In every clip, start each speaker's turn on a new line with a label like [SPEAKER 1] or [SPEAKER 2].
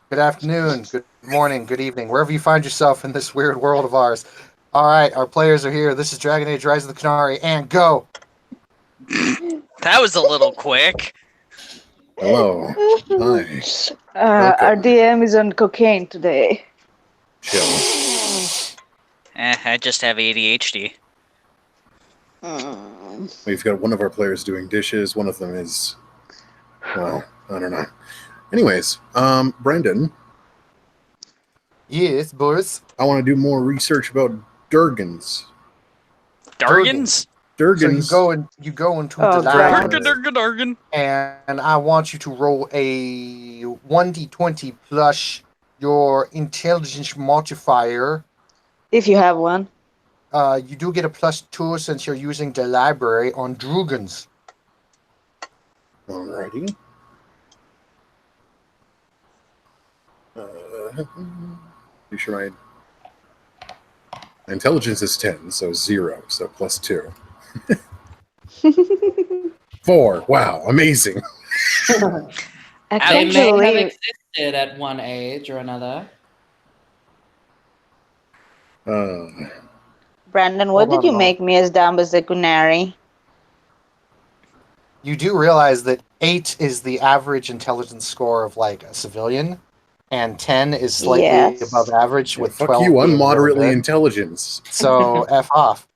[SPEAKER 1] good afternoon, good morning, good evening, wherever you find yourself in this weird world of ours. All right, our players are here. This is Dragon Age: Rise of the Canary, and go.
[SPEAKER 2] That was a little quick.
[SPEAKER 3] Hello. Hi.
[SPEAKER 4] Our
[SPEAKER 3] Welcome.
[SPEAKER 4] DM is on cocaine today.
[SPEAKER 3] Chill.
[SPEAKER 2] I just have ADHD.
[SPEAKER 3] We've got one of our players doing dishes. One of them is, well, I don't know. Anyways, Brendan,
[SPEAKER 1] Yes, Boris.
[SPEAKER 3] I want to do more research about Durgans.
[SPEAKER 2] Dargans?
[SPEAKER 3] Durgans.
[SPEAKER 1] So you go into
[SPEAKER 4] Oh,
[SPEAKER 1] the
[SPEAKER 4] God.
[SPEAKER 1] library,
[SPEAKER 2] Dargan.
[SPEAKER 1] and I want you to roll a 1d20 plus your intelligence modifier.
[SPEAKER 4] If you have one.
[SPEAKER 1] You do get a +2 since you're using the library on Drugans.
[SPEAKER 3] Alrighty. You sure my intelligence is 10, so 0, so +2. 4. Wow, amazing.
[SPEAKER 4] I
[SPEAKER 2] They
[SPEAKER 4] can't
[SPEAKER 5] They may have
[SPEAKER 4] believe.
[SPEAKER 5] existed at one age or another.
[SPEAKER 4] Brandon, what
[SPEAKER 1] Hold
[SPEAKER 4] did
[SPEAKER 1] on,
[SPEAKER 4] you
[SPEAKER 1] Mom.
[SPEAKER 4] make me as dumb as a Gunari?
[SPEAKER 1] You do realize that 8 is the average intelligence score of like a civilian, and 10 is slightly
[SPEAKER 4] Yes.
[SPEAKER 1] above average,
[SPEAKER 3] Yeah,
[SPEAKER 1] with
[SPEAKER 3] fuck
[SPEAKER 1] 12
[SPEAKER 3] you, I'm
[SPEAKER 1] being really
[SPEAKER 3] moderately
[SPEAKER 1] good.
[SPEAKER 3] intelligent.
[SPEAKER 1] So F off.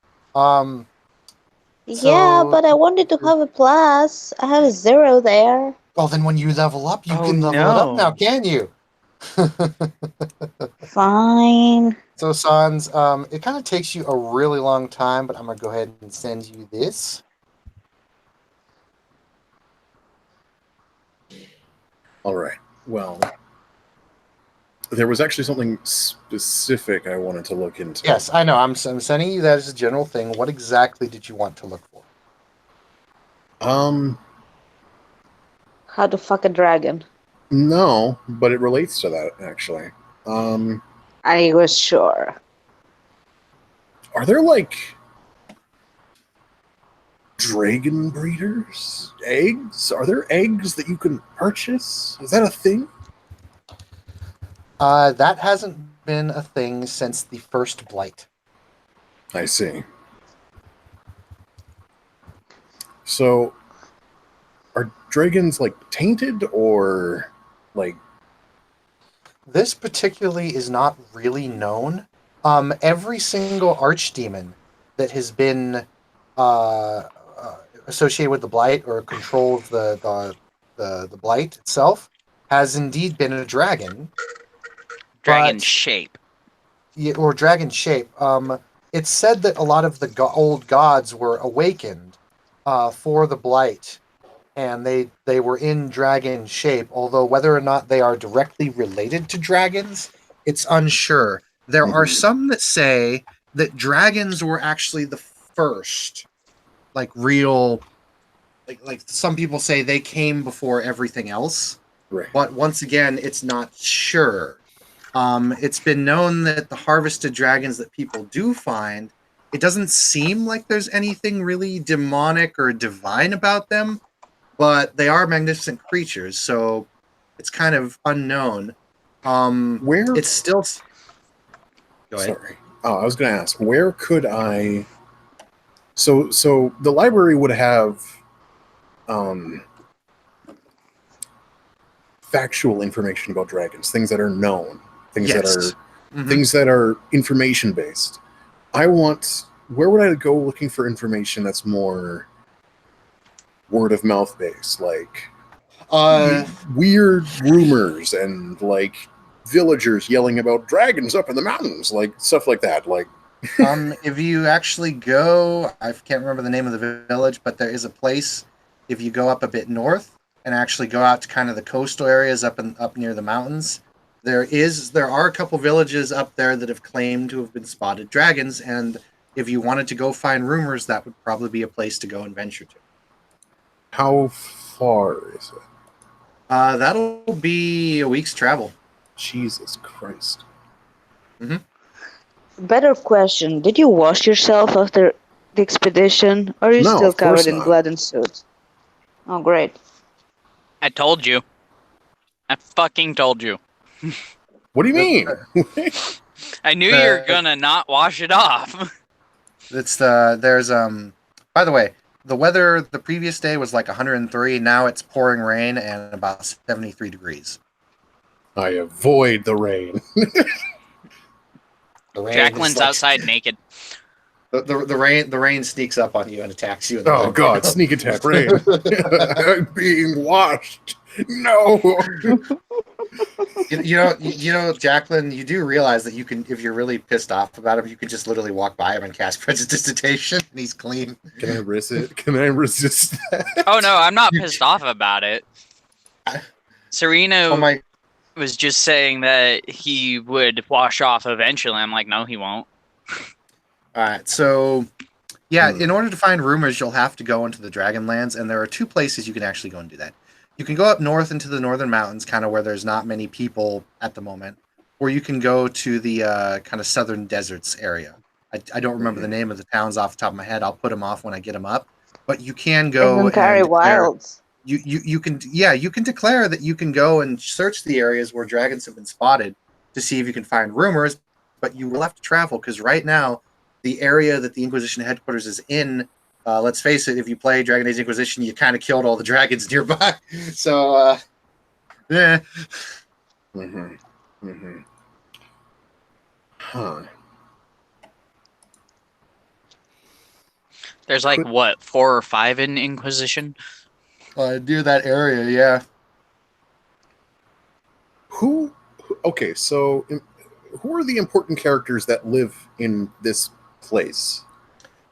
[SPEAKER 4] Yeah,
[SPEAKER 1] So-
[SPEAKER 4] but I wanted to have a plus. I have a 0 there.
[SPEAKER 1] Well, then when you level up, you
[SPEAKER 2] Oh,
[SPEAKER 1] can level it up
[SPEAKER 2] no.
[SPEAKER 1] now, can you?
[SPEAKER 4] Fine.
[SPEAKER 1] So Sans, it kind of takes you a really long time, but I'm gonna go ahead and send you this.
[SPEAKER 3] All right. Well, there was actually something specific I wanted to look into.
[SPEAKER 1] Yes, I know. I'm sending you that as a general thing. What exactly did you want to look for?
[SPEAKER 4] How to fuck a dragon.
[SPEAKER 3] No, but it relates to that actually.
[SPEAKER 4] I was sure.
[SPEAKER 3] Are there like dragon breeders? Eggs? Are there eggs that you can purchase? Is that a thing?
[SPEAKER 1] That hasn't been a thing since the first blight.
[SPEAKER 3] I see. So, are dragons like tainted or like?
[SPEAKER 1] This particularly is not really known. Every single archdemon that has been associated with the blight or control of the blight itself has indeed been a dragon.
[SPEAKER 2] Dragon
[SPEAKER 1] But-
[SPEAKER 2] shape.
[SPEAKER 1] Or dragon shape. It's said that a lot of the old gods were awakened for the blight, and they were in dragon shape. Although whether or not they are directly related to dragons, it's unsure. There are some that say that dragons were actually the first, like real, like some people say they came before everything else.
[SPEAKER 3] Right.
[SPEAKER 1] But once again, it's not sure. It's been known that the harvested dragons that people do find, it doesn't seem like there's anything really demonic or divine about them, but they are magnificent creatures, so it's kind of unknown.
[SPEAKER 3] Where?
[SPEAKER 1] It's still. Go ahead.
[SPEAKER 3] Sorry. Oh, I was going to ask, where could I? So the library would have factual information about dragons, things that are known, things that
[SPEAKER 1] Yes.
[SPEAKER 3] are
[SPEAKER 1] Mhm.
[SPEAKER 3] things that are information based. I want. Where would I go looking for information that's more word of mouth based, like weird rumors and like villagers yelling about dragons up in the mountains, like stuff like that. Like,
[SPEAKER 1] If you actually go, I can't remember the name of the village, but there is a place. If you go up a bit north and actually go out to kind of the coastal areas up near the mountains, there are a couple villages up there that have claimed to have been spotted dragons, and if you wanted to go find rumors, that would probably be a place to go and venture to.
[SPEAKER 3] how far is it?
[SPEAKER 1] That'll be a week's travel.
[SPEAKER 3] Jesus Christ.
[SPEAKER 4] Better question. Did you wash yourself after the expedition? Or are you
[SPEAKER 3] No,
[SPEAKER 4] still
[SPEAKER 3] of course
[SPEAKER 4] covered in
[SPEAKER 3] not.
[SPEAKER 4] blood and soot? Oh, great.
[SPEAKER 2] I told you. I fucking told you.
[SPEAKER 3] What do you mean?
[SPEAKER 2] I knew you were gonna not wash it off.
[SPEAKER 1] It's there's by the way, the weather the previous day was like 103. Now it's pouring rain and about 73 degrees.
[SPEAKER 3] I avoid the rain.
[SPEAKER 1] The rain
[SPEAKER 2] Jacqueline's
[SPEAKER 1] is like-
[SPEAKER 2] outside naked.
[SPEAKER 1] The rain sneaks up on you and attacks you. in the
[SPEAKER 3] Oh
[SPEAKER 1] window.
[SPEAKER 3] God, sneak attack rain. I'm being washed. No.
[SPEAKER 1] You know, Jacqueline, you do realize that you can, if you're really pissed off about him, you can just literally walk by him and cast prestidigitation, and he's clean.
[SPEAKER 3] Can I resist it? Can I resist that?
[SPEAKER 2] Oh no, I'm not pissed off about it. Serena
[SPEAKER 1] Oh my!
[SPEAKER 2] was just saying that he would wash off eventually. I'm like, no, he won't.
[SPEAKER 1] All right, so yeah, in order to find rumors, you'll have to go into the Dragonlands, and there are two places you can actually go and do that. You can go up north into the northern mountains, kind of where there's not many people at the moment, or you can go to the kind of southern deserts area. I don't remember the name of the towns off the top of my head. I'll put them off when I get them up. But you can go and
[SPEAKER 4] Inventory
[SPEAKER 1] declare,
[SPEAKER 4] Wilds.
[SPEAKER 1] you can declare that you can go and search the areas where dragons have been spotted to see if you can find rumors. But you will have to travel because right now the area that the Inquisition headquarters is in. Let's face it, if you play Dragon Age Inquisition, you kind of killed all the dragons nearby. So, yeah.
[SPEAKER 3] Huh.
[SPEAKER 2] There's like what 4 or 5 in Inquisition.
[SPEAKER 1] Near that area, yeah.
[SPEAKER 3] Who? Okay, so who are the important characters that live in this place?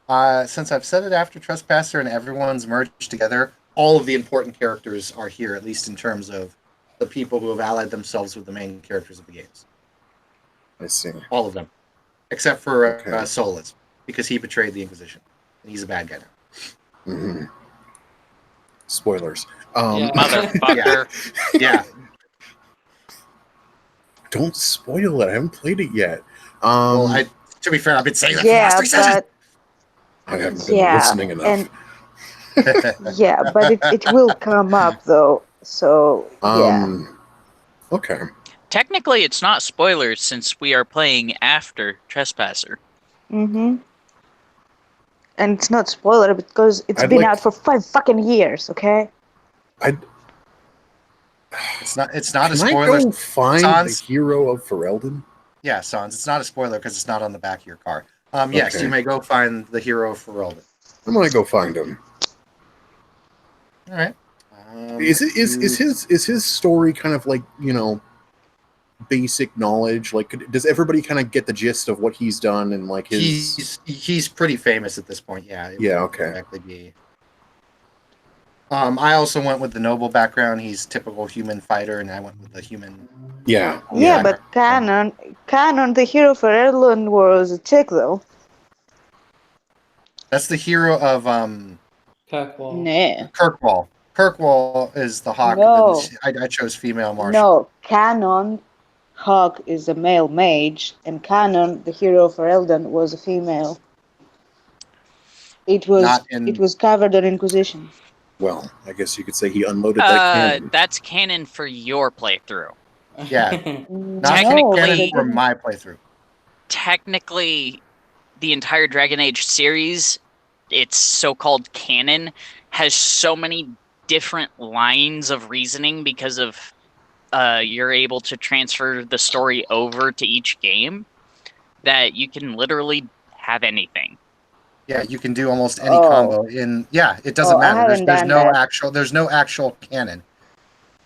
[SPEAKER 1] Since I've said it after Trespasser and everyone's merged together, all of the important characters are here, at least in terms of the people who have allied themselves with the main characters of the games.
[SPEAKER 3] I see.
[SPEAKER 1] All of them. Except for
[SPEAKER 3] Okay.
[SPEAKER 1] Solus, because he betrayed the Inquisition. And he's a bad guy now.
[SPEAKER 3] Mhm. Spoilers.
[SPEAKER 5] Yeah.
[SPEAKER 2] Motherfucker.
[SPEAKER 1] Yeah.
[SPEAKER 3] Don't spoil it. I haven't played it yet.
[SPEAKER 1] Well, to be fair, I've been saying that for the last
[SPEAKER 4] Yeah,
[SPEAKER 1] 3 sessions.
[SPEAKER 4] but
[SPEAKER 3] I haven't been
[SPEAKER 4] yeah,
[SPEAKER 3] listening enough.
[SPEAKER 4] and yeah, but it will come up though. So yeah.
[SPEAKER 3] Okay.
[SPEAKER 2] Technically, it's not spoilers since we are playing after Trespasser.
[SPEAKER 4] Mm-hmm. And it's not spoiler because it's
[SPEAKER 3] I'd
[SPEAKER 4] been
[SPEAKER 3] like-
[SPEAKER 4] out for 5 fucking years. Okay.
[SPEAKER 1] It's not a
[SPEAKER 3] Can
[SPEAKER 1] spoiler.
[SPEAKER 3] I go find
[SPEAKER 1] Sans?
[SPEAKER 3] the hero of Ferelden?
[SPEAKER 1] Yeah, Sans. It's not a spoiler because it's not on the back of your car. Yes,
[SPEAKER 3] Okay.
[SPEAKER 1] you may go find the hero for Ferelden.
[SPEAKER 3] I'm gonna go find him.
[SPEAKER 1] All right.
[SPEAKER 3] Is his story kind of like, basic knowledge? Like, does everybody kind of get the gist of what he's done and like his?
[SPEAKER 1] He's pretty famous at this point. Yeah. It
[SPEAKER 3] Yeah.
[SPEAKER 1] wouldn't
[SPEAKER 3] Okay.
[SPEAKER 1] exactly be. I also went with the noble background. He's typical human fighter, and I went with the human.
[SPEAKER 3] Yeah.
[SPEAKER 4] Yeah, but canon, the hero for Erlund was a chick though.
[SPEAKER 1] That's the hero of
[SPEAKER 5] Kirkwall.
[SPEAKER 4] Nah.
[SPEAKER 1] Kirkwall. Kirkwall is the hawk.
[SPEAKER 4] No.
[SPEAKER 1] I chose female marshal.
[SPEAKER 4] No, canon, Hawk is a male mage, and canon, the hero for Elden, was a female. It was
[SPEAKER 1] Not in-
[SPEAKER 4] it was covered on Inquisition.
[SPEAKER 3] Well, I guess you could say he unloaded that cannon.
[SPEAKER 2] That's canon for your playthrough.
[SPEAKER 1] Yeah. Not
[SPEAKER 2] Technically-
[SPEAKER 1] canon for my playthrough.
[SPEAKER 2] Technically, the entire Dragon Age series, its so-called canon, has so many different lines of reasoning because of you're able to transfer the story over to each game that you can literally have anything.
[SPEAKER 1] Yeah, you can do almost any
[SPEAKER 4] Oh.
[SPEAKER 1] combo in. Yeah, it doesn't
[SPEAKER 4] Oh, I
[SPEAKER 1] matter. There's,
[SPEAKER 4] haven't
[SPEAKER 1] there's
[SPEAKER 4] done
[SPEAKER 1] no
[SPEAKER 4] that.
[SPEAKER 1] actual. There's no actual canon.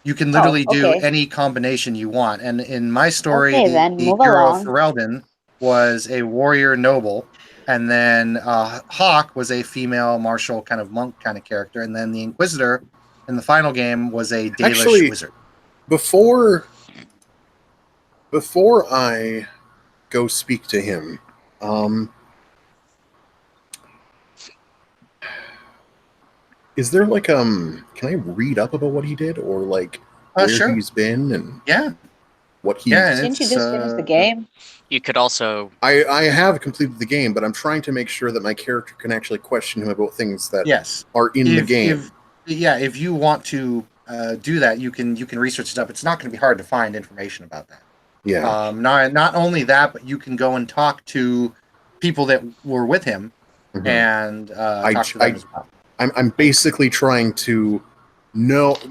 [SPEAKER 1] You can literally do
[SPEAKER 4] okay.
[SPEAKER 1] any combination you want. And in my story,
[SPEAKER 4] Okay,
[SPEAKER 1] the,
[SPEAKER 4] then,
[SPEAKER 1] the
[SPEAKER 4] move
[SPEAKER 1] hero
[SPEAKER 4] along.
[SPEAKER 1] Ferelden was a warrior noble, and then Hawk was a female martial kind of monk kind of character, and then the Inquisitor in the final game was a Dalish
[SPEAKER 3] Actually-
[SPEAKER 1] wizard.
[SPEAKER 3] Before I go speak to him, is there like can I read up about what he did or like where
[SPEAKER 1] Sure.
[SPEAKER 3] he's been and
[SPEAKER 1] Yeah,
[SPEAKER 3] what he?
[SPEAKER 1] yeah. and
[SPEAKER 4] Didn't you
[SPEAKER 1] it's,
[SPEAKER 4] just finish the game?
[SPEAKER 2] You could also
[SPEAKER 3] I have completed the game, but I'm trying to make sure that my character can actually question him about things that
[SPEAKER 1] Yes.
[SPEAKER 3] are in the game.
[SPEAKER 1] If you want to do that, you can research it up. It's not going to be hard to find information about that.
[SPEAKER 3] Yeah.
[SPEAKER 1] Not only that, but you can go and talk to people that were with him
[SPEAKER 3] Mhm.
[SPEAKER 1] and talk to them as well.
[SPEAKER 3] I'm basically trying to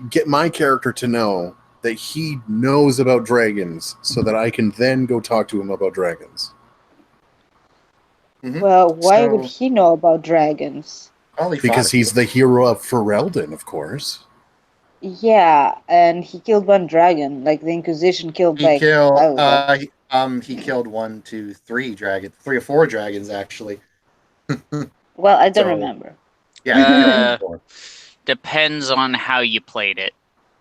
[SPEAKER 3] get my character to know that he knows about dragons, so that I can then go talk to him about dragons.
[SPEAKER 1] Mhm.
[SPEAKER 4] Well, why would
[SPEAKER 1] So-
[SPEAKER 4] he know about dragons?
[SPEAKER 1] Well, he
[SPEAKER 3] Because
[SPEAKER 1] fought
[SPEAKER 3] he's the hero of Ferelden, of course.
[SPEAKER 4] Yeah, and he killed one dragon. Like the Inquisition killed
[SPEAKER 1] he
[SPEAKER 4] like
[SPEAKER 1] killed.
[SPEAKER 4] five of them.
[SPEAKER 1] He killed 1, 2, 3 dragons, 3 or 4 dragons actually.
[SPEAKER 4] Well, I don't
[SPEAKER 1] so-
[SPEAKER 4] remember.
[SPEAKER 1] Yeah, he killed
[SPEAKER 2] Uh,
[SPEAKER 1] 4.
[SPEAKER 2] Depends on how you played it.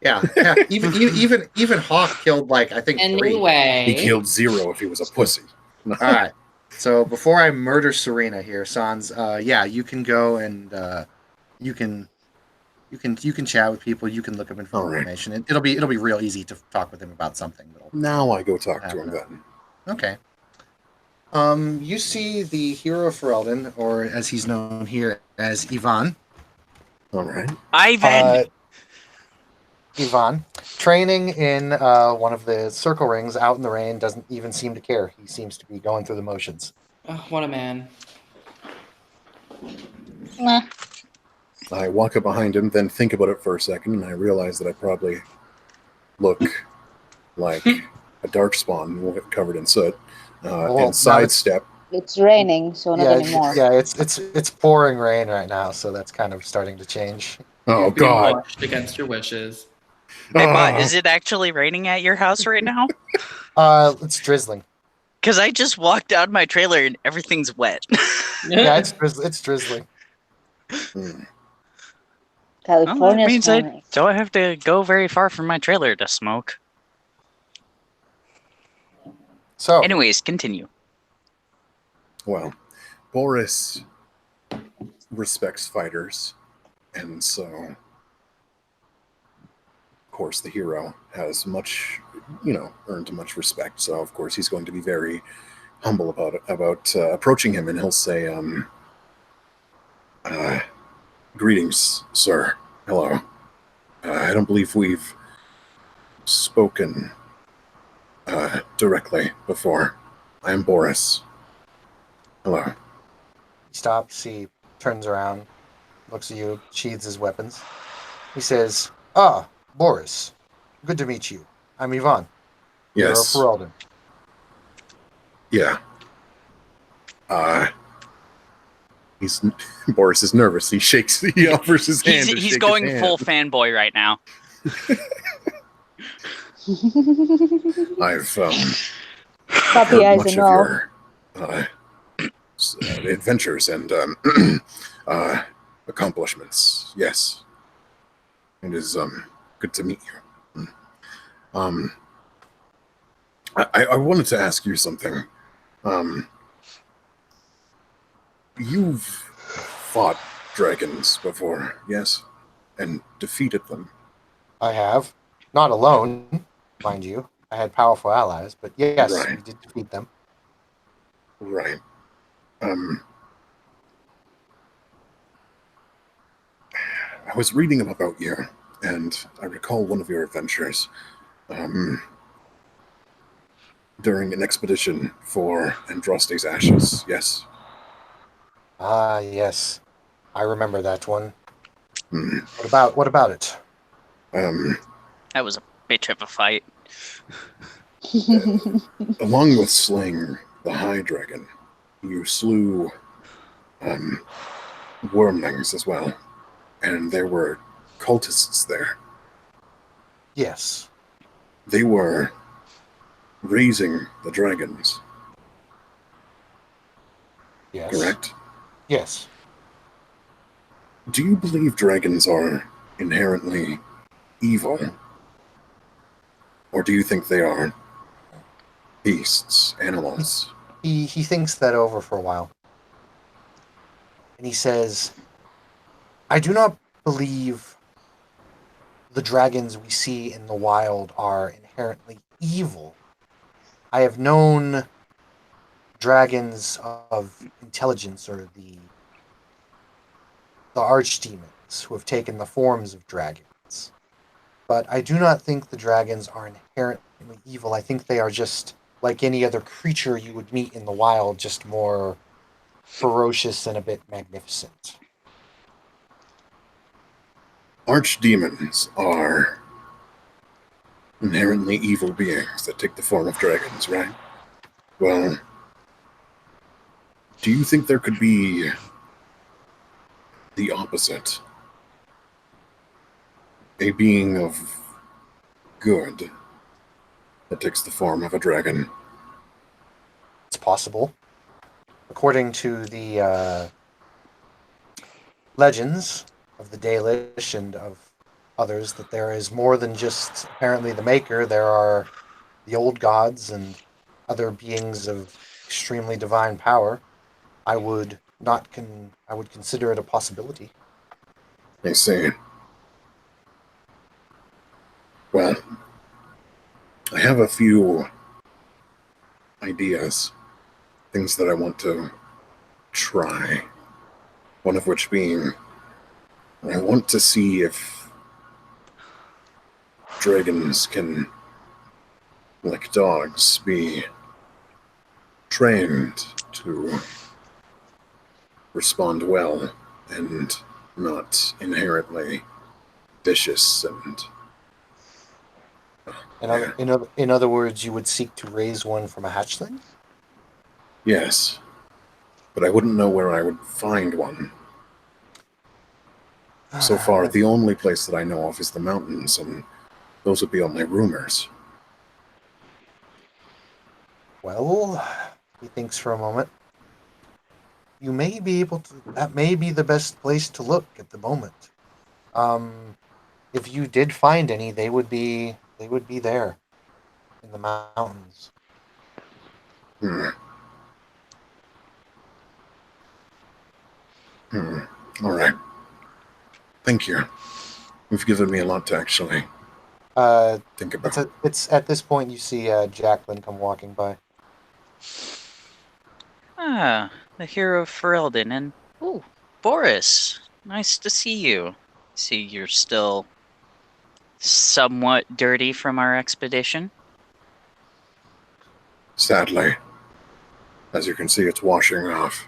[SPEAKER 1] Yeah, even Hawk killed like I think 3.
[SPEAKER 5] Anyway.
[SPEAKER 3] He killed 0 if he was a pussy.
[SPEAKER 1] All right. So before I murder Serena here, Sans, yeah, you can go and you can chat with people. You can look up
[SPEAKER 3] All right.
[SPEAKER 1] information. It'll be real easy to talk with him about something.
[SPEAKER 3] Now I go talk to him then.
[SPEAKER 1] Okay. You see the hero of Ferelden, or as he's known here as Ivan.
[SPEAKER 3] All right.
[SPEAKER 2] Ivan!
[SPEAKER 1] Ivan, training in one of the circle rings out in the rain, doesn't even seem to care. He seems to be going through the motions.
[SPEAKER 5] Oh, what a man.
[SPEAKER 3] I walk up behind him, then think about it for a second, and I realize that I probably look like a darkspawn covered in soot,
[SPEAKER 1] Well,
[SPEAKER 3] and sidestep.
[SPEAKER 4] It's raining, so not anymore.
[SPEAKER 1] It's pouring rain right now, so that's kind of starting to change.
[SPEAKER 3] Oh
[SPEAKER 5] You're being
[SPEAKER 3] God!
[SPEAKER 5] washed against your wishes.
[SPEAKER 2] Hey, Bot,
[SPEAKER 3] Ah.
[SPEAKER 2] is it actually raining at your house right now?
[SPEAKER 1] It's drizzling.
[SPEAKER 2] Because I just walked out my trailer and everything's wet.
[SPEAKER 1] Yeah, it's drizzling.
[SPEAKER 3] Hmm.
[SPEAKER 2] Well, that
[SPEAKER 4] California's
[SPEAKER 2] means I
[SPEAKER 4] morning.
[SPEAKER 2] don't have to go very far from my trailer to smoke.
[SPEAKER 1] So,
[SPEAKER 2] Anyways, continue.
[SPEAKER 3] Well, Boris respects fighters, and so, of course, the hero has much, earned much respect. So, of course, he's going to be very humble about approaching him, and he'll say, "Greetings, sir. Hello. I don't believe we've spoken directly before. I am Boris. Hello."
[SPEAKER 1] he stops, he turns around, looks at you, sheathes his weapons. He says, Boris, good to meet you. I'm Ivan, hero of
[SPEAKER 3] Yes.
[SPEAKER 1] Ferelden.
[SPEAKER 3] Yeah. Boris is nervous. He offers his hand. to
[SPEAKER 2] He's
[SPEAKER 3] shake
[SPEAKER 2] going
[SPEAKER 3] his hand.
[SPEAKER 2] full fanboy right now.
[SPEAKER 3] I've
[SPEAKER 4] Puppy
[SPEAKER 3] heard
[SPEAKER 4] eyes
[SPEAKER 3] much
[SPEAKER 4] and
[SPEAKER 3] of
[SPEAKER 4] all.
[SPEAKER 3] your adventures and accomplishments. Yes, it is good to meet you. I wanted to ask you something. You've fought dragons before, yes, and defeated them.
[SPEAKER 1] I have. Not alone, mind you. I had powerful allies, but yes,
[SPEAKER 3] Right.
[SPEAKER 1] we did defeat them.
[SPEAKER 3] Right. I was reading about you, and I recall one of your adventures during an expedition for Andraste's ashes. Yes.
[SPEAKER 1] Ah, yes. I remember that one.
[SPEAKER 3] Hmm.
[SPEAKER 1] What about it?
[SPEAKER 2] That was a bitch of a fight.
[SPEAKER 3] Along with slaying the High Dragon, you slew Wormlings as well, and there were cultists there.
[SPEAKER 1] Yes.
[SPEAKER 3] They were raising the dragons,
[SPEAKER 1] Yes.
[SPEAKER 3] correct?
[SPEAKER 1] Yes.
[SPEAKER 3] Do you believe dragons are inherently evil? Or do you think they are beasts, animals?
[SPEAKER 1] He thinks that over for a while. And he says, I do not believe the dragons we see in the wild are inherently evil. I have known dragons of intelligence, or the archdemons, who have taken the forms of dragons. but I do not think the dragons are inherently evil. I think they are just like any other creature you would meet in the wild, just more ferocious and a bit magnificent.
[SPEAKER 3] Archdemons are inherently evil beings that take the form of dragons, right? Well, do you think there could be the opposite? A being of good that takes the form of a dragon?
[SPEAKER 1] It's possible. According to the legends of the Dalish and of others, that there is more than just apparently the Maker. There are the old gods and other beings of extremely divine power. I would not I would consider it a possibility.
[SPEAKER 3] I see. Well, I have a few ideas, things that I want to try. One of which being, I want to see if dragons can, like dogs, be trained to respond well and not inherently vicious and
[SPEAKER 1] In other words, you would seek to raise one from a hatchling?
[SPEAKER 3] yes, but I wouldn't know where I would find one. So far, the only place that I know of is the mountains, and those would be only rumors.
[SPEAKER 1] Well, he thinks for a moment. You may be able to. That may be the best place to look at the moment. If you did find any, they would be there in the mountains.
[SPEAKER 3] Hmm. All right. Thank you. You've given me a lot to actually think about.
[SPEAKER 1] It's at this point you see Jacqueline come walking by.
[SPEAKER 2] Ah, the hero of Ferelden, and ooh, Boris. Nice to see you. See, you're still somewhat dirty from our expedition.
[SPEAKER 3] Sadly, as you can see, it's washing off.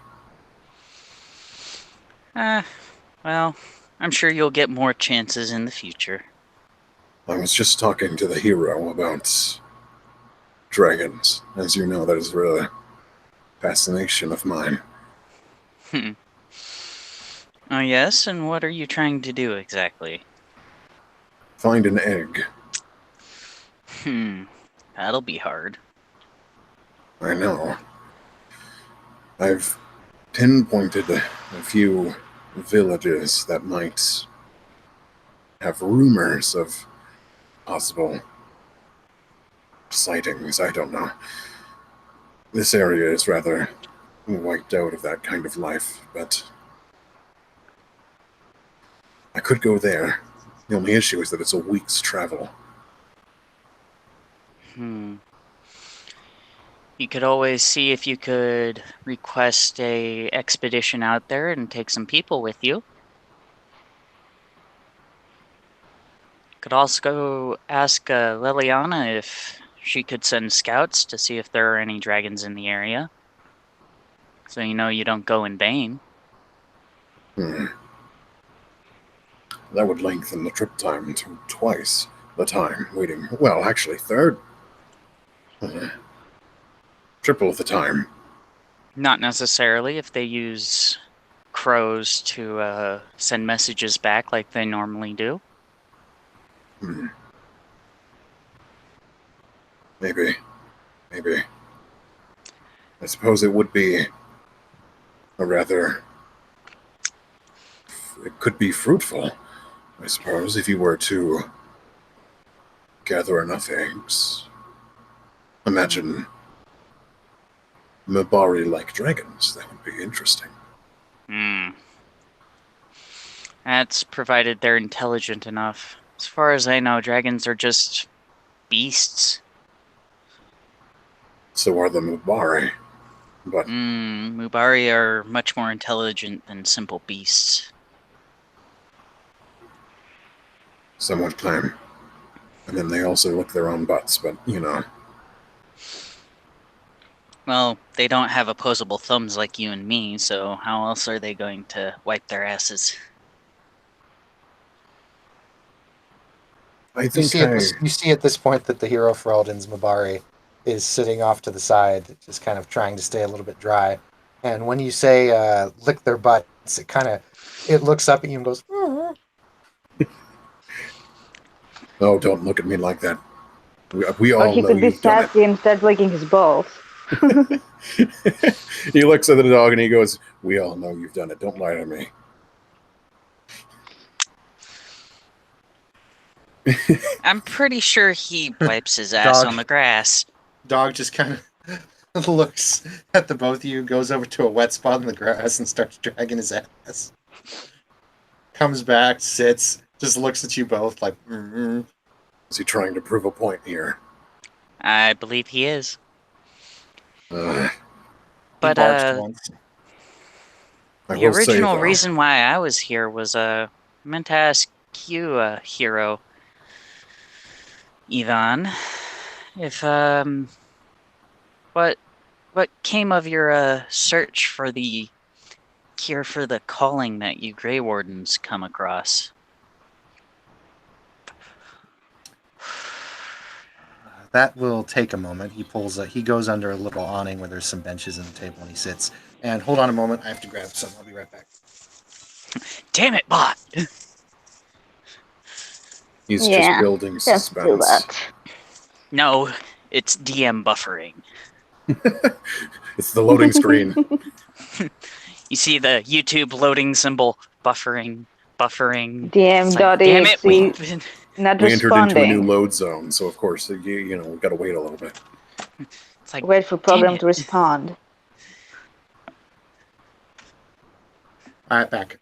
[SPEAKER 2] Well, I'm sure you'll get more chances in the future.
[SPEAKER 3] I was just talking to the hero about dragons. As you know, that is really a fascination of mine.
[SPEAKER 2] Oh, yes, and what are you trying to do exactly?
[SPEAKER 3] Find an egg.
[SPEAKER 2] That'll be hard.
[SPEAKER 3] I know. I've pinpointed a few villages that might have rumors of possible sightings. I don't know. This area is rather wiped out of that kind of life, but I could go there. The only issue is that it's a week's travel.
[SPEAKER 2] You could always see if you could request a expedition out there and take some people with you. Could also go ask Liliana if she could send scouts to see if there are any dragons in the area. So you know you don't go in vain.
[SPEAKER 3] That would lengthen the trip time to twice the time waiting. Well, actually, third. Triple the time.
[SPEAKER 2] Not necessarily if they use crows to send messages back like they normally do.
[SPEAKER 3] Maybe. I suppose it would be a rather... It could be fruitful, I suppose, if you were to gather enough eggs. Imagine Mabari-like dragons. That would be interesting.
[SPEAKER 2] That's provided they're intelligent enough. As far as I know, dragons are just beasts.
[SPEAKER 3] So are the Mabari. But
[SPEAKER 2] Mubari are much more intelligent than simple beasts.
[SPEAKER 3] somewhat time. And then they also lick their own butts, but
[SPEAKER 2] Well, they don't have opposable thumbs like you and me, so how else are they going to wipe their asses?
[SPEAKER 3] I
[SPEAKER 1] You
[SPEAKER 3] think
[SPEAKER 1] see at this point that the hero for Eldon's Mabari is sitting off to the side, just kind of trying to stay a little bit dry. And when you say lick their butts, it looks up at you and goes, "Mm."
[SPEAKER 3] Oh, don't look at me like that. We
[SPEAKER 4] Or
[SPEAKER 3] all
[SPEAKER 4] he
[SPEAKER 3] know
[SPEAKER 4] could be
[SPEAKER 3] you've done
[SPEAKER 4] sassy and start licking his balls.
[SPEAKER 3] it. He looks at the dog and he goes, "We all know you've done it. Don't lie to me."
[SPEAKER 2] I'm pretty sure he wipes his ass
[SPEAKER 1] Dog.
[SPEAKER 2] on the grass.
[SPEAKER 1] Dog just kind of looks at the both of you, goes over to a wet spot in the grass and starts dragging his ass. Comes back, sits, just looks at you both like, mm-hmm.
[SPEAKER 3] Is he trying to prove a point here?
[SPEAKER 2] I believe he is.
[SPEAKER 3] Uh,
[SPEAKER 1] He
[SPEAKER 2] But
[SPEAKER 1] barked once.
[SPEAKER 3] I
[SPEAKER 2] the
[SPEAKER 3] will say,
[SPEAKER 2] original
[SPEAKER 3] though,
[SPEAKER 2] reason why I was here was I meant to ask you, hero Ivan, if what came of your search for the cure for the calling that you Grey Wardens come across?
[SPEAKER 1] That will take a moment. He goes under a little awning where there's some benches and a table, and he sits. And hold on a moment, I have to grab some. I'll be right back.
[SPEAKER 2] Damn it, bot!
[SPEAKER 3] he's
[SPEAKER 4] Yeah,
[SPEAKER 3] just building
[SPEAKER 4] Just do
[SPEAKER 3] suspense.
[SPEAKER 4] that.
[SPEAKER 2] No, it's DM buffering.
[SPEAKER 3] It's the loading screen.
[SPEAKER 2] You see the YouTube loading symbol buffering. It's like, damn it,
[SPEAKER 4] DM.exe
[SPEAKER 2] we've been...
[SPEAKER 4] not
[SPEAKER 3] We entered into a new
[SPEAKER 4] responding.
[SPEAKER 3] load zone, so of course, we've got to wait a little bit.
[SPEAKER 2] It's like,
[SPEAKER 4] Wait for
[SPEAKER 2] damn
[SPEAKER 4] program
[SPEAKER 2] it.
[SPEAKER 4] to respond.
[SPEAKER 1] All right, back.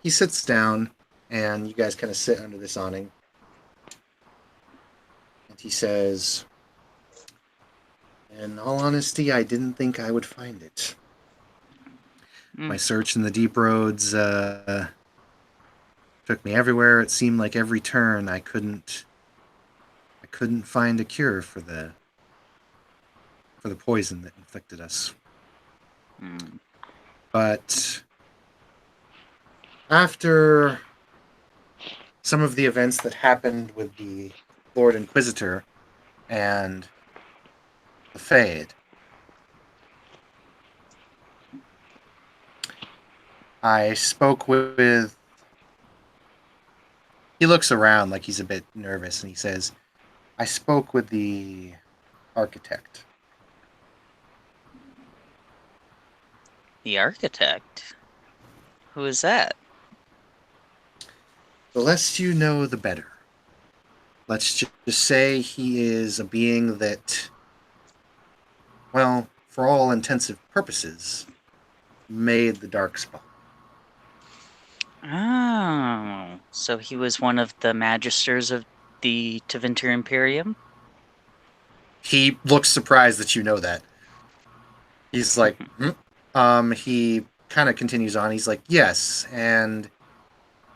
[SPEAKER 1] He sits down, and you guys kind of sit under this awning. And he says, "In all honesty, I didn't think I would find it. My search in the deep roads took me everywhere. It seemed like every turn I couldn't find a cure for the poison that inflicted us.
[SPEAKER 2] Mm.
[SPEAKER 1] But after some of the events that happened with the Lord Inquisitor and the Fade, I spoke with... He looks around like he's a bit nervous, and he says, I spoke with the architect.
[SPEAKER 2] The architect? Who is that?
[SPEAKER 1] The less you know, the better. Let's just say he is a being that, well, for all intensive purposes, made the Darkspawn.
[SPEAKER 2] Oh, so he was one of the magisters of the Tevinter Imperium?
[SPEAKER 1] He looks surprised that you know that. He's like, he kind of continues on. He's like, yes, and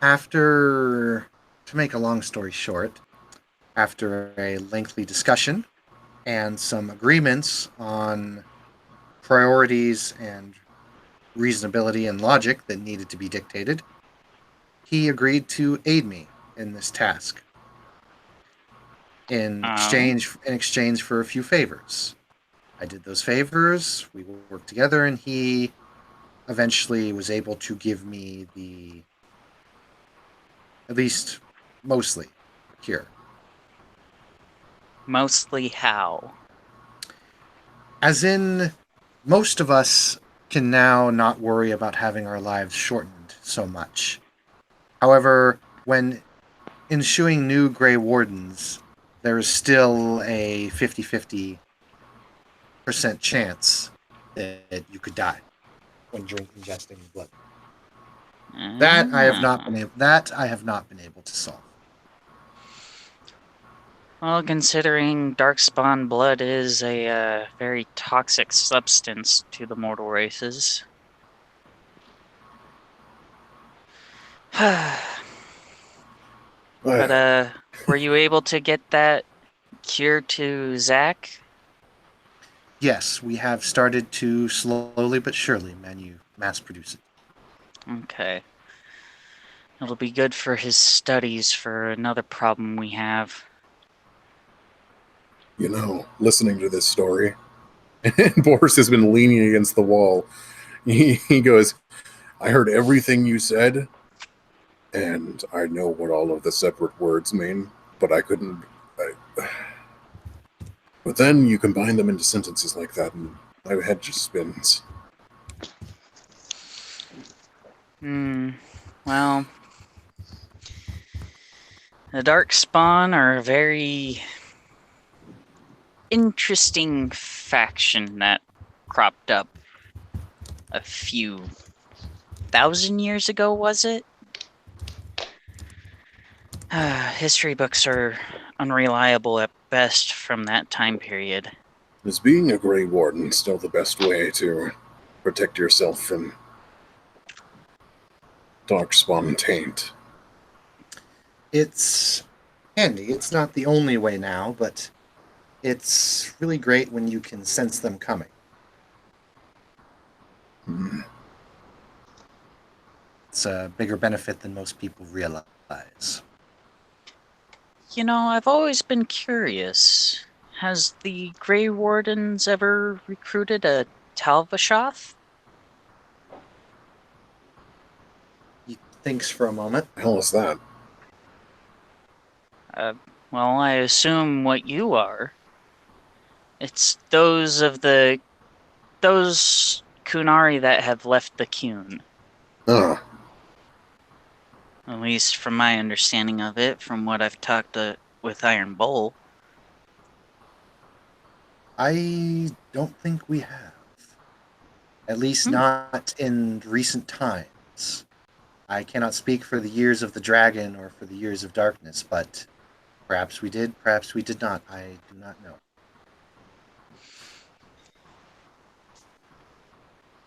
[SPEAKER 1] to make a long story short, after a lengthy discussion and some agreements on priorities and reasonability and logic that needed to be dictated, he agreed to aid me in this task in exchange for a few favors. I did those favors, we worked together, and he eventually was able to give me at least mostly, cure.
[SPEAKER 2] Mostly how?
[SPEAKER 1] As in, most of us can now not worry about having our lives shortened so much. However, when ensuing new Grey Wardens, there is still a 50-50% chance that you could die when ingesting the blood. That I have not been able to solve.
[SPEAKER 2] Well, considering Darkspawn blood is a very toxic substance to the mortal races. But were you able to get that cure to Zach?
[SPEAKER 1] Yes, we have started to slowly but surely mass produce it.
[SPEAKER 2] Okay. It'll be good for his studies for another problem we have.
[SPEAKER 3] You know, listening to this story, and Boris has been leaning against the wall. He goes, I heard everything you said, and I know what all of the separate words mean, but I couldn't. But then you combine them into sentences like that, and my head just spins.
[SPEAKER 2] Well, the Darkspawn are a very interesting faction that cropped up a few thousand years ago, was it? History books are unreliable at best from that time period.
[SPEAKER 3] Is being a Grey Warden still the best way to protect yourself from Darkspawn taint?
[SPEAKER 1] It's handy. It's not the only way now, but it's really great when you can sense them coming. It's a bigger benefit than most people realize.
[SPEAKER 2] You know, I've always been curious. Has the Grey Wardens ever recruited a Talvashoth?
[SPEAKER 1] He thinks for a moment.
[SPEAKER 3] The hell is that?
[SPEAKER 2] Well, I assume what you are. It's those Kunari that have left the Qun.
[SPEAKER 3] Oh,
[SPEAKER 2] At least from my understanding of it, from what I've talked with Iron Bowl.
[SPEAKER 1] I don't think we have. At least not in recent times. I cannot speak for the years of the dragon or for the years of darkness, but perhaps we did, perhaps we did not. I do not know.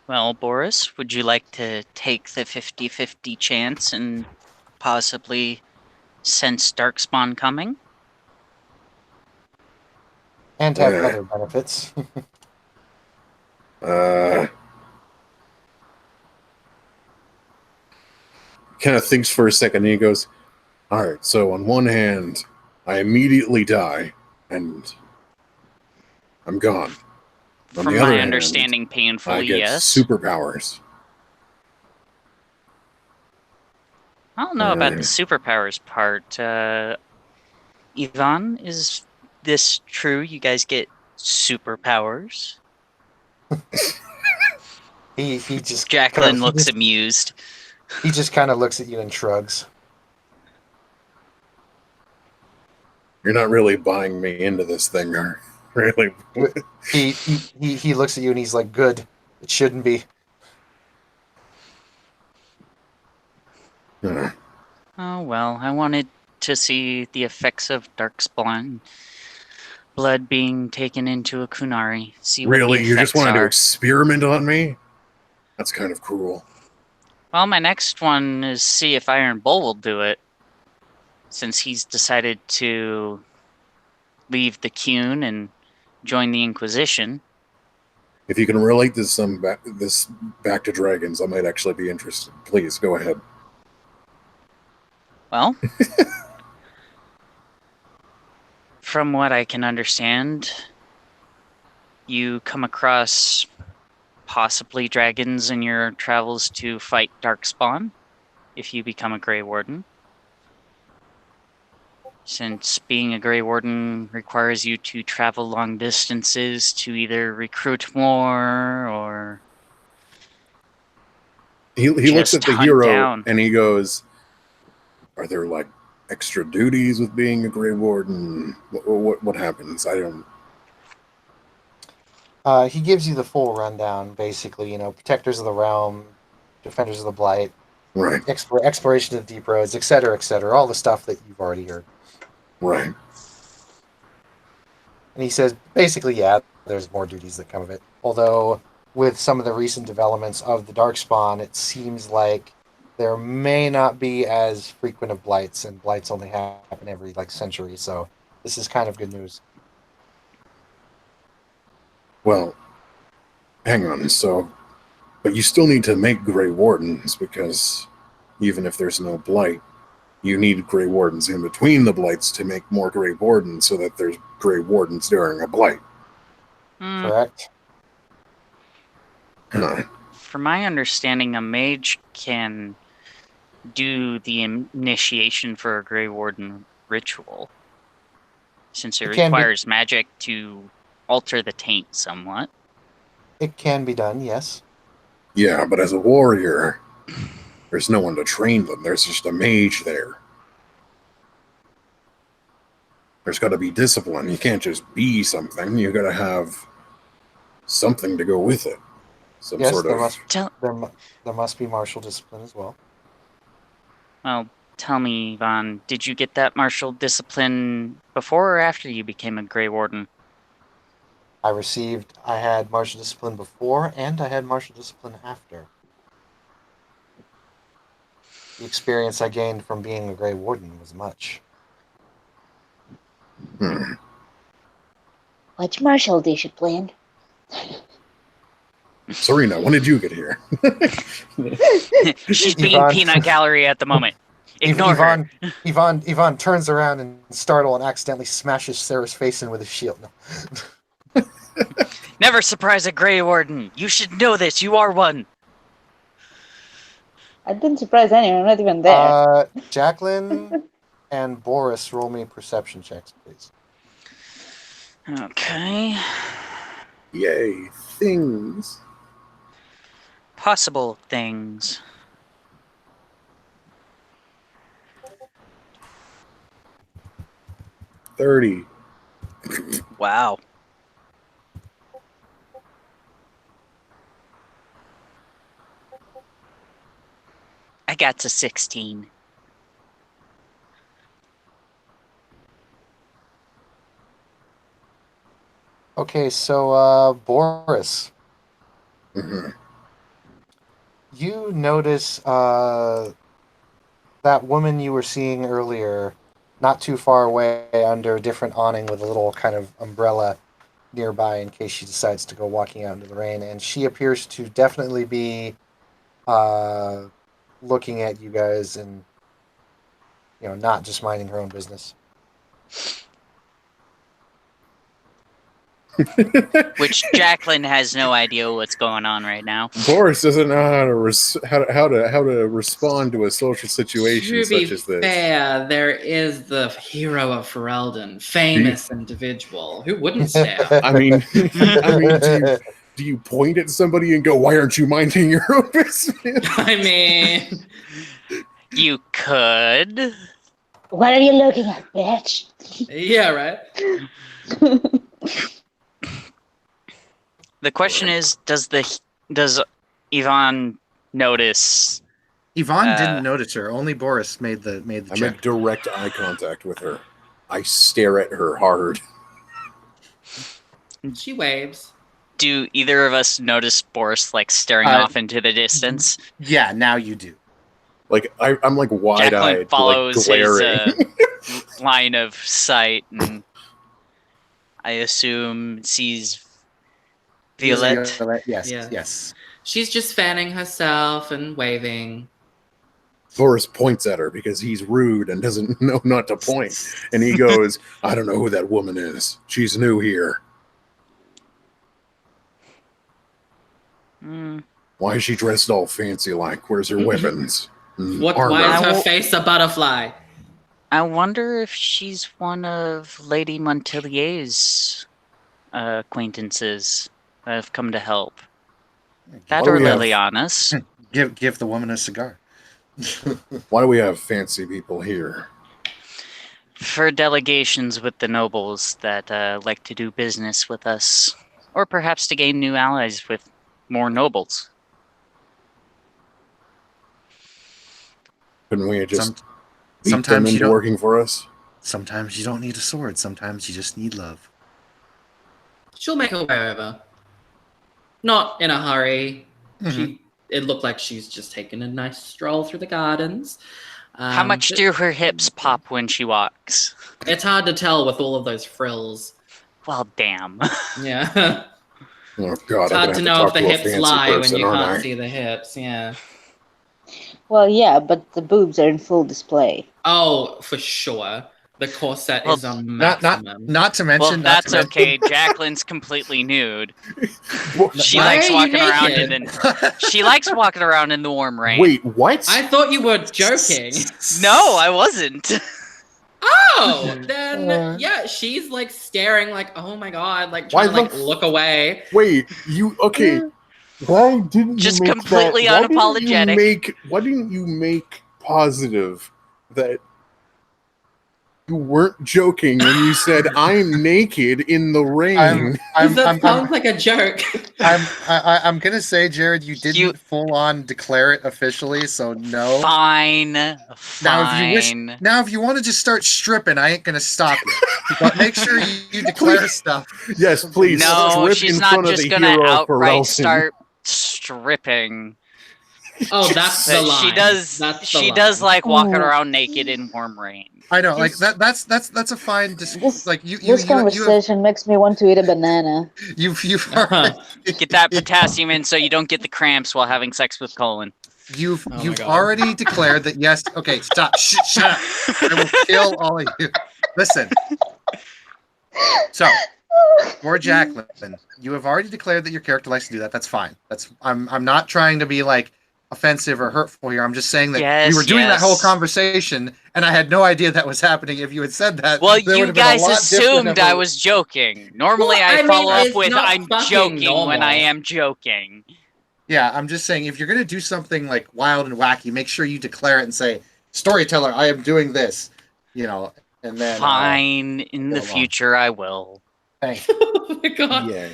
[SPEAKER 2] Well, Boris, would you like to take the 50-50 chance and possibly sense Darkspawn coming?
[SPEAKER 1] And have other benefits.
[SPEAKER 3] Kind of thinks for a second, and he goes, all right, so on one hand, I immediately die, and I'm gone. On
[SPEAKER 2] From
[SPEAKER 3] the other
[SPEAKER 2] my
[SPEAKER 3] hand,
[SPEAKER 2] understanding,
[SPEAKER 3] I
[SPEAKER 2] painfully,
[SPEAKER 3] get
[SPEAKER 2] yes.
[SPEAKER 3] superpowers.
[SPEAKER 2] I don't know about the superpowers part. Ivan, is this true? You guys get superpowers?
[SPEAKER 1] He just
[SPEAKER 2] Jacqueline looks amused.
[SPEAKER 1] He just kind of looks at you and shrugs.
[SPEAKER 3] You're not really buying me into this thing, are really?
[SPEAKER 1] He looks at you and he's like, "Good. It shouldn't be."
[SPEAKER 2] Oh well, I wanted to see the effects of Darkspawn blood being taken into a Kunari. See what
[SPEAKER 3] Really?
[SPEAKER 2] the
[SPEAKER 3] You just
[SPEAKER 2] effects
[SPEAKER 3] wanted to
[SPEAKER 2] are.
[SPEAKER 3] experiment on me? That's kind of cruel.
[SPEAKER 2] Well, my next one is see if Iron Bull will do it, since he's decided to leave the Qun and join the Inquisition.
[SPEAKER 3] If you can relate this back to dragons, I might actually be interested. Please go ahead.
[SPEAKER 2] Well, from what I can understand, you come across possibly dragons in your travels to fight Darkspawn if you become a Grey Warden. Since being a Grey Warden requires you to travel long distances to either recruit more or
[SPEAKER 3] He looks at
[SPEAKER 2] just
[SPEAKER 3] the
[SPEAKER 2] hunt
[SPEAKER 3] hero
[SPEAKER 2] down.
[SPEAKER 3] and he goes, are there like extra duties with being a Grey Warden? What happens? I don't.
[SPEAKER 1] He gives you the full rundown, basically. You know, protectors of the realm, defenders of the blight,
[SPEAKER 3] Right,
[SPEAKER 1] exploration of the deep roads, etc., all the stuff that you've already heard.
[SPEAKER 3] right.
[SPEAKER 1] And he says, basically, yeah, there's more duties that come of it. Although, with some of the recent developments of the Darkspawn, it seems like there may not be as frequent of blights, and blights only happen every century. So this is kind of good news.
[SPEAKER 3] Well, hang on. So, but you still need to make Grey Wardens, because even if there's no blight, you need Grey Wardens in between the blights to make more Grey Wardens, so that there's Grey Wardens during a blight.
[SPEAKER 1] Correct.
[SPEAKER 2] From my understanding, a mage can do the initiation for a Grey Warden ritual, since it
[SPEAKER 1] It can be.
[SPEAKER 2] requires magic to alter the taint somewhat.
[SPEAKER 1] It can be done, yes.
[SPEAKER 3] Yeah, but as a warrior, there's no one to train them. There's just a mage there. There's got to be discipline. You can't just be something. You got to have something to go with it. Some
[SPEAKER 1] Yes,
[SPEAKER 3] sort
[SPEAKER 1] there
[SPEAKER 3] of.
[SPEAKER 1] must
[SPEAKER 2] Tell,
[SPEAKER 1] there must be martial discipline as well.
[SPEAKER 2] well, tell me, Yvonne, did you get that martial discipline before or after you became a Grey Warden?
[SPEAKER 1] I had martial discipline before, and I had martial discipline after. The experience I gained from being a Grey Warden was much.
[SPEAKER 4] What martial discipline?
[SPEAKER 3] Serena, when did you get here?
[SPEAKER 2] She's being
[SPEAKER 1] Yvonne-
[SPEAKER 2] peanut gallery at the moment. Ignore her.
[SPEAKER 1] Yvonne turns around and startled and accidentally smashes Sarah's face in with his shield. No.
[SPEAKER 2] Never surprise a Grey Warden. You should know this. You are one.
[SPEAKER 4] I didn't surprise anyone. I'm not even there.
[SPEAKER 1] Jacqueline and Boris, roll me perception checks, please.
[SPEAKER 2] Okay.
[SPEAKER 3] Yay, things.
[SPEAKER 2] Possible things.
[SPEAKER 3] $30.
[SPEAKER 2] Wow. I got to 16.
[SPEAKER 1] Okay, so Boris,
[SPEAKER 3] Mhm.
[SPEAKER 1] you notice that woman you were seeing earlier, not too far away under a different awning with a little kind of umbrella nearby in case she decides to go walking out into the rain, and she appears to definitely be looking at you guys and not just minding her own business.
[SPEAKER 2] Which Jacqueline has no idea what's going on right now.
[SPEAKER 3] Boris doesn't know how to respond to a social situation
[SPEAKER 5] To be
[SPEAKER 3] such as this.
[SPEAKER 5] fair, there is the hero of Ferelden, famous individual. Who wouldn't stare?
[SPEAKER 3] I mean, do you point at somebody and go, "Why aren't you minding your own business?"
[SPEAKER 5] I mean,
[SPEAKER 2] You could.
[SPEAKER 4] What are you looking at, bitch?
[SPEAKER 5] yeah, right.
[SPEAKER 2] The question is, does Yvonne notice?
[SPEAKER 6] Yvonne didn't notice her. Only Boris made the
[SPEAKER 3] I
[SPEAKER 6] check.
[SPEAKER 3] make direct eye contact with her. I stare at her hard.
[SPEAKER 5] She waves.
[SPEAKER 2] Do either of us notice Boris staring off into the distance?
[SPEAKER 6] Yeah, now you do.
[SPEAKER 3] Like I'm like wide-eyed,
[SPEAKER 2] Jacqueline follows his
[SPEAKER 3] glaring.
[SPEAKER 2] line of sight, and I assume sees Violet.
[SPEAKER 6] Yes,
[SPEAKER 5] Yeah.
[SPEAKER 6] yes.
[SPEAKER 5] She's just fanning herself and waving.
[SPEAKER 3] Boris points at her because he's rude and doesn't know not to point. And he goes, "I don't know who that woman is. She's new here.
[SPEAKER 2] Hmm.
[SPEAKER 3] Why is she dressed all fancy like? Where's her weapons? Armor."
[SPEAKER 5] Why is her face a butterfly?
[SPEAKER 2] I wonder if she's one of Lady Montillier's acquaintances that have come to help. That
[SPEAKER 3] Why do
[SPEAKER 2] or
[SPEAKER 3] we have-
[SPEAKER 2] Liliana's.
[SPEAKER 6] Give the woman a cigar.
[SPEAKER 3] Why do we have fancy people here?
[SPEAKER 2] For delegations with the nobles that like to do business with us, or perhaps to gain new allies with more nobles.
[SPEAKER 3] Couldn't we have just
[SPEAKER 6] Some-
[SPEAKER 3] beat them
[SPEAKER 6] sometimes you
[SPEAKER 3] into
[SPEAKER 6] don't.
[SPEAKER 3] working for us?
[SPEAKER 6] Sometimes you don't need a sword. Sometimes you just need love.
[SPEAKER 5] She'll make her way over. Not in a hurry.
[SPEAKER 6] Mhm.
[SPEAKER 5] She it looked like she's just taking a nice stroll through the gardens.
[SPEAKER 2] How much
[SPEAKER 5] But
[SPEAKER 2] do her hips pop when she walks?
[SPEAKER 5] it's hard to tell with all of those frills.
[SPEAKER 2] Well, damn.
[SPEAKER 5] Yeah.
[SPEAKER 3] Oh God,
[SPEAKER 5] It's
[SPEAKER 3] I'm
[SPEAKER 5] hard
[SPEAKER 3] gonna
[SPEAKER 5] to
[SPEAKER 3] have
[SPEAKER 5] know
[SPEAKER 3] to
[SPEAKER 5] if
[SPEAKER 3] talk
[SPEAKER 5] the
[SPEAKER 3] to a
[SPEAKER 5] hips
[SPEAKER 3] fancy
[SPEAKER 5] lie when
[SPEAKER 3] person,
[SPEAKER 5] you
[SPEAKER 3] aren't
[SPEAKER 5] can't
[SPEAKER 3] I?
[SPEAKER 5] see the hips. Yeah.
[SPEAKER 4] Well, yeah, but the boobs are in full display.
[SPEAKER 5] Oh, for sure. The corset
[SPEAKER 2] Well,
[SPEAKER 5] is on
[SPEAKER 1] Not
[SPEAKER 5] maximum.
[SPEAKER 1] not to
[SPEAKER 2] Well,
[SPEAKER 1] mention.
[SPEAKER 2] that's
[SPEAKER 1] not to
[SPEAKER 2] okay. Jacqueline's completely nude. She
[SPEAKER 5] Why
[SPEAKER 2] likes
[SPEAKER 5] are you
[SPEAKER 2] walking around
[SPEAKER 5] naked?
[SPEAKER 2] in the she likes walking around in the warm rain.
[SPEAKER 3] Wait, what?
[SPEAKER 5] I thought you were joking.
[SPEAKER 2] No, I wasn't.
[SPEAKER 5] Oh, then yeah, she's like staring, like, oh my god, like
[SPEAKER 3] Why
[SPEAKER 5] trying to like
[SPEAKER 3] the-
[SPEAKER 5] look away.
[SPEAKER 3] Wait, you okay? Why didn't
[SPEAKER 2] Just
[SPEAKER 3] you make
[SPEAKER 2] completely
[SPEAKER 3] that,
[SPEAKER 2] unapologetic.
[SPEAKER 3] Why didn't you make positive that you weren't joking when you said I'm naked in the rain?
[SPEAKER 5] That sounds like a joke.
[SPEAKER 1] I'm gonna say, Jared, you didn't
[SPEAKER 2] You-
[SPEAKER 1] full on declare it officially, so no.
[SPEAKER 2] Fine.
[SPEAKER 1] Now, if you want to just start stripping, I ain't gonna stop you. But make sure you declare stuff.
[SPEAKER 3] Yes, please.
[SPEAKER 2] No,
[SPEAKER 3] strip
[SPEAKER 2] she's
[SPEAKER 3] in
[SPEAKER 2] not
[SPEAKER 3] front of
[SPEAKER 2] just
[SPEAKER 3] the
[SPEAKER 2] gonna
[SPEAKER 3] hero of
[SPEAKER 2] outright
[SPEAKER 3] Ferelden.
[SPEAKER 2] start stripping.
[SPEAKER 5] Oh, that's the
[SPEAKER 2] But
[SPEAKER 5] line.
[SPEAKER 2] she does.
[SPEAKER 5] That's the
[SPEAKER 2] She
[SPEAKER 5] line.
[SPEAKER 2] does like walking
[SPEAKER 4] Oh.
[SPEAKER 2] around naked in warm rain.
[SPEAKER 1] I know, like
[SPEAKER 4] This-
[SPEAKER 1] that's a fine.
[SPEAKER 4] This,
[SPEAKER 1] Like you
[SPEAKER 4] this
[SPEAKER 1] have,
[SPEAKER 4] conversation makes me want to eat a banana.
[SPEAKER 1] you've
[SPEAKER 2] Get that potassium in so you don't get the cramps while having sex with colon.
[SPEAKER 1] you've
[SPEAKER 5] Oh my
[SPEAKER 1] you've
[SPEAKER 5] God.
[SPEAKER 1] already declared that yes. Okay, stop. Shut up. I will kill all of you. Listen. So, for Jacqueline, you have already declared that your character likes to do that. That's fine. I'm not trying to be like offensive or hurtful here. I'm just saying that
[SPEAKER 2] Yes,
[SPEAKER 1] we were doing that whole
[SPEAKER 2] yes.
[SPEAKER 1] conversation, and I had no idea that was happening. If you had said that,
[SPEAKER 2] Well,
[SPEAKER 1] there
[SPEAKER 2] you
[SPEAKER 1] would have been a
[SPEAKER 2] guys
[SPEAKER 1] lot different
[SPEAKER 2] assumed
[SPEAKER 1] of a-
[SPEAKER 2] I was joking. Normally,
[SPEAKER 5] Well,
[SPEAKER 2] I
[SPEAKER 5] I mean,
[SPEAKER 2] follow up
[SPEAKER 5] it's
[SPEAKER 2] with
[SPEAKER 5] not
[SPEAKER 2] "I'm
[SPEAKER 5] fucking
[SPEAKER 2] joking" when I
[SPEAKER 5] normal.
[SPEAKER 2] am joking.
[SPEAKER 1] Yeah, I'm just saying if you're gonna do something like wild and wacky, make sure you declare it and say, "Storyteller, I am doing this," you know, and then
[SPEAKER 2] Fine, in the
[SPEAKER 1] go on.
[SPEAKER 2] future I will.
[SPEAKER 1] thanks.
[SPEAKER 5] Oh my god.
[SPEAKER 3] Yay.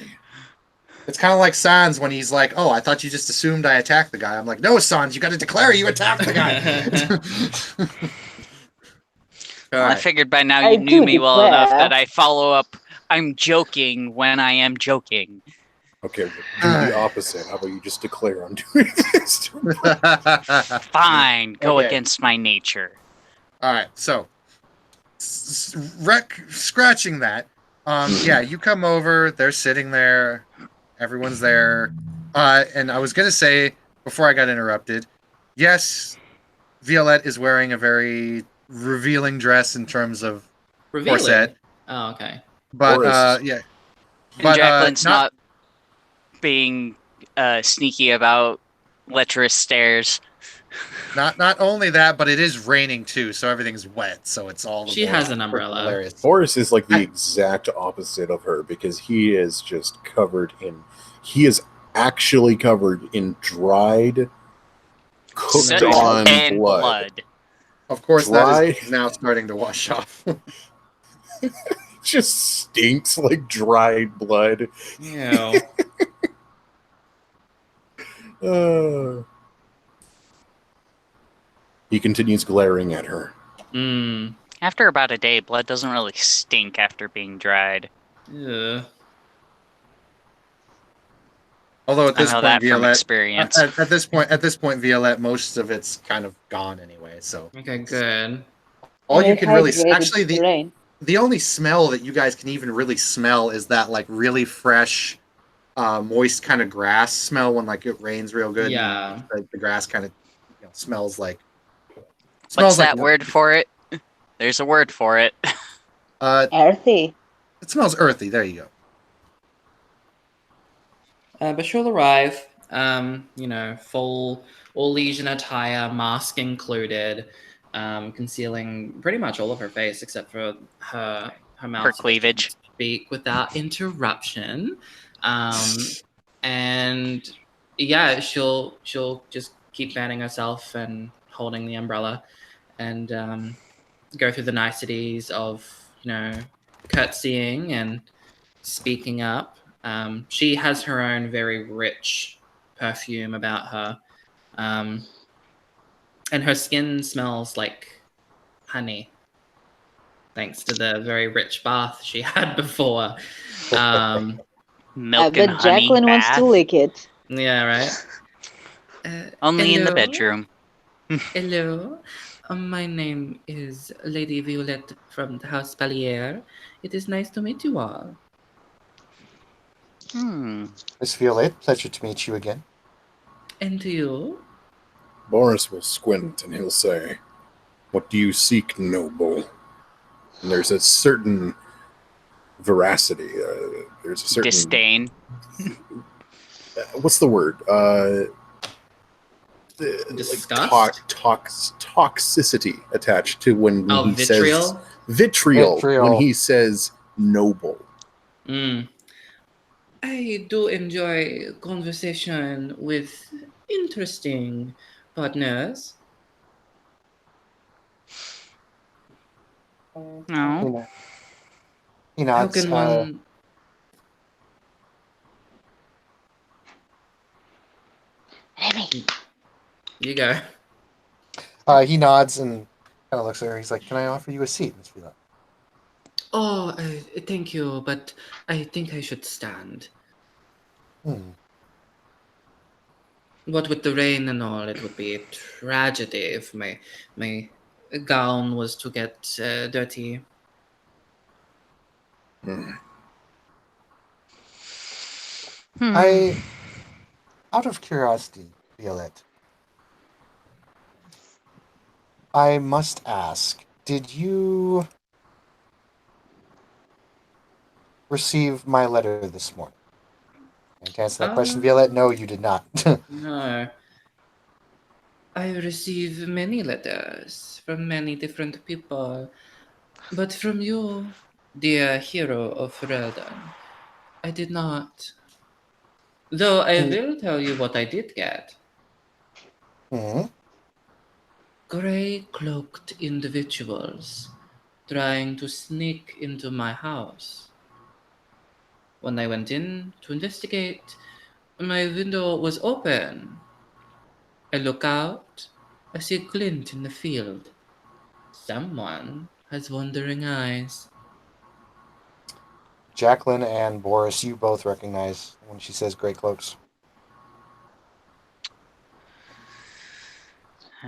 [SPEAKER 1] It's kind of like Sans when he's like, "Oh, I thought you just assumed I attacked the guy." I'm like, "No, Sans, you got to declare you attacked the guy." All
[SPEAKER 2] I
[SPEAKER 1] right.
[SPEAKER 2] figured by now
[SPEAKER 4] I
[SPEAKER 2] you knew
[SPEAKER 4] do
[SPEAKER 2] me well enough
[SPEAKER 4] declare.
[SPEAKER 2] that I follow up. I'm joking when I am joking.
[SPEAKER 3] Okay, do the opposite. How about you just declare I'm doing this?
[SPEAKER 2] Fine, go
[SPEAKER 1] Okay.
[SPEAKER 2] against my nature.
[SPEAKER 1] All right, so scratching that. Yeah, you come over. They're sitting there. Everyone's there. And I was gonna say before I got interrupted, yes, Violette is wearing a very revealing dress in terms of
[SPEAKER 5] Revealing.
[SPEAKER 1] corset,
[SPEAKER 5] Oh, okay.
[SPEAKER 1] but
[SPEAKER 3] Horus.
[SPEAKER 1] yeah,
[SPEAKER 2] And
[SPEAKER 1] but
[SPEAKER 2] Jacqueline's not being sneaky about lecherous stares.
[SPEAKER 1] not only that, but it is raining too, so everything's wet. So it's all. the
[SPEAKER 5] She
[SPEAKER 1] more
[SPEAKER 5] has an umbrella.
[SPEAKER 1] hilarious.
[SPEAKER 3] Horus is like the
[SPEAKER 1] I-
[SPEAKER 3] exact opposite of her because he is just covered in. He is actually covered in dried, cooked
[SPEAKER 2] Soot
[SPEAKER 3] on
[SPEAKER 2] and
[SPEAKER 3] blood.
[SPEAKER 1] Of course,
[SPEAKER 3] Dry.
[SPEAKER 1] that is now starting to wash off.
[SPEAKER 3] Just stinks like dried blood.
[SPEAKER 5] Ew.
[SPEAKER 3] He continues glaring at her.
[SPEAKER 5] Mm.
[SPEAKER 2] After about a day, blood doesn't really stink after being dried.
[SPEAKER 5] Ugh.
[SPEAKER 1] Although at
[SPEAKER 2] I
[SPEAKER 1] this
[SPEAKER 2] know
[SPEAKER 1] point,
[SPEAKER 2] that from
[SPEAKER 1] Violette,
[SPEAKER 2] experience.
[SPEAKER 1] at this point, Violette, most of it's kind of gone anyway. So
[SPEAKER 5] Okay, good.
[SPEAKER 1] all you
[SPEAKER 4] You're
[SPEAKER 1] can really
[SPEAKER 4] hydrated
[SPEAKER 1] actually
[SPEAKER 4] to rain.
[SPEAKER 1] the only smell that you guys can even really smell is that like really fresh, moist kind of grass smell when like it rains real good.
[SPEAKER 5] Yeah.
[SPEAKER 1] and, like, the grass kind of smells like.
[SPEAKER 2] What's that
[SPEAKER 1] like
[SPEAKER 2] word for it? There's a word for it.
[SPEAKER 4] Earthy.
[SPEAKER 1] It smells earthy. There you go.
[SPEAKER 5] But she'll arrive, full all Legion attire, mask included, concealing pretty much all of her face except for her mouth.
[SPEAKER 2] Her
[SPEAKER 5] so she
[SPEAKER 2] cleavage.
[SPEAKER 5] can speak without interruption. And yeah, she'll just keep fanning herself and holding the umbrella and go through the niceties of, curtsying and speaking up. She has her own very rich perfume about her. And her skin smells like honey, thanks to the very rich bath she had before.
[SPEAKER 2] Milk
[SPEAKER 4] I
[SPEAKER 2] and
[SPEAKER 4] bet
[SPEAKER 2] honey
[SPEAKER 4] Jacqueline wants
[SPEAKER 2] bath.
[SPEAKER 4] to lick it.
[SPEAKER 5] Yeah, right?
[SPEAKER 2] Only in the
[SPEAKER 5] hello?
[SPEAKER 2] bedroom.
[SPEAKER 5] Hello. My name is Lady Violette from the House Ballier. It is nice to meet you all.
[SPEAKER 1] Miss Violette, pleasure to meet you again.
[SPEAKER 5] And to you?
[SPEAKER 3] Boris will squint and he'll say, "What do you seek, noble?" And there's a certain veracity. There's a certain
[SPEAKER 2] Disdain.
[SPEAKER 3] What's the word?
[SPEAKER 5] Disgust?
[SPEAKER 3] Toxicity attached to when
[SPEAKER 5] Oh,
[SPEAKER 3] he says
[SPEAKER 5] vitriol?
[SPEAKER 3] vitriol
[SPEAKER 1] Vitriol.
[SPEAKER 3] when he says noble.
[SPEAKER 5] Mm. I do enjoy conversation with interesting partners.
[SPEAKER 2] No.
[SPEAKER 1] He
[SPEAKER 5] How
[SPEAKER 1] nods.
[SPEAKER 5] can one...
[SPEAKER 4] Remy,
[SPEAKER 5] You go.
[SPEAKER 1] He nods and kind of looks at her. He's like, "Can I offer you a seat, Miss Violette?"
[SPEAKER 5] Oh, thank you, but I think I should stand.
[SPEAKER 1] Hmm.
[SPEAKER 5] What with the rain and all, it would be a tragedy if my gown was to get dirty.
[SPEAKER 3] Hmm.
[SPEAKER 1] Out of curiosity, Violette, I must ask, did you receive my letter this morning? And to answer that question, Violette, no, you did not.
[SPEAKER 5] No. I receive many letters from many different people, but from you, dear hero of Ferelden, I did not. Though I will tell you what I did get.
[SPEAKER 1] Hmm.
[SPEAKER 5] Grey cloaked individuals trying to sneak into my house. When I went in to investigate, my window was open. I look out, I see a glint in the field. Someone has wandering eyes.
[SPEAKER 1] Jacqueline and Boris, you both recognize when she says "great cloaks."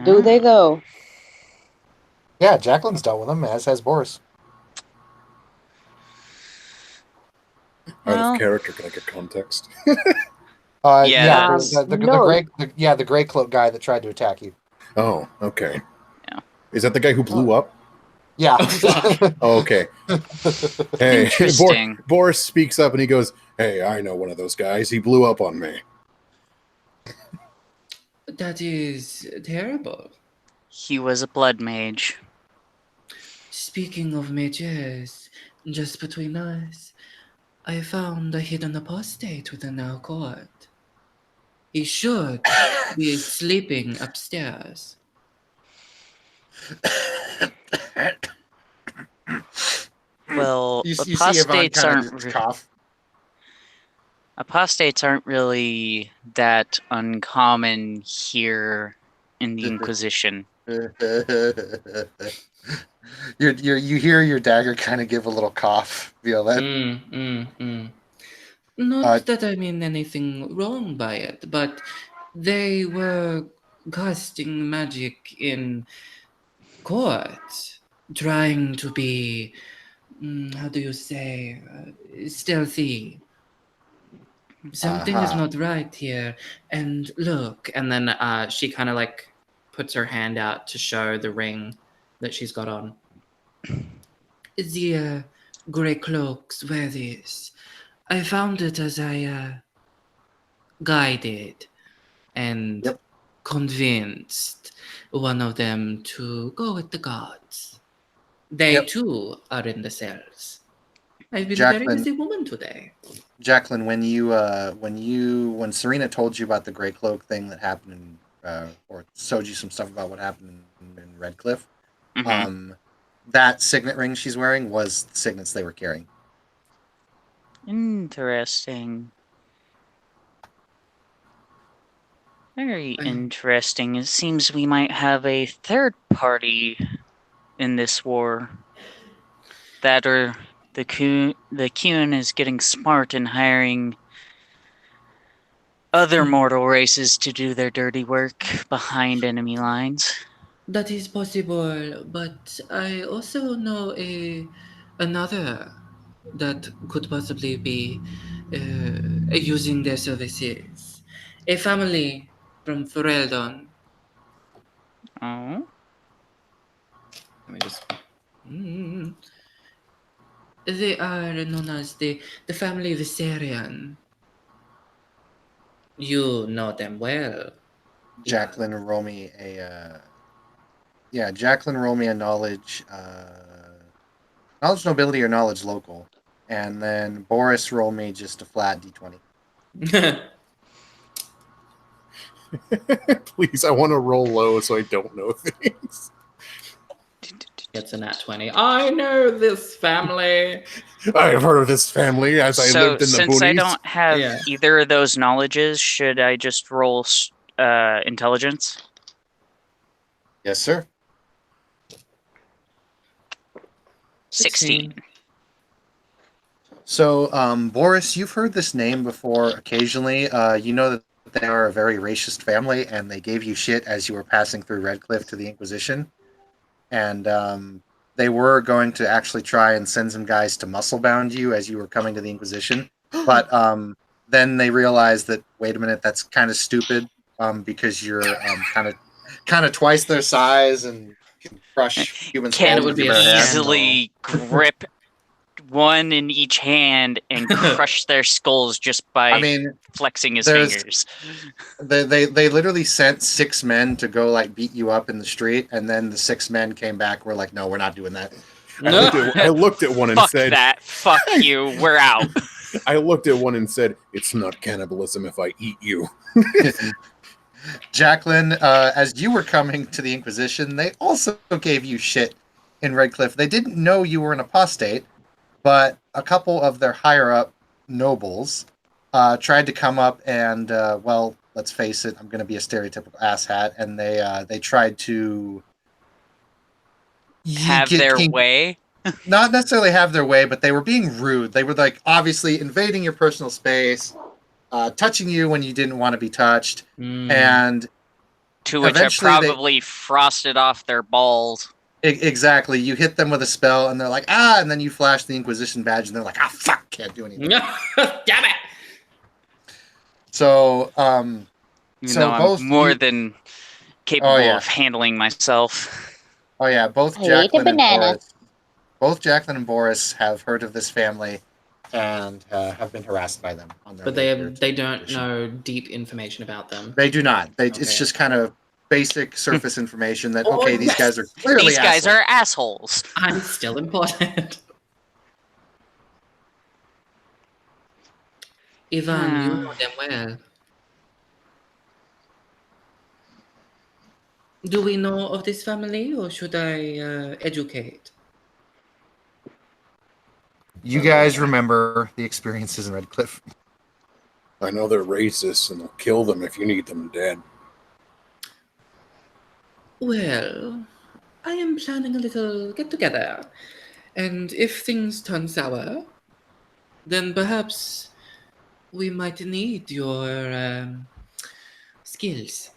[SPEAKER 4] do they though?
[SPEAKER 1] Yeah, Jacqueline's dealt with them, as has Boris.
[SPEAKER 3] Out of
[SPEAKER 2] Well,
[SPEAKER 3] character, can I get context?
[SPEAKER 2] Yeah,
[SPEAKER 4] No.
[SPEAKER 1] The gray cloak guy that tried to attack you.
[SPEAKER 3] Oh, okay.
[SPEAKER 2] Yeah.
[SPEAKER 3] Is that the guy who blew up?
[SPEAKER 1] Yeah.
[SPEAKER 5] Oh, fuck.
[SPEAKER 3] Oh, okay. Hey,
[SPEAKER 2] Interesting.
[SPEAKER 3] Boris speaks up and he goes, "Hey, I know one of those guys. He blew up on me."
[SPEAKER 5] That is terrible.
[SPEAKER 2] He was a blood mage.
[SPEAKER 5] Speaking of mages, just between us, I found a hidden apostate within our court. He should be sleeping upstairs.
[SPEAKER 2] Well,
[SPEAKER 1] you see Yvonne
[SPEAKER 2] apostates
[SPEAKER 1] kind of
[SPEAKER 2] aren't
[SPEAKER 1] just cough.
[SPEAKER 2] apostates aren't really that uncommon here in the Inquisition.
[SPEAKER 1] You hear your dagger kind of give a little cough, Violette.
[SPEAKER 5] Not that I mean anything wrong by it, but they were casting magic in court, trying to be, how do you say, stealthy. Something is
[SPEAKER 1] Uh-huh.
[SPEAKER 5] not right here. And look, and then she kind of like puts her hand out to show the ring that she's got on. The grey cloaks wear this. I found it as I guided and
[SPEAKER 1] Yep.
[SPEAKER 5] convinced one of them to go with the gods. They
[SPEAKER 1] Yep.
[SPEAKER 5] too are in the cells. I've been a very
[SPEAKER 1] Jacqueline,
[SPEAKER 5] busy woman today.
[SPEAKER 1] Jacqueline, when Serena told you about the gray cloak thing that happened or showed you some stuff about what happened in Redcliffe,
[SPEAKER 2] Mhm.
[SPEAKER 1] that signet ring she's wearing was the signets they were carrying.
[SPEAKER 2] Interesting. Very
[SPEAKER 5] I-
[SPEAKER 2] interesting. It seems we might have a third party in this war. That or the Kuhn is getting smart and hiring other mortal races to do their dirty work behind enemy lines.
[SPEAKER 5] That is possible, but I also know another that could possibly be using their services. A family from Fereldon.
[SPEAKER 2] Oh,
[SPEAKER 5] Let me just. Mm. They are known as the family Viserion. You know them well.
[SPEAKER 1] Jacqueline, roll me a. Jacqueline, roll me a knowledge, knowledge nobility or knowledge local, and then Boris, roll me just a flat d20.
[SPEAKER 3] Please, I want to roll low so I don't know things.
[SPEAKER 5] It's a nat 20. I know this family.
[SPEAKER 3] I have heard of this family as I
[SPEAKER 2] so
[SPEAKER 3] lived in the
[SPEAKER 2] since I
[SPEAKER 3] boonies.
[SPEAKER 2] don't have
[SPEAKER 5] Yeah.
[SPEAKER 2] either of those knowledges, should I just roll intelligence?
[SPEAKER 1] Yes, sir.
[SPEAKER 2] 16.
[SPEAKER 1] So, Boris, you've heard this name before occasionally. You know that they are a very racist family, and they gave you shit as you were passing through Redcliffe to the Inquisition. And they were going to actually try and send some guys to musclebound you as you were coming to the Inquisition. But then they realized that, wait a minute, that's kind of stupid because you're kind of twice their size and can crush human
[SPEAKER 2] Can
[SPEAKER 1] skulls
[SPEAKER 5] would
[SPEAKER 1] with
[SPEAKER 5] be
[SPEAKER 1] your
[SPEAKER 5] a
[SPEAKER 1] bare hands.
[SPEAKER 2] easily grip one in each hand and crush their skulls just by
[SPEAKER 1] I mean,
[SPEAKER 2] flexing his
[SPEAKER 1] there's-
[SPEAKER 2] fingers.
[SPEAKER 1] They literally sent 6 men to go like beat you up in the street, and then the 6 men came back. We're like, no, we're not doing that.
[SPEAKER 3] I looked at one and
[SPEAKER 2] Fuck
[SPEAKER 3] said,
[SPEAKER 2] that. Fuck you. We're out.
[SPEAKER 3] I looked at one and said, it's not cannibalism if I eat you.
[SPEAKER 1] Jacqueline, as you were coming to the Inquisition, they also gave you shit in Redcliffe. They didn't know you were an apostate, but a couple of their higher up nobles tried to come up and, well, let's face it, I'm going to be a stereotypical asshat, and they tried to
[SPEAKER 2] Have
[SPEAKER 1] get
[SPEAKER 2] their
[SPEAKER 1] King-
[SPEAKER 2] way.
[SPEAKER 1] Not necessarily have their way, but they were being rude. They were like obviously invading your personal space, touching you when you didn't want to be touched,
[SPEAKER 5] Mm.
[SPEAKER 1] and
[SPEAKER 2] To which I
[SPEAKER 1] Eventually they-
[SPEAKER 2] probably frosted off their balls.
[SPEAKER 1] exactly, you hit them with a spell, and they're like, ah, and then you flash the Inquisition badge, and they're like, ah, fuck, can't do anything.
[SPEAKER 5] Damn it!
[SPEAKER 1] So,
[SPEAKER 2] Even
[SPEAKER 1] So
[SPEAKER 2] though
[SPEAKER 1] both
[SPEAKER 2] I'm more
[SPEAKER 1] you-
[SPEAKER 2] than capable
[SPEAKER 1] yeah.
[SPEAKER 2] of handling myself.
[SPEAKER 1] oh yeah, both
[SPEAKER 4] I ate a
[SPEAKER 1] Jacqueline and
[SPEAKER 4] banana.
[SPEAKER 1] Boris have heard of this family and have been harassed by them. On their
[SPEAKER 5] But
[SPEAKER 1] way here to
[SPEAKER 5] they
[SPEAKER 1] the
[SPEAKER 5] don't
[SPEAKER 1] Inquisition.
[SPEAKER 5] know deep information about them.
[SPEAKER 1] They do not.
[SPEAKER 5] Okay.
[SPEAKER 1] It's just kind of basic surface information that
[SPEAKER 5] Oh,
[SPEAKER 1] okay, these
[SPEAKER 5] yes.
[SPEAKER 1] guys are clearly
[SPEAKER 2] These guys
[SPEAKER 1] assholes.
[SPEAKER 2] are assholes.
[SPEAKER 5] I'm still important. Ivan, you know them well. Do we know of this family, or should I educate?
[SPEAKER 1] You guys remember the experiences in Redcliffe.
[SPEAKER 3] I know they're racist and they'll kill them if you need them dead.
[SPEAKER 5] Well, I am planning a little get together, and if things turn sour, then perhaps we might need your skills.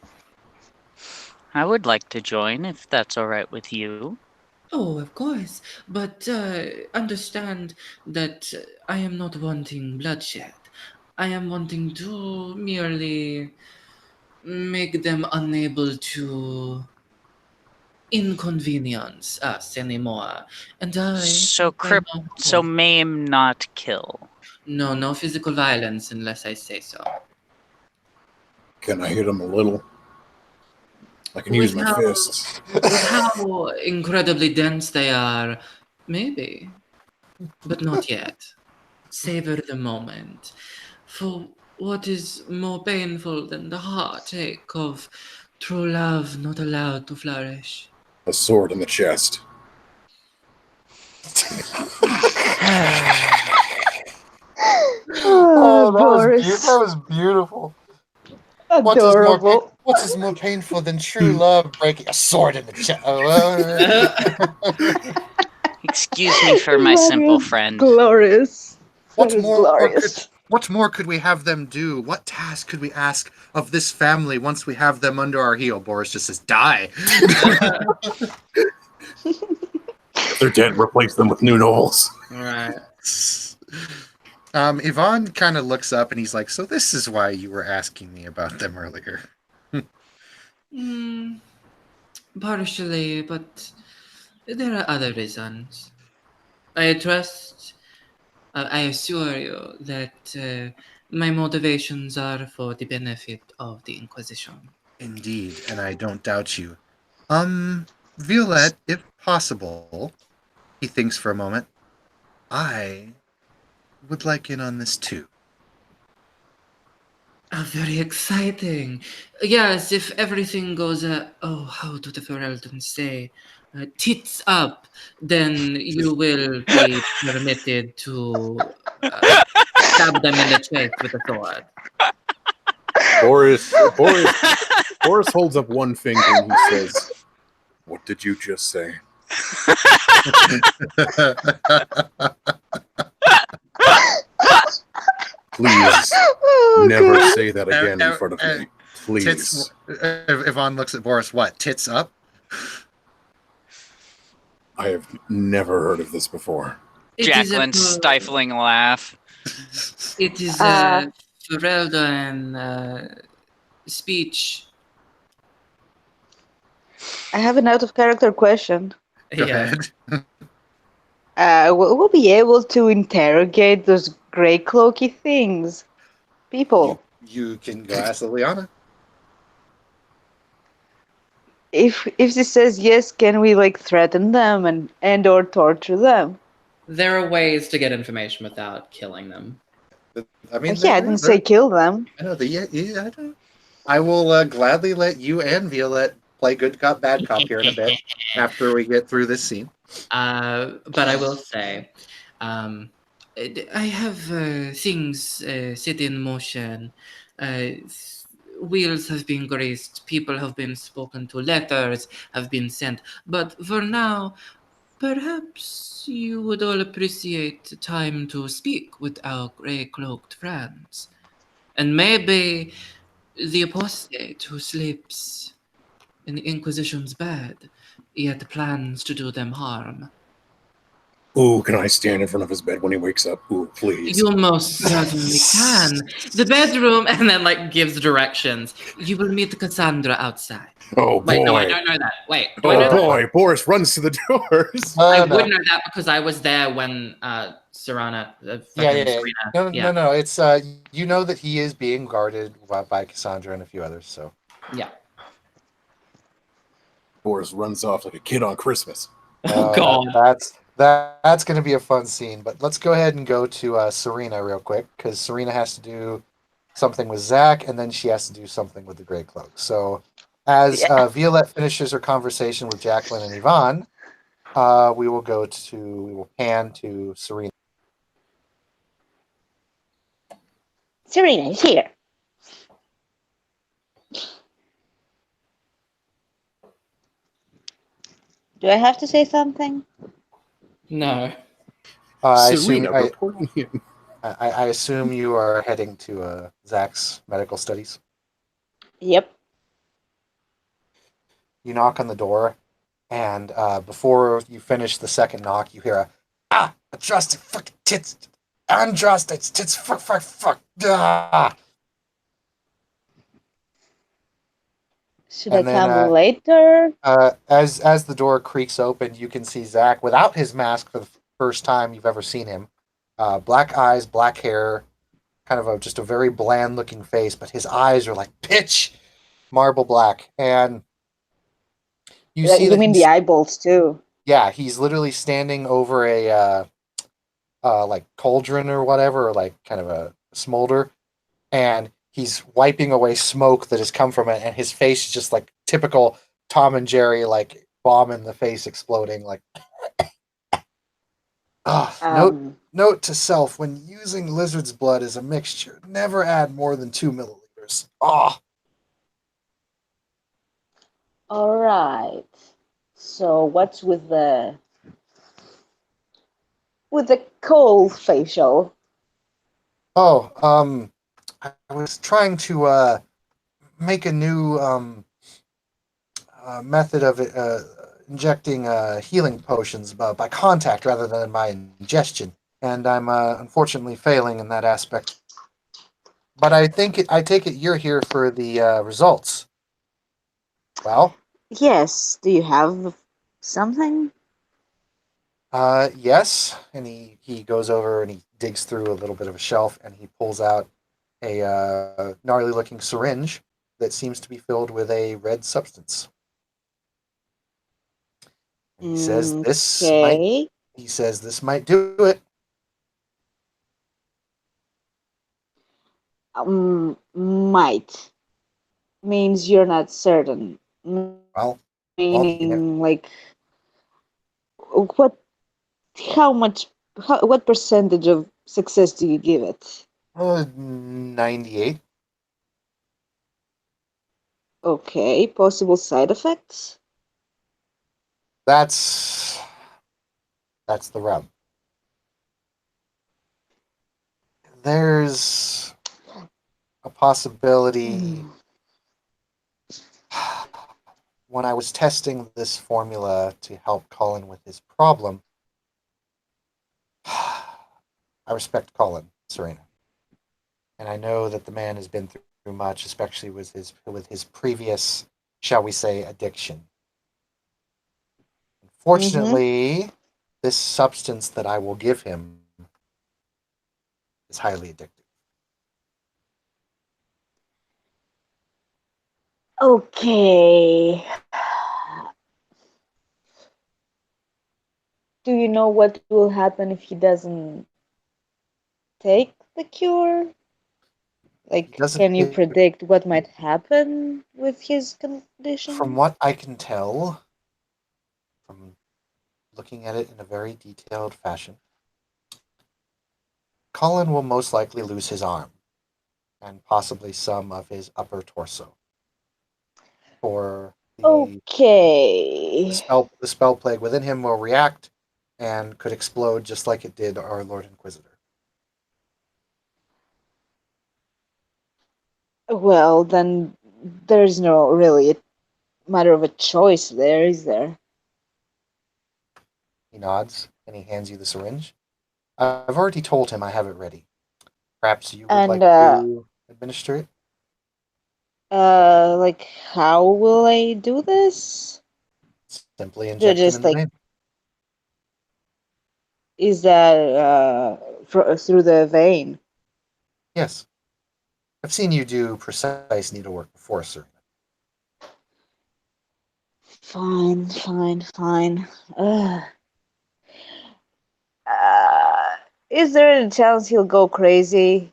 [SPEAKER 2] I would like to join if that's all right with you.
[SPEAKER 5] Oh, of course, but understand that I am not wanting bloodshed. I am wanting to merely make them unable to inconvenience us anymore. And I
[SPEAKER 2] So
[SPEAKER 5] I know-
[SPEAKER 2] So maim, not kill.
[SPEAKER 5] no physical violence unless I say so.
[SPEAKER 3] Can I hit them a little? I can use my
[SPEAKER 5] Without-
[SPEAKER 3] fists.
[SPEAKER 5] With how incredibly dense they are, maybe, but not yet. Savor the moment. For what is more painful than the heartache of true love not allowed to flourish?
[SPEAKER 3] A sword in the chest.
[SPEAKER 4] Oh, Boris.
[SPEAKER 1] was beautiful. What
[SPEAKER 4] Adorable.
[SPEAKER 1] What is more painful than true love breaking a sword in the chest?
[SPEAKER 2] Excuse me for my simple friend.
[SPEAKER 4] Glorious.
[SPEAKER 1] What's
[SPEAKER 4] That is
[SPEAKER 1] more
[SPEAKER 4] glorious.
[SPEAKER 1] What more could we have them do? What task could we ask of this family once we have them under our heel? Boris just says, die.
[SPEAKER 3] If they're dead, replace them with new nobles.
[SPEAKER 5] Right.
[SPEAKER 1] Yvonne kind of looks up and he's like, so this is why you were asking me about them earlier.
[SPEAKER 5] Partially, but there are other reasons. I trust, I assure you that my motivations are for the benefit of the Inquisition.
[SPEAKER 1] Indeed, and I don't doubt you. Violette, if possible, he thinks for a moment, I would like in on this too.
[SPEAKER 5] Oh, very exciting. Yes, if everything goes, how do the Ferelden say? Tits up, then you will be permitted to stab them in the chest with a sword.
[SPEAKER 3] Boris holds up one finger and he says, "What did you just say?" Please
[SPEAKER 4] Oh,
[SPEAKER 3] never
[SPEAKER 4] God.
[SPEAKER 3] say that again in front of me. Please.
[SPEAKER 1] Tits. Yvonne looks at Boris. What? Tits up?
[SPEAKER 3] I have never heard of this before.
[SPEAKER 5] It is
[SPEAKER 2] Jacqueline stifling a laugh.
[SPEAKER 5] It is Ferelden speech.
[SPEAKER 4] I have an out of character question.
[SPEAKER 1] Go
[SPEAKER 5] Yeah.
[SPEAKER 1] ahead.
[SPEAKER 4] Will we be able to interrogate those gray cloaky things? People.
[SPEAKER 1] You can go ask Liliana.
[SPEAKER 4] If she says yes, can we like threaten them and or torture them?
[SPEAKER 5] There are ways to get information without killing them.
[SPEAKER 1] I mean,
[SPEAKER 4] Yeah, I didn't say kill them.
[SPEAKER 1] I know I know. I will gladly let you and Violette play good cop, bad cop here in a bit after we get through this scene.
[SPEAKER 5] But I will say, I have things set in motion. Wheels have been greased, people have been spoken to, letters have been sent. But for now, perhaps you would all appreciate time to speak with our grey-cloaked friends. And maybe the apostate who sleeps in the Inquisition's bed, yet plans to do them harm.
[SPEAKER 3] Ooh, can I stand in front of his bed when he wakes up? Ooh, please.
[SPEAKER 5] You most certainly can. The bedroom, and then like gives directions. You will meet Cassandra outside.
[SPEAKER 3] Oh
[SPEAKER 5] Wait, no, I
[SPEAKER 3] boy.
[SPEAKER 5] don't know that. Wait, do I
[SPEAKER 3] Oh
[SPEAKER 5] know that?
[SPEAKER 3] boy. Boris runs to the doors.
[SPEAKER 5] I
[SPEAKER 1] No.
[SPEAKER 5] would know that because I was there when Serena.
[SPEAKER 1] Yeah.
[SPEAKER 5] Serena.
[SPEAKER 1] No. It's you know that he is being guarded by Cassandra and a few others. So
[SPEAKER 5] Yeah.
[SPEAKER 3] Boris runs off like a kid on Christmas.
[SPEAKER 5] Oh God.
[SPEAKER 1] That's going to be a fun scene. But let's go ahead and go to Serena real quick because Serena has to do something with Zach, and then she has to do something with the Grey Cloak. So as Violette finishes her conversation with Jacqueline and Yvonne, we will pan to Serena.
[SPEAKER 4] Serena is here. Do I have to say something?
[SPEAKER 5] No.
[SPEAKER 3] Serena reporting him.
[SPEAKER 1] I assume you are heading to Zach's medical studies.
[SPEAKER 4] Yep.
[SPEAKER 1] You knock on the door, and before you finish the second knock, you hear adjusted fucking tits, unadjusted tits, fuck.
[SPEAKER 4] Should I
[SPEAKER 1] And then,
[SPEAKER 4] come later?
[SPEAKER 1] As the door creaks open, you can see Zach without his mask for the first time you've ever seen him. Black eyes, black hair, kind of just a very bland looking face, but his eyes are like pitch marble black. And you see
[SPEAKER 4] You mean the eyeballs too?
[SPEAKER 1] Yeah, he's literally standing over a like cauldron or whatever, or like kind of a smolder, and he's wiping away smoke that has come from it, and his face is just like typical Tom and Jerry, like bomb in the face exploding, like. Note to self: when using lizard's blood as a mixture, never add more than 2 milliliters.
[SPEAKER 4] All right. So what's with the cold facial?
[SPEAKER 1] Oh, I was trying to make a new method of injecting healing potions by contact rather than by ingestion, and I'm unfortunately failing in that aspect. But I take it you're here for the results. Well,
[SPEAKER 4] Yes, do you have something?
[SPEAKER 1] yes. And he goes over and he digs through a little bit of a shelf and he pulls out a gnarly looking syringe that seems to be filled with a red substance. And
[SPEAKER 4] Okay.
[SPEAKER 1] he says this might do it.
[SPEAKER 4] Might means you're not certain.
[SPEAKER 1] Well, he can
[SPEAKER 4] Meaning, like, what? How much? What percentage of success do you give it?
[SPEAKER 1] 98.
[SPEAKER 4] Okay. Possible side effects?
[SPEAKER 1] That's the rub. There's a possibility.
[SPEAKER 4] Hmm.
[SPEAKER 1] When I was testing this formula to help Colin with his problem, I respect Colin, Serena, and I know that the man has been through much, especially with his previous, shall we say, addiction.
[SPEAKER 4] Mm-hmm.
[SPEAKER 1] Fortunately, this substance that I will give him is highly addictive.
[SPEAKER 4] Okay. Do you know what will happen if he doesn't take the cure?
[SPEAKER 1] He
[SPEAKER 4] Like,
[SPEAKER 1] doesn't
[SPEAKER 4] can you
[SPEAKER 1] take,
[SPEAKER 4] predict what might happen with his
[SPEAKER 1] from
[SPEAKER 4] condition?
[SPEAKER 1] what I can tell, from looking at it in a very detailed fashion, Colin will most likely lose his arm and possibly some of his upper torso for
[SPEAKER 4] Okay.
[SPEAKER 1] the spell plague within him will react and could explode just like it did our Lord Inquisitor.
[SPEAKER 4] Well, then there's no really a matter of a choice there, is there?
[SPEAKER 1] He nods and he hands you the syringe. I've already told him I have it ready. Perhaps you would
[SPEAKER 4] And
[SPEAKER 1] like to administer it?
[SPEAKER 4] like, how will I do this?
[SPEAKER 1] Simply
[SPEAKER 4] Do
[SPEAKER 1] inject him in
[SPEAKER 4] just
[SPEAKER 1] the
[SPEAKER 4] like,
[SPEAKER 1] vein.
[SPEAKER 4] is that through the vein?
[SPEAKER 1] Yes. I've seen you do precise needlework before, sir.
[SPEAKER 4] Fine, fine, fine. Ugh. Uh, is there any chance he'll go crazy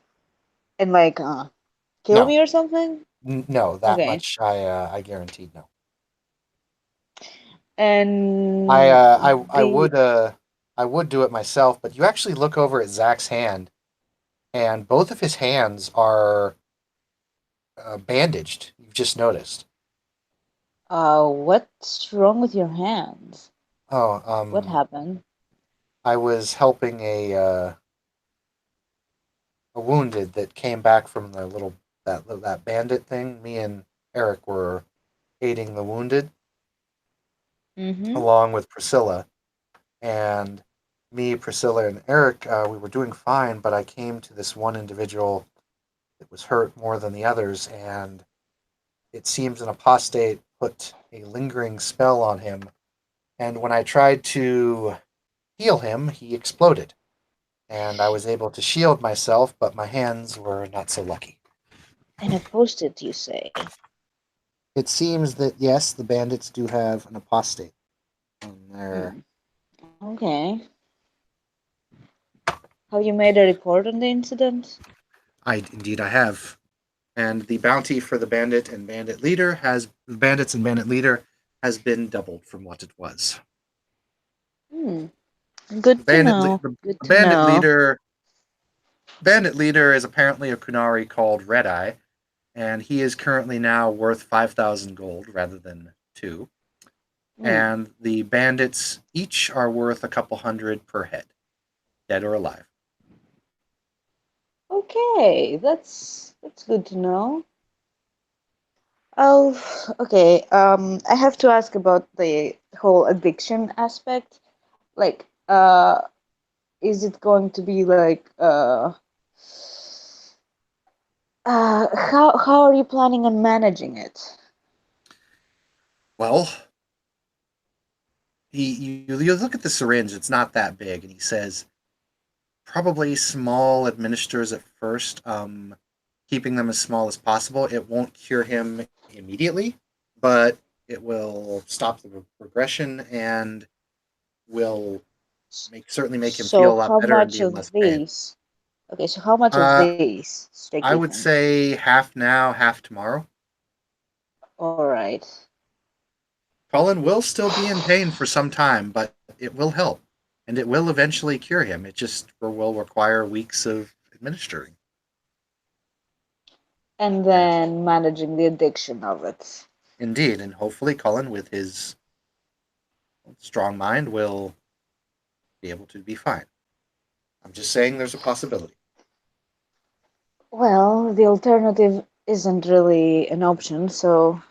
[SPEAKER 4] and like kill
[SPEAKER 1] No,
[SPEAKER 4] me or something?
[SPEAKER 1] no, that
[SPEAKER 4] Okay.
[SPEAKER 1] much I guaranteed no.
[SPEAKER 4] And the
[SPEAKER 1] I would do it myself, but you actually look over at Zach's hand, and both of his hands are bandaged. You've just noticed.
[SPEAKER 4] what's wrong with your hands?
[SPEAKER 1] Oh,
[SPEAKER 4] What happened?
[SPEAKER 1] I was helping a wounded that came back from the little that bandit thing. Me and Eric were aiding the wounded
[SPEAKER 4] Mm-hmm.
[SPEAKER 1] along with Priscilla, and me, Priscilla, and Eric, we were doing fine, but I came to this one individual that was hurt more than the others, and it seems an apostate put a lingering spell on him. And when I tried to heal him, he exploded. And I was able to shield myself, but my hands were not so lucky.
[SPEAKER 4] And opposed it, you say?
[SPEAKER 1] It seems that, yes, the bandits do have an apostate on their.
[SPEAKER 4] Hmm. Okay. Have you made a report on the incident?
[SPEAKER 1] I have. And the bounty for the bandit and bandit leader has bandits and bandit leader has been doubled from what it was.
[SPEAKER 4] Hmm.
[SPEAKER 1] The
[SPEAKER 4] Good to
[SPEAKER 1] bandit
[SPEAKER 4] know.
[SPEAKER 1] the
[SPEAKER 4] Good to
[SPEAKER 1] bandit
[SPEAKER 4] know.
[SPEAKER 1] leader bandit leader is apparently a Kunari called Red Eye, and he is currently now worth 5,000 gold rather than 2.
[SPEAKER 4] Hmm.
[SPEAKER 1] And the bandits each are worth a couple hundred per head, dead or alive.
[SPEAKER 4] Okay, that's good to know. Oh, okay. I have to ask about the whole addiction aspect. Like, is it going to be like, how are you planning on managing it?
[SPEAKER 1] Well, you look at the syringe, it's not that big, and he says probably small administers at first, keeping them as small as possible. It won't cure him immediately, but it will stop the progression and will certainly make him feel
[SPEAKER 4] So
[SPEAKER 1] a lot
[SPEAKER 4] how
[SPEAKER 1] better and
[SPEAKER 4] much
[SPEAKER 1] be in
[SPEAKER 4] of
[SPEAKER 1] less pain.
[SPEAKER 4] these? Okay, so how much of
[SPEAKER 1] Uh,
[SPEAKER 4] these should I
[SPEAKER 1] I
[SPEAKER 4] give
[SPEAKER 1] would
[SPEAKER 4] him?
[SPEAKER 1] say half now, half tomorrow.
[SPEAKER 4] All right.
[SPEAKER 1] Colin will still be in pain for some time, but it will help, and it will eventually cure him. It just will require weeks of administering.
[SPEAKER 4] And
[SPEAKER 1] And
[SPEAKER 4] then managing the addiction of it.
[SPEAKER 1] indeed, and hopefully Colin, with his strong mind, will be able to be fine. I'm just saying there's a possibility.
[SPEAKER 4] Well, the alternative isn't really an option, so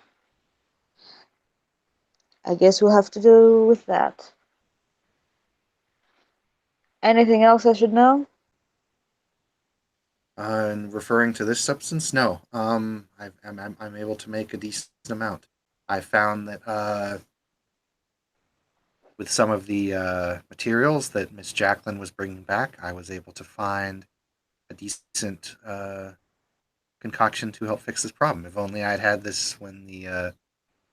[SPEAKER 4] I guess we'll have to do with that. Anything else I should know?
[SPEAKER 1] And referring to this substance, no. I'm able to make a decent amount. I found that with some of the materials that Miss Jacqueline was bringing back, I was able to find a decent concoction to help fix this problem. If only I'd had this when the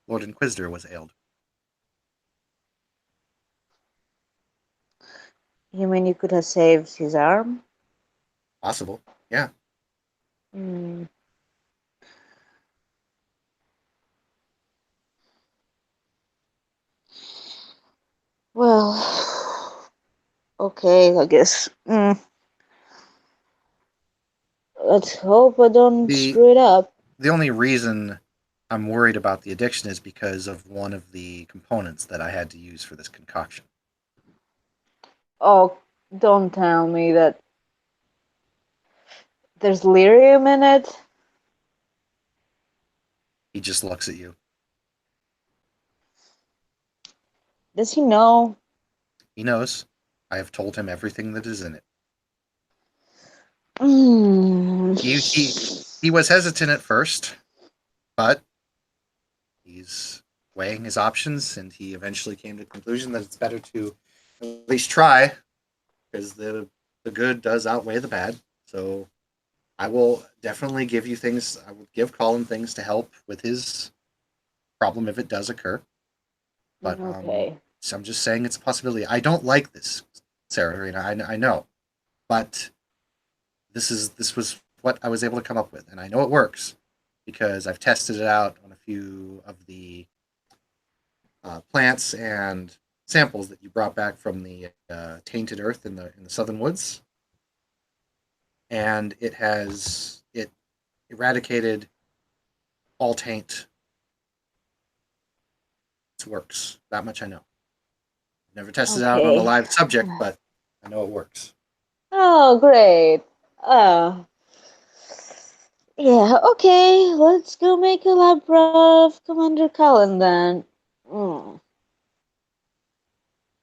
[SPEAKER 1] Lord Inquisitor was ailed.
[SPEAKER 4] You mean you could have saved his arm?
[SPEAKER 1] Possible, yeah.
[SPEAKER 4] Hmm. Well, okay, I guess. Let's hope I don't
[SPEAKER 1] the
[SPEAKER 4] screw it up.
[SPEAKER 1] The only reason I'm worried about the addiction is because of one of the components that I had to use for this concoction.
[SPEAKER 4] Oh, don't tell me that there's lyrium in it.
[SPEAKER 1] He just looks at you.
[SPEAKER 4] Does he know?
[SPEAKER 1] He knows. I have told him everything that is in it.
[SPEAKER 4] Hmm.
[SPEAKER 1] He was hesitant at first, but he's weighing his options, and he eventually came to the conclusion that it's better to at least try, because the good does outweigh the bad. So I will definitely give you things. I will give Colin things to help with his problem if it does occur. But
[SPEAKER 4] Okay.
[SPEAKER 1] so I'm just saying it's a possibility. I don't like this, Sarah Arena. I know, but this was what I was able to come up with, and I know it works because I've tested it out on a few of the plants and samples that you brought back from the tainted earth in the southern woods, and it eradicated all taint. It works. That much I know. Never tested it out on a
[SPEAKER 4] Okay.
[SPEAKER 1] live subject, but I know it works.
[SPEAKER 4] Oh, great. Uh, yeah, okay. Let's go make a lab of Commander Cullen then. Mm.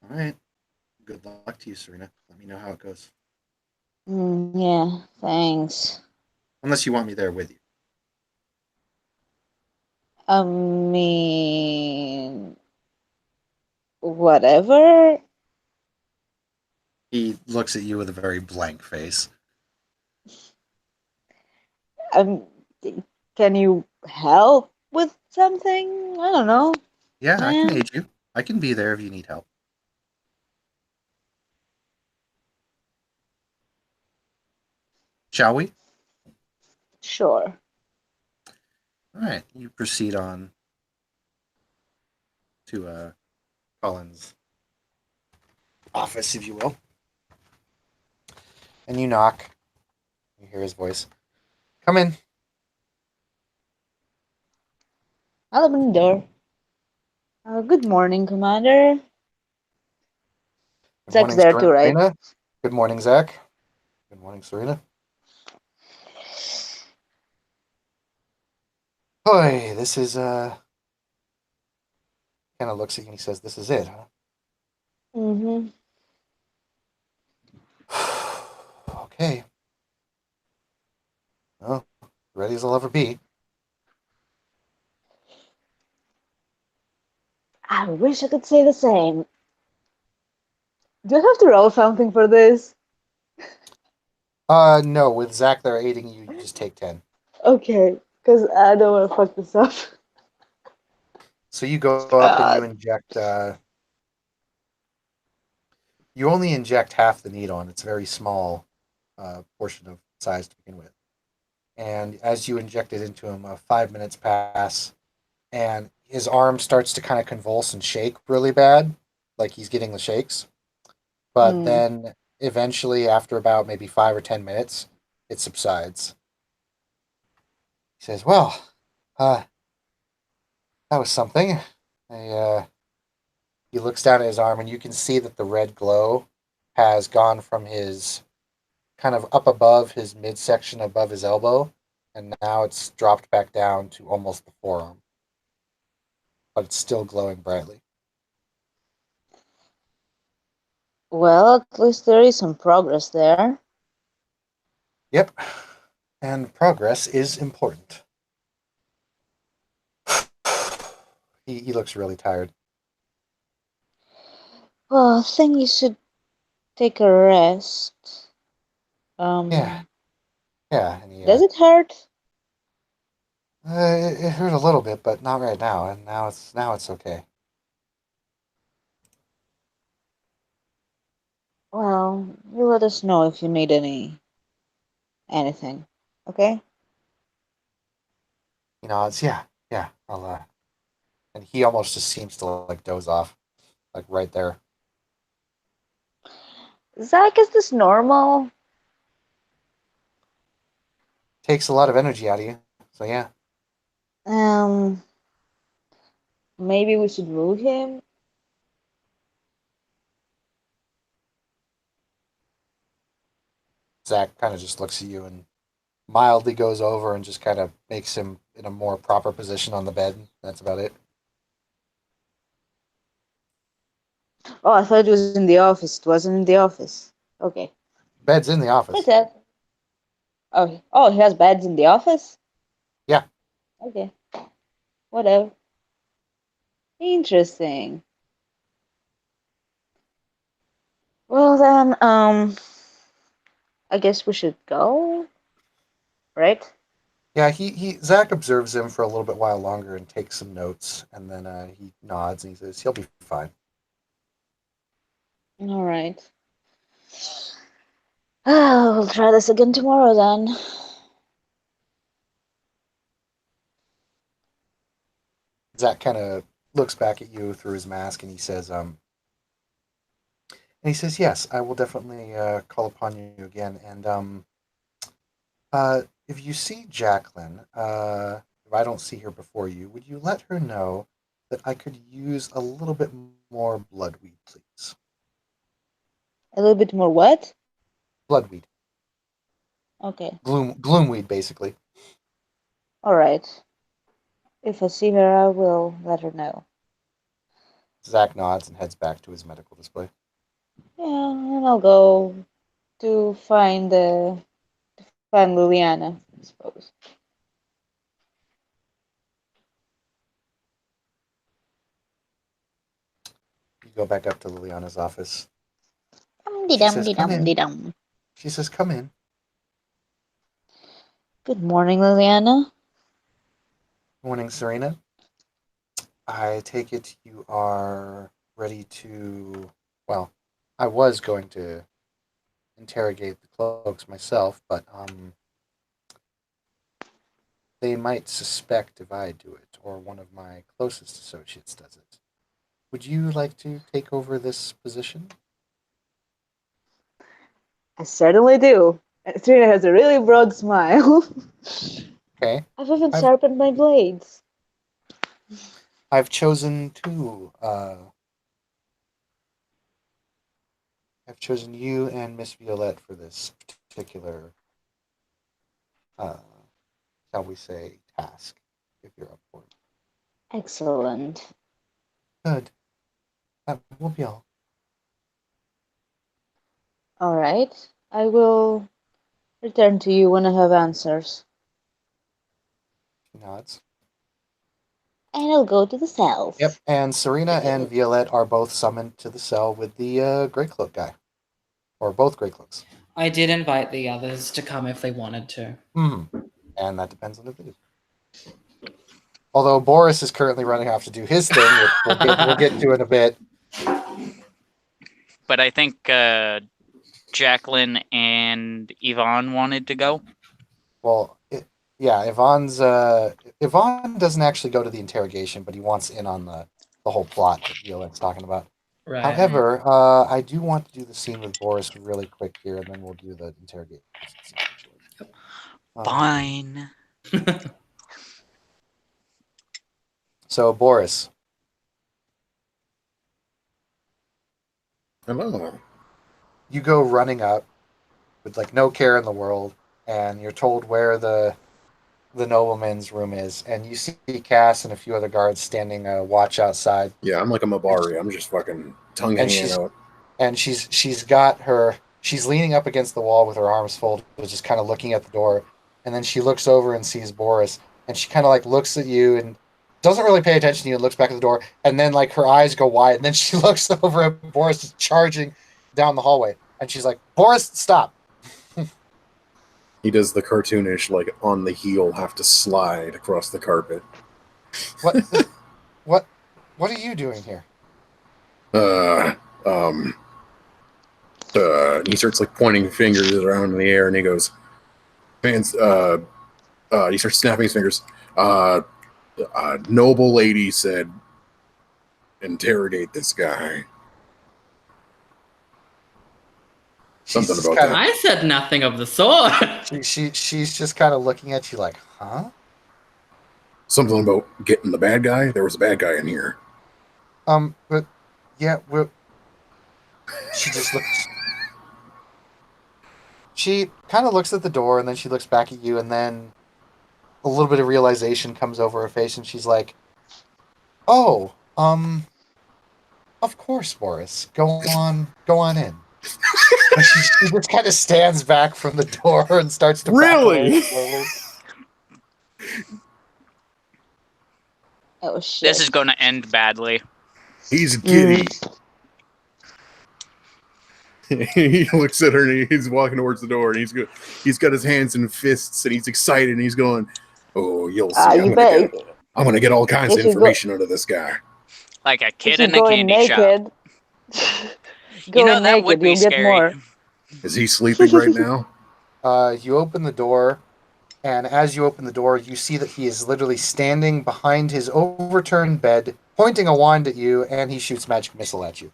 [SPEAKER 1] All right. Good luck to you, Serena. Let me know how it goes.
[SPEAKER 4] Yeah, thanks.
[SPEAKER 1] Unless you want me there with you.
[SPEAKER 4] I mean, whatever.
[SPEAKER 1] He looks at you with a very blank face.
[SPEAKER 4] Um, can you help with something? I don't know,
[SPEAKER 1] Yeah, I can
[SPEAKER 4] man.
[SPEAKER 1] aid you. I can be there if you need help. Shall we?
[SPEAKER 4] Sure.
[SPEAKER 1] All right. You proceed on to Colin's office, if you will. And you knock. You hear his voice. Come in.
[SPEAKER 4] I'll open the door. Good morning, Commander.
[SPEAKER 1] Good
[SPEAKER 4] Zach's
[SPEAKER 1] morning,
[SPEAKER 4] there too, right?
[SPEAKER 1] Serena. Good morning, Zach. Good morning, Serena. Boy, this is kind of looks at you and he says, "This is it,
[SPEAKER 4] Mm-hmm.
[SPEAKER 1] huh?" Okay. Well, ready as I'll ever be.
[SPEAKER 4] I wish I could say the same. Do I have to roll something for this?
[SPEAKER 1] No, with Zach there aiding you, you just take 10.
[SPEAKER 4] Okay, because I don't want to fuck this up.
[SPEAKER 1] So you go up and you
[SPEAKER 4] God.
[SPEAKER 1] inject. You only inject half the needle, and it's a very small portion of size to begin with. And as you inject it into him, 5 minutes pass, and his arm starts to kind of convulse and shake really bad, like he's getting the shakes. But
[SPEAKER 4] Mm.
[SPEAKER 1] then eventually, after about maybe 5 or 10 minutes, it subsides. He says, "Well, uh, that was something." I, he looks down at his arm, and you can see that the red glow has gone from his kind of up above his midsection above his elbow, and now it's dropped back down to almost the forearm, but it's still glowing brightly.
[SPEAKER 4] Well, at least there is some progress there.
[SPEAKER 1] Yep, and progress is important. He looks really tired.
[SPEAKER 4] Well, I think you should take a rest.
[SPEAKER 1] Yeah, yeah, and
[SPEAKER 4] Does it hurt?
[SPEAKER 1] it hurt a little bit, but not right now, and now it's okay.
[SPEAKER 4] Well, you let us know if you need anything. Okay?
[SPEAKER 1] It's yeah. And he almost just seems to like doze off, like right there.
[SPEAKER 4] Zach, is this normal?
[SPEAKER 1] Takes a lot of energy out of you, so yeah.
[SPEAKER 4] Um, maybe we should move him.
[SPEAKER 1] Zach kind of just looks at you and mildly goes over and just kind of makes him in a more proper position on the bed. That's about it.
[SPEAKER 4] Oh, I thought it was in the office. It wasn't in the office. Okay.
[SPEAKER 1] Bed's in the
[SPEAKER 4] Hey,
[SPEAKER 1] office.
[SPEAKER 4] Ted. Oh, he has beds in the office?
[SPEAKER 1] Yeah.
[SPEAKER 4] Okay. Whatever. Interesting. Well then, I guess we should go, right?
[SPEAKER 1] Yeah, he Zach observes him for a little bit while longer and takes some notes, and then he nods and he says he'll be fine.
[SPEAKER 4] All right. We'll try this again tomorrow then.
[SPEAKER 1] Zach kind of looks back at you through his mask and he says, yes, I will definitely call upon you again. And if you see Jacqueline, if I don't see her before you, would you let her know that I could use a little bit more bloodweed, please?
[SPEAKER 4] A little bit more what?
[SPEAKER 1] Bloodweed,
[SPEAKER 4] Okay.
[SPEAKER 1] gloomweed, basically.
[SPEAKER 4] All right. If I see her, I will let her know.
[SPEAKER 1] Zach nods and heads back to his medical display.
[SPEAKER 4] Yeah, and I'll go to find Liliana, I suppose.
[SPEAKER 1] You go back up to Liliana's office.
[SPEAKER 4] Dee
[SPEAKER 1] She
[SPEAKER 4] dum
[SPEAKER 1] says,
[SPEAKER 4] dee
[SPEAKER 1] "Come
[SPEAKER 4] dum
[SPEAKER 1] in."
[SPEAKER 4] dee dum.
[SPEAKER 1] She says, "Come in."
[SPEAKER 4] Good morning, Liliana.
[SPEAKER 1] Morning, Serena. I take it you are ready to. Well, I was going to interrogate the cloaks myself, but they might suspect if I do it, or one of my closest associates does it. Would you like to take over this position?
[SPEAKER 4] I certainly do. Trina has a really broad smile.
[SPEAKER 1] Okay.
[SPEAKER 4] I've even
[SPEAKER 1] I've
[SPEAKER 4] sharpened my blades.
[SPEAKER 1] I've chosen two. I've chosen you and Miss Violette for this particular, uh, shall we say, task, if you're up for it.
[SPEAKER 4] Excellent.
[SPEAKER 1] Good. That will be all.
[SPEAKER 4] All right. I will return to you when I have answers.
[SPEAKER 1] She nods.
[SPEAKER 4] And I'll go to the cells.
[SPEAKER 1] Yep. And Serena and Violette are both summoned to the cell with the Grey Cloak guy, or both Grey Cloaks.
[SPEAKER 5] I did invite the others to come if they wanted to.
[SPEAKER 1] And that depends on if they do. Although Boris is currently running off to do his thing, which we'll get to in a bit.
[SPEAKER 2] But I think Jacqueline and Yvonne wanted to go.
[SPEAKER 1] Well, Yvonne doesn't actually go to the interrogation, but he wants in on the whole plot that Violette's talking about.
[SPEAKER 5] Right.
[SPEAKER 1] However, I do want to do the scene with Boris really quick here, and then we'll do the interrogation.
[SPEAKER 2] Fine.
[SPEAKER 1] So, Boris,
[SPEAKER 3] Hello.
[SPEAKER 1] you go running up with like no care in the world, and you're told where the nobleman's room is, and you see Cass and a few other guards standing watch outside.
[SPEAKER 3] Yeah, I'm like a Mabari. I'm just fucking tongue
[SPEAKER 1] And
[SPEAKER 3] hanging out.
[SPEAKER 1] And she's leaning up against the wall with her arms folded, just kind of looking at the door, and then she looks over and sees Boris, and she kind of like looks at you and doesn't really pay attention to you and looks back at the door, and then like her eyes go wide, and then she looks over at Boris just charging down the hallway, and she's like, Boris, stop.
[SPEAKER 3] He does the cartoonish, like on the heel, have to slide across the carpet.
[SPEAKER 1] What are you doing here?
[SPEAKER 3] He starts like pointing fingers around in the air, and he goes, "Fans." He starts snapping his fingers. Noble lady said, "Interrogate this guy." Something
[SPEAKER 1] She's
[SPEAKER 3] about
[SPEAKER 1] kinda-
[SPEAKER 3] that.
[SPEAKER 5] I said nothing of the sort.
[SPEAKER 1] She's just kind of looking at you like, huh?
[SPEAKER 3] Something about getting the bad guy. There was a bad guy in here.
[SPEAKER 1] But yeah, she just looks. She kind of looks at the door, and then she looks back at you, and then a little bit of realization comes over her face, and she's like, "Oh, of course, Boris. Go on in." And she just kind of stands back from the door and starts to back away
[SPEAKER 3] Really?
[SPEAKER 1] slowly.
[SPEAKER 4] Oh shit.
[SPEAKER 2] This is going to end badly.
[SPEAKER 3] He's giddy. He looks at her and he's walking towards the door, and he's got his hands in fists, and he's excited, and he's going, "Oh, you'll see.
[SPEAKER 4] you bet.
[SPEAKER 3] I'm gonna get all kinds of
[SPEAKER 4] If you go-
[SPEAKER 3] information out of this guy."
[SPEAKER 2] Like a
[SPEAKER 4] If
[SPEAKER 2] kid
[SPEAKER 4] you
[SPEAKER 2] in a
[SPEAKER 4] go
[SPEAKER 2] candy shop.
[SPEAKER 4] naked,
[SPEAKER 2] You know,
[SPEAKER 4] going
[SPEAKER 2] that would
[SPEAKER 4] naked,
[SPEAKER 2] be
[SPEAKER 4] you'll get
[SPEAKER 2] scary.
[SPEAKER 4] more.
[SPEAKER 3] Is he sleeping right now?
[SPEAKER 1] You open the door, and as you open the door, you see that he is literally standing behind his overturned bed, pointing a wand at you, and he shoots magic missile at you.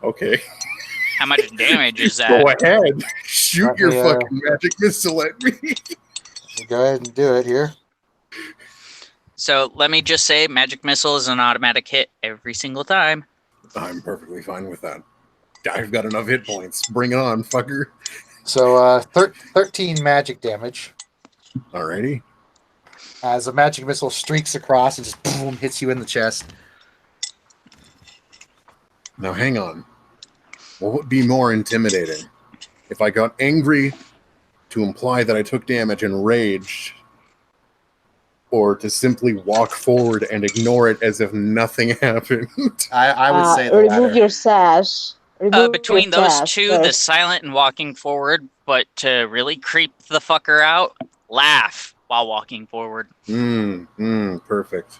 [SPEAKER 3] Okay,
[SPEAKER 2] How much damage is
[SPEAKER 3] go
[SPEAKER 2] that?
[SPEAKER 3] ahead. Shoot
[SPEAKER 1] Let
[SPEAKER 3] your
[SPEAKER 1] me,
[SPEAKER 3] fucking magic missile at me.
[SPEAKER 1] You go ahead and do it here.
[SPEAKER 2] So let me just say, magic missile is an automatic hit every single time.
[SPEAKER 3] I'm perfectly fine with that. I've got enough hit points. Bring it on, fucker.
[SPEAKER 1] So 13 magic damage
[SPEAKER 3] Alrighty.
[SPEAKER 1] as a magic missile streaks across and just boom hits you in the chest.
[SPEAKER 3] Now hang on. What would be more intimidating? If I got angry to imply that I took damage and raged, or to simply walk forward and ignore it as if nothing happened?
[SPEAKER 1] I would say the
[SPEAKER 4] remove
[SPEAKER 1] latter.
[SPEAKER 4] your sash. Remove
[SPEAKER 2] Between
[SPEAKER 4] your
[SPEAKER 2] those
[SPEAKER 4] sash
[SPEAKER 2] two, the
[SPEAKER 4] first.
[SPEAKER 2] silent and walking forward, but to really creep the fucker out, laugh while walking forward.
[SPEAKER 3] Perfect.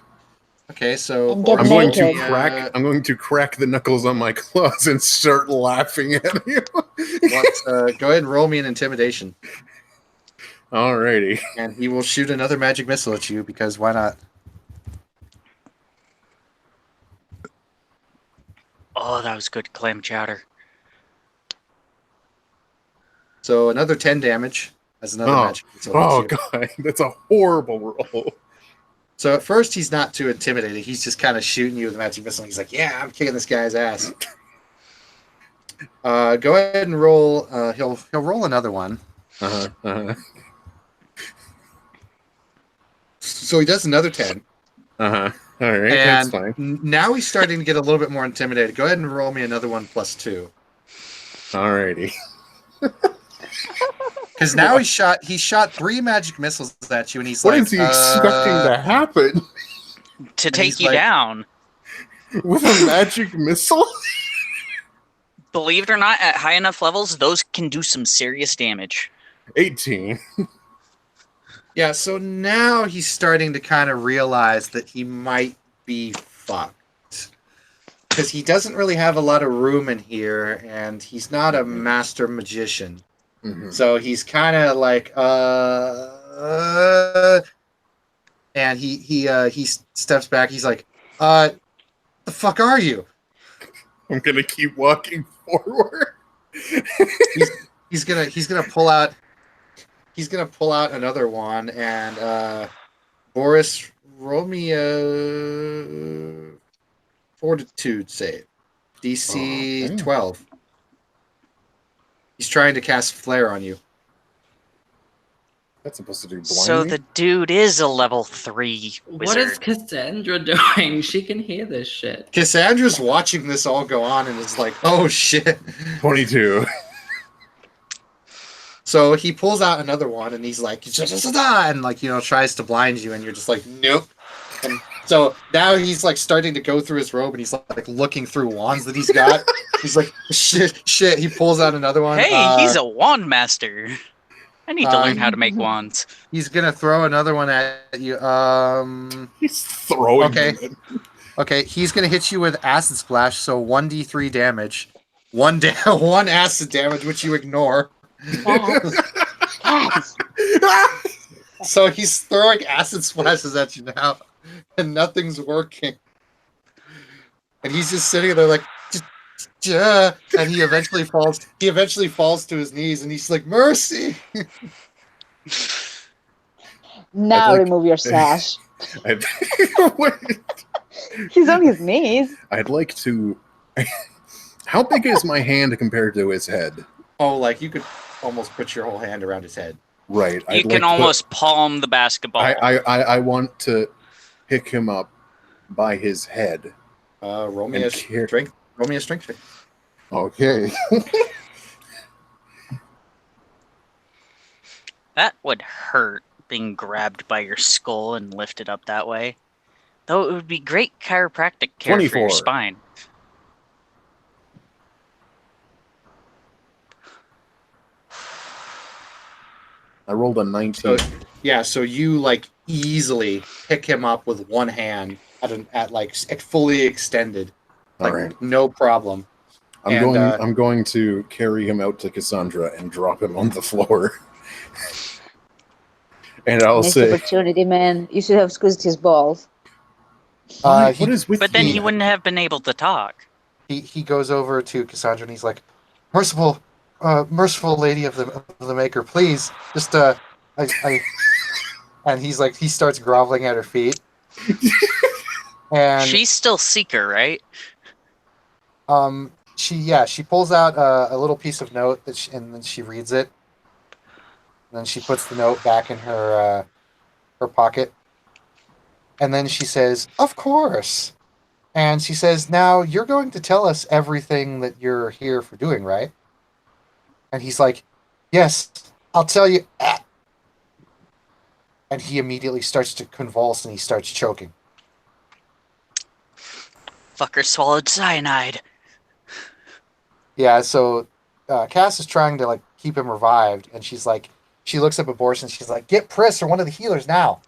[SPEAKER 1] Okay, so
[SPEAKER 4] And get
[SPEAKER 3] I'm going to
[SPEAKER 4] naked.
[SPEAKER 3] crack. I'm going to crack the knuckles on my claws and start laughing at him.
[SPEAKER 1] go ahead and roll me an intimidation,
[SPEAKER 3] Alrighty.
[SPEAKER 1] and he will shoot another magic missile at you because why not?
[SPEAKER 2] Oh, that was good clam chowder.
[SPEAKER 1] So another 10 damage as another
[SPEAKER 3] Oh.
[SPEAKER 1] magic missile.
[SPEAKER 3] Oh
[SPEAKER 1] hits you.
[SPEAKER 3] god, that's a horrible roll.
[SPEAKER 1] So at first he's not too intimidating. He's just kind of shooting you with a magic missile. He's like, "Yeah, I'm kicking this guy's ass." Go ahead and roll. He'll roll another one.
[SPEAKER 3] Uh-huh. Uh-huh.
[SPEAKER 1] So he does another 10.
[SPEAKER 3] Uh-huh. All right, that's
[SPEAKER 1] And
[SPEAKER 3] fine.
[SPEAKER 1] now he's starting to get a little bit more intimidated. Go ahead and roll me another one +2.
[SPEAKER 3] Alrighty.
[SPEAKER 1] Because now he shot 3 magic missiles at you, and he's
[SPEAKER 3] What
[SPEAKER 1] like,
[SPEAKER 3] is he expecting to happen
[SPEAKER 2] To
[SPEAKER 1] And
[SPEAKER 2] take
[SPEAKER 1] he's
[SPEAKER 2] you
[SPEAKER 1] like-
[SPEAKER 2] down.
[SPEAKER 3] with a magic missile?
[SPEAKER 2] Believe it or not, at high enough levels, those can do some serious damage.
[SPEAKER 3] 18.
[SPEAKER 1] Yeah, so now he's starting to kind of realize that he might be fucked. Because he doesn't really have a lot of room in here, and he's not a master magician.
[SPEAKER 3] Mhm.
[SPEAKER 1] So he's kind of like, and he steps back. He's like, the fuck are you?
[SPEAKER 3] I'm gonna keep walking forward.
[SPEAKER 1] He's gonna pull out another one, and Boris, roll me a fortitude save, DC
[SPEAKER 3] Okay.
[SPEAKER 1] 12. He's trying to cast flare on you.
[SPEAKER 3] That's supposed to do blind
[SPEAKER 2] So
[SPEAKER 3] me?
[SPEAKER 2] the dude is a level 3 wizard.
[SPEAKER 5] What is Cassandra doing? She can hear this shit.
[SPEAKER 1] Cassandra's watching this all go on and is like, "Oh shit!"
[SPEAKER 3] 22.
[SPEAKER 1] So he pulls out another one and he's like, and like, tries to blind you, and you're just like, nope. And so now he's like starting to go through his robe, and he's like looking through wands that he's got. He's like, shit. He pulls out another one.
[SPEAKER 2] Hey, he's a wand master. I need to learn how to make wands.
[SPEAKER 1] He's gonna throw another one at you.
[SPEAKER 3] He's throwing
[SPEAKER 1] Okay.
[SPEAKER 3] them.
[SPEAKER 1] Okay, he's gonna hit you with acid splash, so 1d3 damage, one acid damage, which you ignore.
[SPEAKER 4] Cats.
[SPEAKER 1] So he's throwing acid splashes at you now, and nothing's working. And he's just sitting there like, and he eventually falls. He eventually falls to his knees, and he's like, "Mercy!"
[SPEAKER 4] Now
[SPEAKER 3] I'd like-
[SPEAKER 4] remove your sash.
[SPEAKER 3] I'd,
[SPEAKER 4] He's on his knees.
[SPEAKER 3] I'd like to. How big is my hand compared to his head?
[SPEAKER 1] Oh, like you could almost put your whole hand around his head.
[SPEAKER 3] Right.
[SPEAKER 2] You can almost palm the basketball.
[SPEAKER 3] I want to pick him up by his head.
[SPEAKER 1] Roll me
[SPEAKER 3] And
[SPEAKER 1] a
[SPEAKER 3] care-
[SPEAKER 1] strength. Roll me a strength check.
[SPEAKER 3] Okay.
[SPEAKER 2] That would hurt, being grabbed by your skull and lifted up that way. Though it would be great chiropractic care for
[SPEAKER 3] 24.
[SPEAKER 2] your spine.
[SPEAKER 3] I rolled a 19.
[SPEAKER 1] So yeah, so you like easily pick him up with one hand at fully extended, like
[SPEAKER 3] All right.
[SPEAKER 1] no problem.
[SPEAKER 3] I'm going to carry him out to Cassandra and drop him on the floor. And I'll
[SPEAKER 4] Missed
[SPEAKER 3] say,
[SPEAKER 4] opportunity, man. You should have squeezed his balls.
[SPEAKER 3] what
[SPEAKER 1] He
[SPEAKER 3] is with
[SPEAKER 2] But then
[SPEAKER 3] you?
[SPEAKER 2] he wouldn't have been able to talk.
[SPEAKER 1] he goes over to Cassandra and he's like, merciful lady of the Maker, please just and he's like, he starts groveling at her feet. And
[SPEAKER 2] She's still Seeker, right?
[SPEAKER 1] she pulls out a little piece of note and then she reads it. And then she puts the note back in her pocket. And then she says, "Of course." And she says, "Now you're going to tell us everything that you're here for doing, right?" And he's like, "Yes, I'll tell you." And he immediately starts to convulse and he starts choking.
[SPEAKER 2] Fucker swallowed cyanide.
[SPEAKER 1] Yeah, so Cass is trying to like keep him revived, and she looks up at Boris and she's like, "Get Pris or one of the healers now."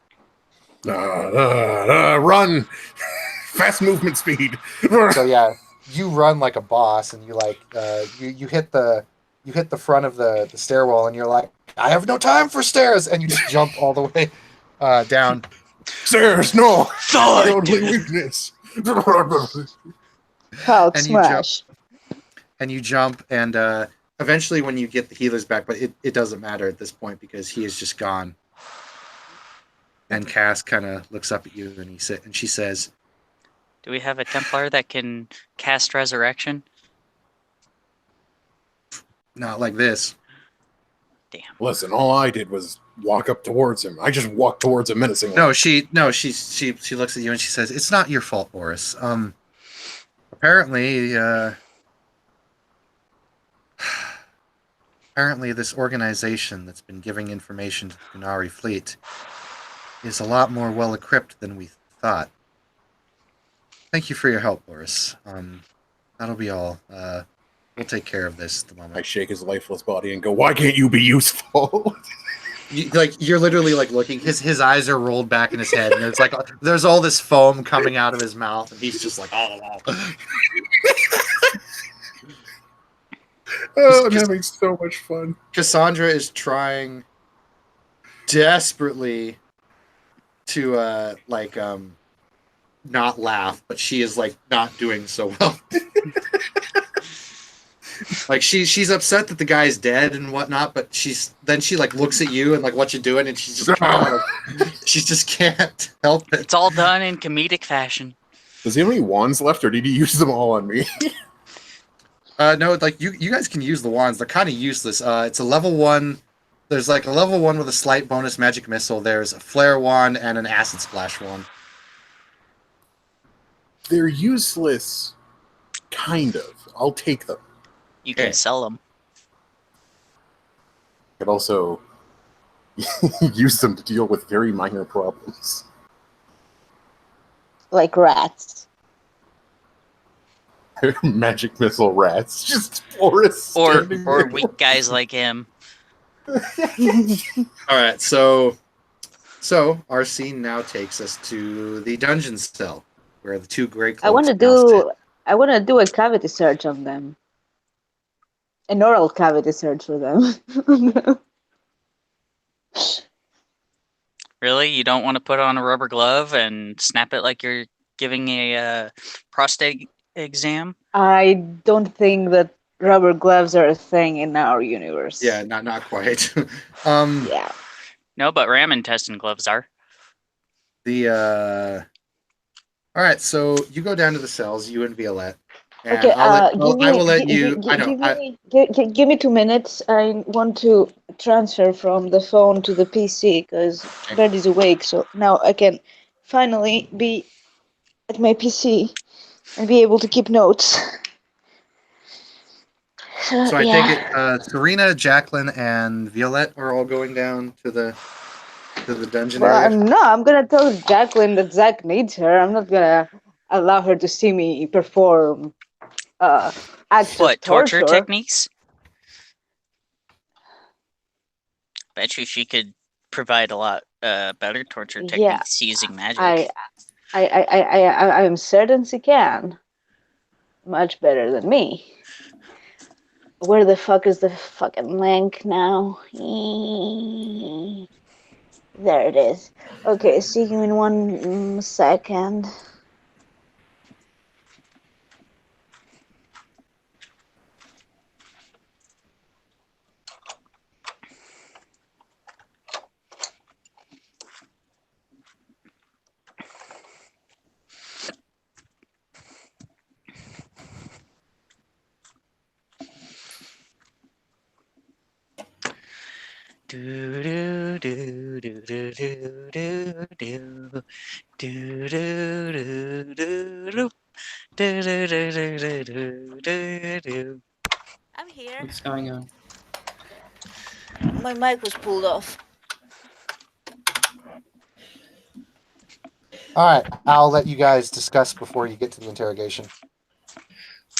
[SPEAKER 3] Run! Fast movement speed.
[SPEAKER 1] So yeah, you run like a boss, and you like you hit the front of the stairwell, and you're like, "I have no time for stairs," and you just jump all the way down.
[SPEAKER 3] Stairs, no! My
[SPEAKER 2] Thud!
[SPEAKER 3] only weakness.
[SPEAKER 4] Hulk
[SPEAKER 1] And you jump.
[SPEAKER 4] smash.
[SPEAKER 1] And you jump, and eventually when you get the healers back, but it doesn't matter at this point because he is just gone. And Cass kind of looks up at you, and she says,
[SPEAKER 2] Do we have a Templar that can cast resurrection?
[SPEAKER 1] "Not like this."
[SPEAKER 3] Listen, all I did was walk up towards him. I just walked towards him menacingly.
[SPEAKER 6] She looks at you and she says, "It's not your fault, Boris. Apparently, apparently this organization that's been giving information to the Kunari fleet is a lot more well equipped than we thought. Thank you for your help, Boris. That'll be all. We'll take care of this at the
[SPEAKER 3] I
[SPEAKER 6] moment."
[SPEAKER 3] shake his lifeless body and go, "Why can't you be useful?"
[SPEAKER 6] You're literally like looking. His eyes are rolled back in his head, and it's like there's all this foam coming out of his mouth, and he's just like, "Oh."
[SPEAKER 3] Oh, I'm having so much fun.
[SPEAKER 1] Cassandra is trying desperately to not laugh, but she is like not doing so well. Like she's upset that the guy's dead and whatnot, but she like looks at you and like what you're doing, and she's just she just can't help it.
[SPEAKER 2] It's all done in comedic fashion.
[SPEAKER 3] Does he have any wands left, or did he use them all on me?
[SPEAKER 6] No, like you guys can use the wands. They're kind of useless. It's a level 1. There's like a level 1 with a slight bonus magic missile. There's a flare wand and an acid splash wand.
[SPEAKER 3] They're useless. Kind of. I'll take them.
[SPEAKER 2] You can
[SPEAKER 6] Okay.
[SPEAKER 2] sell them.
[SPEAKER 3] Could also use them to deal with very minor problems.
[SPEAKER 4] Like rats.
[SPEAKER 3] Magic missile rats. Just Boris
[SPEAKER 2] Or
[SPEAKER 3] standing there.
[SPEAKER 2] weak guys like him.
[SPEAKER 1] All right, so our scene now takes us to the dungeon cell where the two Grey Cloaks
[SPEAKER 4] I want to do a cavity search on them. An oral cavity search for them.
[SPEAKER 2] Really? You don't want to put on a rubber glove and snap it like you're giving a prostate exam?
[SPEAKER 4] I don't think that rubber gloves are a thing in our universe.
[SPEAKER 1] Yeah, not quite.
[SPEAKER 4] Yeah.
[SPEAKER 2] No, but ram intestine gloves are.
[SPEAKER 1] All right, so you go down to the cells, you and Violette. And
[SPEAKER 4] Okay.
[SPEAKER 1] I will let you.
[SPEAKER 4] Give me 2 minutes. I want to transfer from the phone to the PC because Bird is awake. So now I can finally be at my PC and be able to keep notes.
[SPEAKER 1] So I take it Serena, Jacqueline, and Violette are all going down to the dungeon
[SPEAKER 4] Well,
[SPEAKER 1] area.
[SPEAKER 4] no, I'm gonna tell Jacqueline that Zach needs her. I'm not gonna allow her to see me perform acts
[SPEAKER 2] What,
[SPEAKER 4] of torture.
[SPEAKER 2] techniques? Bet you she could provide a lot better torture
[SPEAKER 4] Yeah,
[SPEAKER 2] techniques using magic.
[SPEAKER 4] I am certain she can. Much better than me. Where the fuck is the fucking link now? There it is. Okay, see you in 1 second.
[SPEAKER 2] Do do do do do do do do do do do do do.
[SPEAKER 7] I'm here.
[SPEAKER 5] What's going on?
[SPEAKER 7] My mic was pulled off.
[SPEAKER 1] All right, I'll let you guys discuss before you get to the interrogation.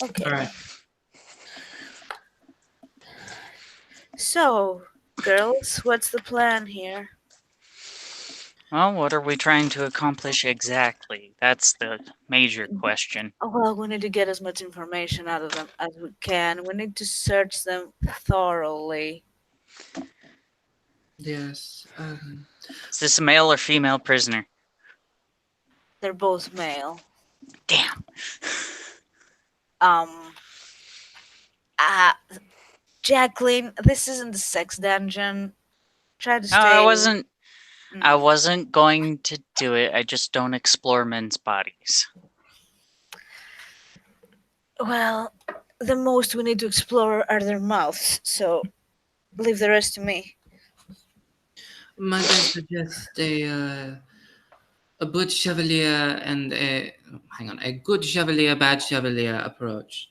[SPEAKER 7] Okay.
[SPEAKER 5] All right.
[SPEAKER 7] So, girls, what's the plan here?
[SPEAKER 2] Well, what are we trying to accomplish exactly? That's the major question.
[SPEAKER 7] Oh, well, we need to get as much information out of them as we can. We need to search them thoroughly.
[SPEAKER 5] Yes.
[SPEAKER 2] Is this a male or female prisoner?
[SPEAKER 7] They're both male.
[SPEAKER 2] Damn.
[SPEAKER 7] Jacqueline, this isn't the sex dungeon. Try to stay.
[SPEAKER 2] No, I
[SPEAKER 7] Mm.
[SPEAKER 2] wasn't going to do it. I just don't explore men's bodies.
[SPEAKER 7] Well, the most we need to explore are their mouths. So, leave the rest to me.
[SPEAKER 5] Might I suggest a good chevalier and a good chevalier, bad chevalier approach?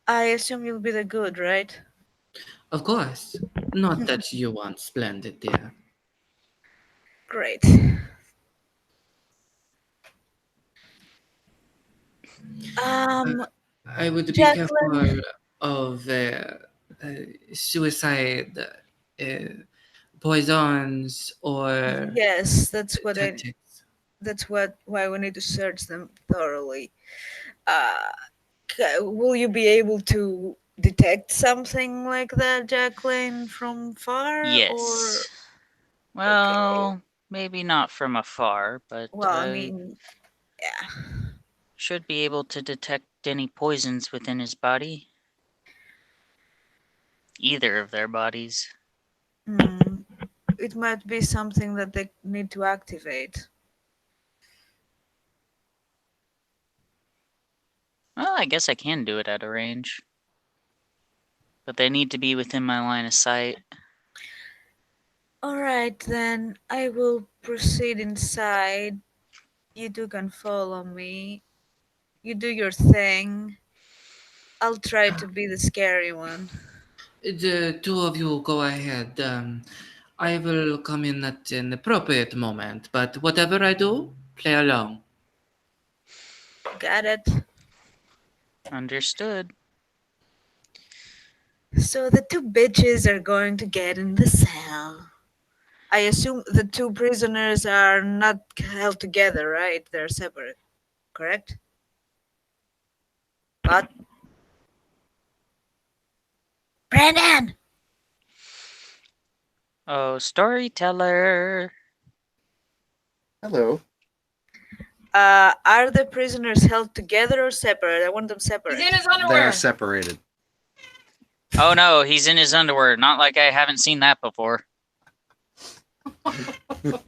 [SPEAKER 7] I assume you'll be the good, right?
[SPEAKER 5] Of course. Not that you want splendid, dear.
[SPEAKER 7] Great. Um,
[SPEAKER 5] I would be
[SPEAKER 7] Jacqueline.
[SPEAKER 5] careful of suicide, poisons, or
[SPEAKER 7] Yes, that's what I.
[SPEAKER 5] tactics.
[SPEAKER 7] That's why we need to search them thoroughly. Uh, will you be able to detect something like that, Jacqueline, from far? Or
[SPEAKER 2] Yes. Well, maybe not from afar, but
[SPEAKER 7] well, I
[SPEAKER 2] I
[SPEAKER 7] mean, yeah.
[SPEAKER 2] should be able to detect any poisons within his body. Either of their bodies.
[SPEAKER 7] Hmm. It might be something that they need to activate.
[SPEAKER 2] Well, I guess I can do it at a range. But they need to be within my line of sight.
[SPEAKER 7] All right, then I will proceed inside. You two can follow me. You do your thing. I'll try to be the scary one.
[SPEAKER 5] The two of you go ahead. I will come in at an appropriate moment, but whatever I do, play along.
[SPEAKER 7] Got it.
[SPEAKER 2] Understood.
[SPEAKER 7] So the two bitches are going to get in the cell. I assume the two prisoners are not held together, right? They're separate, correct? But Brandon,
[SPEAKER 2] Oh, storyteller.
[SPEAKER 6] Hello.
[SPEAKER 7] are the prisoners held together or separate? I want them separate.
[SPEAKER 5] He's in his
[SPEAKER 6] They're separated.
[SPEAKER 2] Oh no, he's in his underwear. Not like I haven't seen that before.
[SPEAKER 6] The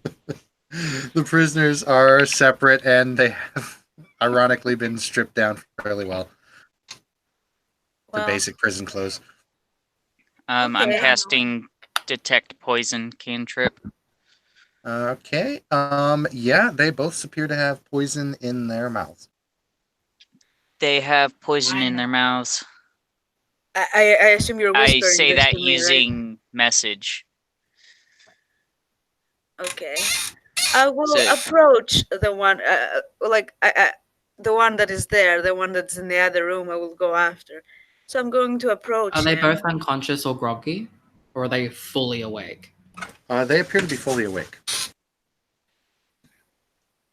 [SPEAKER 6] prisoners are separate and they have ironically been stripped down fairly well. The
[SPEAKER 7] Well,
[SPEAKER 6] basic prison clothes.
[SPEAKER 2] I'm
[SPEAKER 7] Okay.
[SPEAKER 2] casting detect poison cantrip.
[SPEAKER 6] Okay. Yeah, they both appear to have poison in their mouths.
[SPEAKER 2] They have poison in their mouths.
[SPEAKER 7] I assume you're
[SPEAKER 2] I
[SPEAKER 7] whispering
[SPEAKER 2] say
[SPEAKER 7] this
[SPEAKER 2] that
[SPEAKER 7] to me,
[SPEAKER 2] using message.
[SPEAKER 7] right? Okay. I will
[SPEAKER 2] So-
[SPEAKER 7] approach the one, the one that is there, the one that's in the other room. I will go after. So I'm going to approach
[SPEAKER 5] Are they
[SPEAKER 7] him.
[SPEAKER 5] both unconscious or groggy? Or are they fully awake?
[SPEAKER 6] They appear to be fully awake.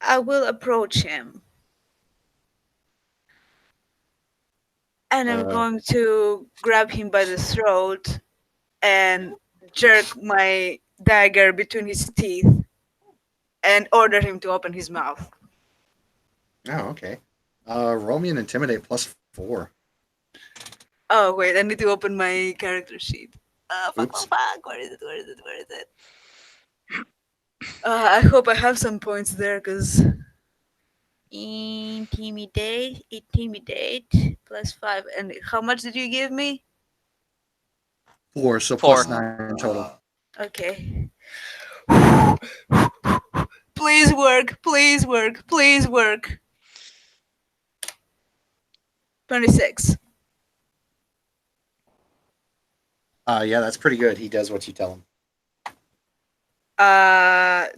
[SPEAKER 7] I will approach him. And I'm going to grab him by the throat and jerk my dagger between his teeth and order him to open his mouth.
[SPEAKER 6] Oh, okay. Roll me an intimidate +4.
[SPEAKER 7] Oh, wait, I need to open my character sheet.
[SPEAKER 6] Oops.
[SPEAKER 7] Where is it? I hope I have some points there, because... Intimidate +5. And how much did you give me?
[SPEAKER 6] 4, so
[SPEAKER 2] 4.
[SPEAKER 6] +9 total.
[SPEAKER 7] Okay. Please work, please work, please work. 26.
[SPEAKER 6] Yeah, that's pretty good. He does what you tell him.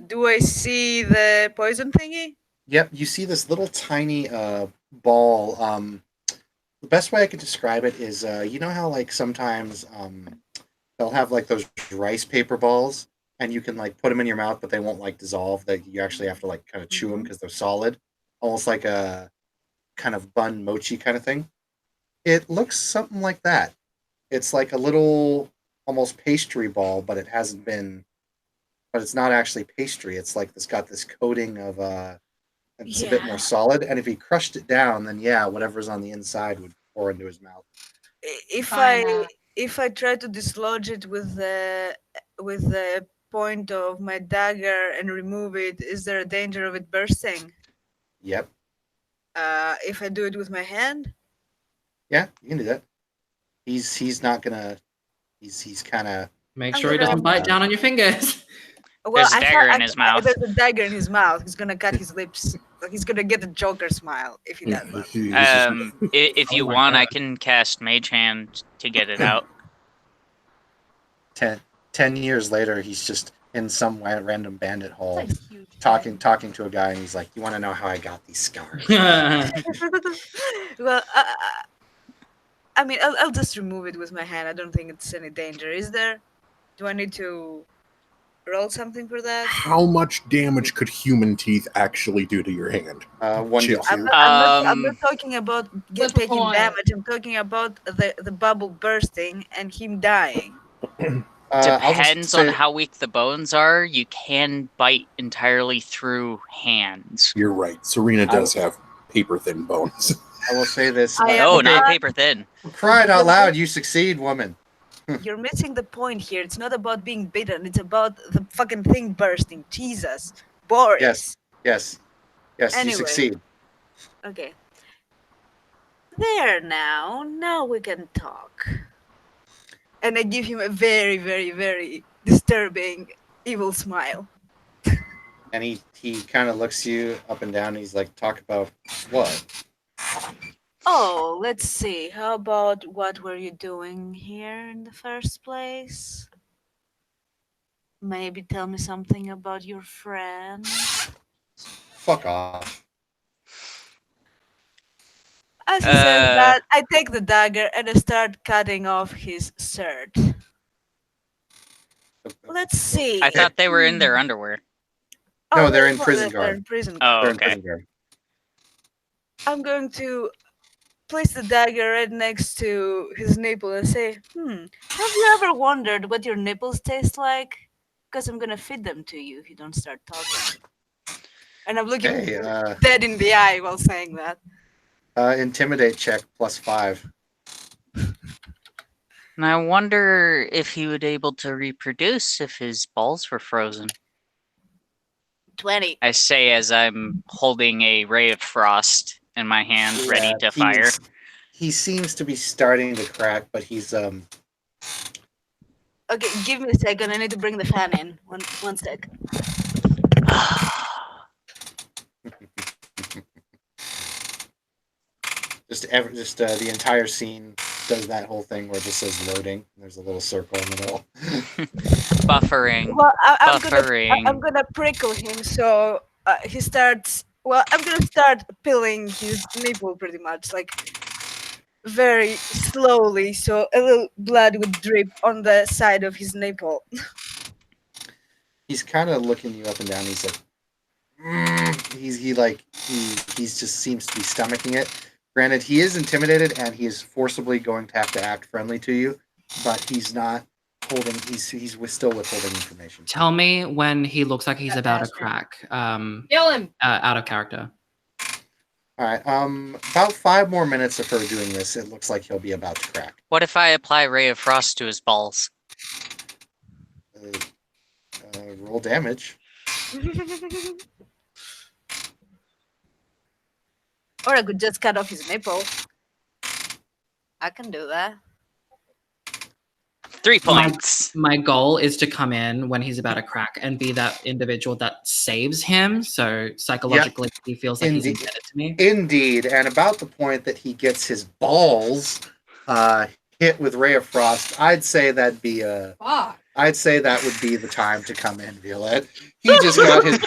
[SPEAKER 7] Do I see the poison thingy?
[SPEAKER 6] Yep, you see this little tiny ball. The best way I could describe it is, you know how like sometimes they'll have like those rice paper balls, and you can like put them in your mouth, but they won't like dissolve. That you actually have to like kind of chew them because they're solid, almost like a kind of bun mochi kind of thing. It looks something like that. It's like a little almost pastry ball, but it hasn't been. But it's not actually pastry. It's like it's got this coating of it's a bit more solid. And if he crushed it down, then yeah, whatever's on the inside would pour into his mouth.
[SPEAKER 7] If I try to dislodge it with the point of my dagger and remove it, is there a danger of it bursting?
[SPEAKER 6] Yep.
[SPEAKER 7] If I do it with my hand?
[SPEAKER 6] Yeah, you can do that. He's not gonna He's kind of
[SPEAKER 5] Make
[SPEAKER 7] I'm
[SPEAKER 5] sure he
[SPEAKER 7] gonna-
[SPEAKER 5] doesn't bite down on your fingers.
[SPEAKER 7] Well,
[SPEAKER 2] There's a dagger in his mouth.
[SPEAKER 7] There's a dagger in his mouth. He's gonna cut his lips. Like, he's gonna get the Joker smile if he does that.
[SPEAKER 2] If you
[SPEAKER 3] Oh my
[SPEAKER 2] want, I
[SPEAKER 3] God.
[SPEAKER 2] can cast Mage Hand to get it out.
[SPEAKER 6] 10 years later. He's just in some random bandit hall
[SPEAKER 7] It's a huge
[SPEAKER 6] talking to a guy, and he's like, "You want to know how I got these scars?"
[SPEAKER 7] Well, I mean, I'll just remove it with my hand. I don't think it's any danger. Is there? Do I need to roll something for that?
[SPEAKER 3] How much damage could human teeth actually do to your hand?
[SPEAKER 6] 1d2.
[SPEAKER 7] I'm not talking about
[SPEAKER 5] Flip a
[SPEAKER 7] taking
[SPEAKER 5] coin.
[SPEAKER 7] damage. I'm talking about the bubble bursting and him dying.
[SPEAKER 6] I'll just
[SPEAKER 2] Depends on
[SPEAKER 6] say-
[SPEAKER 2] how weak the bones are. You can bite entirely through hands.
[SPEAKER 3] You're right. Serena does have paper thin bones.
[SPEAKER 6] I will say this.
[SPEAKER 7] I
[SPEAKER 2] Oh,
[SPEAKER 7] am
[SPEAKER 2] not
[SPEAKER 7] not-
[SPEAKER 2] paper thin.
[SPEAKER 6] Crying out loud, you succeed, woman.
[SPEAKER 7] You're missing the point here. It's not about being bitten. It's about the fucking thing bursting. Jesus, Boris.
[SPEAKER 6] Yes,
[SPEAKER 7] Anyway.
[SPEAKER 6] you succeed.
[SPEAKER 7] Okay. There now. Now we can talk. And I give him a very, very, very disturbing, evil smile.
[SPEAKER 6] And he kind of looks you up and down. And he's like, "Talk about what?"
[SPEAKER 7] Oh, let's see. How about what were you doing here in the first place? Maybe tell me something about your friend.
[SPEAKER 6] Fuck off.
[SPEAKER 7] As he says that, I take the dagger and I start cutting off his shirt. Let's see.
[SPEAKER 2] I thought they were in their underwear.
[SPEAKER 6] No, they're in
[SPEAKER 7] well,
[SPEAKER 6] prison
[SPEAKER 7] they're
[SPEAKER 6] guard.
[SPEAKER 7] in prison
[SPEAKER 2] Oh,
[SPEAKER 6] They're in
[SPEAKER 2] okay.
[SPEAKER 6] prison guard.
[SPEAKER 7] I'm going to place the dagger right next to his nipple and say, have you ever wondered what your nipples taste like? Because I'm going to feed them to you if you don't start talking. And I'm looking
[SPEAKER 6] Hey,
[SPEAKER 7] dead in the eye while saying that.
[SPEAKER 6] intimidate check +5.
[SPEAKER 2] And I wonder if he would able to reproduce if his balls were frozen.
[SPEAKER 7] 20.
[SPEAKER 2] I say as I'm holding a ray of frost in my hand, ready
[SPEAKER 6] Yeah,
[SPEAKER 2] to fire.
[SPEAKER 6] He seems to be starting to crack, but he's
[SPEAKER 7] Okay, give me a second. I need to bring the fan in. One sec.
[SPEAKER 6] just the entire scene does that whole thing where it just says loading. There's a little circle in the middle.
[SPEAKER 2] Buffering.
[SPEAKER 7] Well, I'm
[SPEAKER 2] Buffering.
[SPEAKER 7] gonna prickle him so he starts. Well, I'm gonna start peeling his nipple pretty much, like very slowly, so a little blood would drip on the side of his nipple.
[SPEAKER 6] He's kind of looking you up and down. He's like, he just seems to be stomaching it. Granted, he is intimidated and he is forcibly going to have to act friendly to you, but he's not holding. He's still withholding information.
[SPEAKER 5] Tell me when he looks like he's
[SPEAKER 7] That
[SPEAKER 5] about to
[SPEAKER 7] bastard.
[SPEAKER 5] crack.
[SPEAKER 8] Kill him.
[SPEAKER 5] Out of character.
[SPEAKER 6] All right. About 5 more minutes of her doing this, it looks like he'll be about to crack.
[SPEAKER 2] What if I apply Ray of Frost to his balls?
[SPEAKER 6] Roll damage.
[SPEAKER 7] Or I could just cut off his nipple. I can do that.
[SPEAKER 2] 3 points.
[SPEAKER 5] My goal is to come in when he's about to crack and be that individual that saves him. So psychologically, he feels like he's
[SPEAKER 6] Indeed.
[SPEAKER 5] indebted to me.
[SPEAKER 6] Indeed, and about the point that he gets his balls hit with Ray of Frost, I'd say that'd be
[SPEAKER 8] Fuck.
[SPEAKER 6] I'd say that would be the time to come in, Violette. He just got his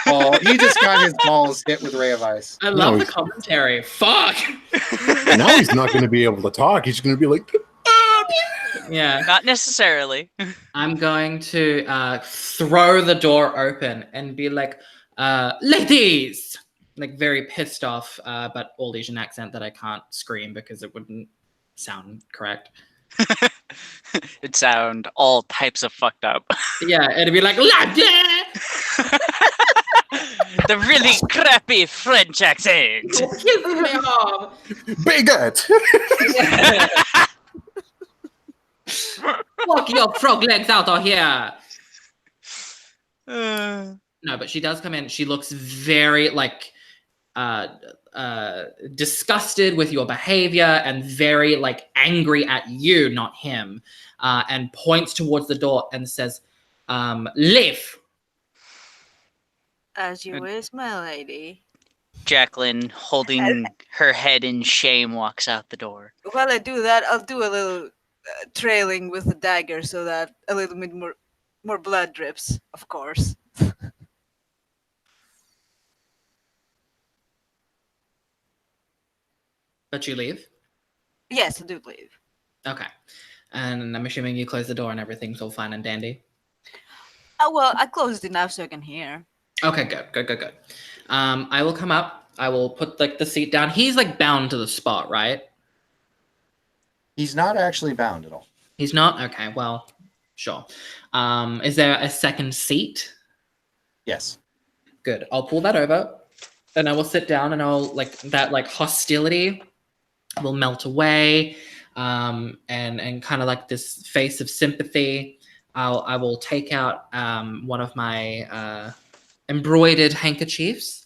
[SPEAKER 6] balls hit with Ray of Ice.
[SPEAKER 5] I love
[SPEAKER 3] No,
[SPEAKER 5] the
[SPEAKER 3] he's-
[SPEAKER 5] commentary. Fuck.
[SPEAKER 3] Now he's not going to be able to talk. He's going to be like,
[SPEAKER 5] Yeah.
[SPEAKER 2] Not necessarily.
[SPEAKER 5] I'm going to throw the door open and be like, ladies! Like very pissed off, but all Asian accent that I can't scream because it wouldn't sound correct.
[SPEAKER 2] It'd sound all types of fucked up.
[SPEAKER 5] Yeah, it'd be like, lady!
[SPEAKER 2] The really crappy French accent.
[SPEAKER 5] Kiss me off!
[SPEAKER 3] bigot!
[SPEAKER 5] Walk your frog legs out of here!
[SPEAKER 2] Uh,
[SPEAKER 5] No, but she does come in. She looks very like disgusted with your behavior and very like angry at you, not him, and points towards the door and says, "Leave."
[SPEAKER 7] As you wish, my lady.
[SPEAKER 2] Jacqueline, holding her head in shame, walks out the door.
[SPEAKER 7] While I do that, I'll do a little trailing with the dagger so that a little bit more blood drips, of course.
[SPEAKER 5] But you leave.
[SPEAKER 7] Yes, I do believe.
[SPEAKER 5] Okay. And I'm assuming you close the door and everything's all fine and dandy.
[SPEAKER 7] Oh, well, I closed enough so I can hear.
[SPEAKER 5] Okay, good. I will come up. I will put like the seat down. He's like bound to the spot, right?
[SPEAKER 6] He's not actually bound at all.
[SPEAKER 5] He's not? Okay, well, sure. Is there a second seat?
[SPEAKER 6] Yes.
[SPEAKER 5] Good. I'll pull that over and I will sit down and I'll like that like hostility will melt away. And kind of like this face of sympathy. I will take out one of my embroidered handkerchiefs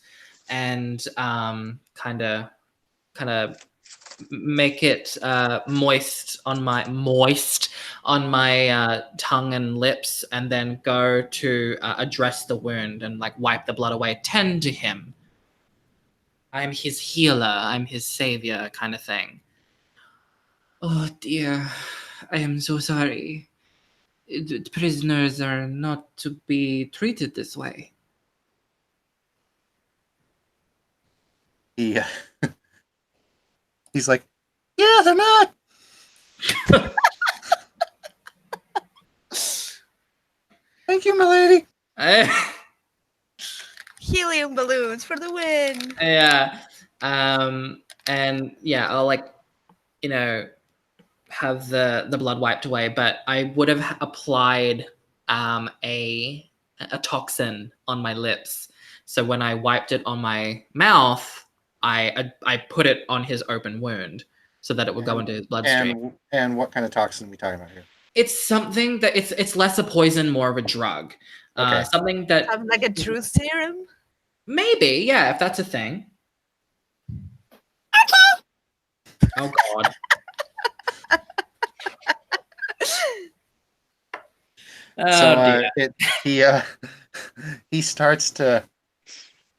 [SPEAKER 5] and kind of make it moist on my tongue and lips, and then go to address the wound and like wipe the blood away. Tend to him. I'm his healer. I'm his savior, kind of thing. Oh dear, I am so sorry. Prisoners are not to be treated this way.
[SPEAKER 6] He's like, yeah, they're not. Thank you, my lady.
[SPEAKER 7] Helium balloons for the win!
[SPEAKER 5] Yeah. And yeah, I'll like, have the blood wiped away, but I would have applied a toxin on my lips. So when I wiped it on my mouth, I put it on his open wound so that it would go into his bloodstream.
[SPEAKER 6] And what kind of toxin are we talking about here?
[SPEAKER 5] It's something that it's less a poison, more of a drug.
[SPEAKER 6] Okay.
[SPEAKER 5] Something that
[SPEAKER 7] Something like a truth serum?
[SPEAKER 5] maybe, yeah, if that's a thing. Okay. Oh God. Oh dear.
[SPEAKER 6] He starts to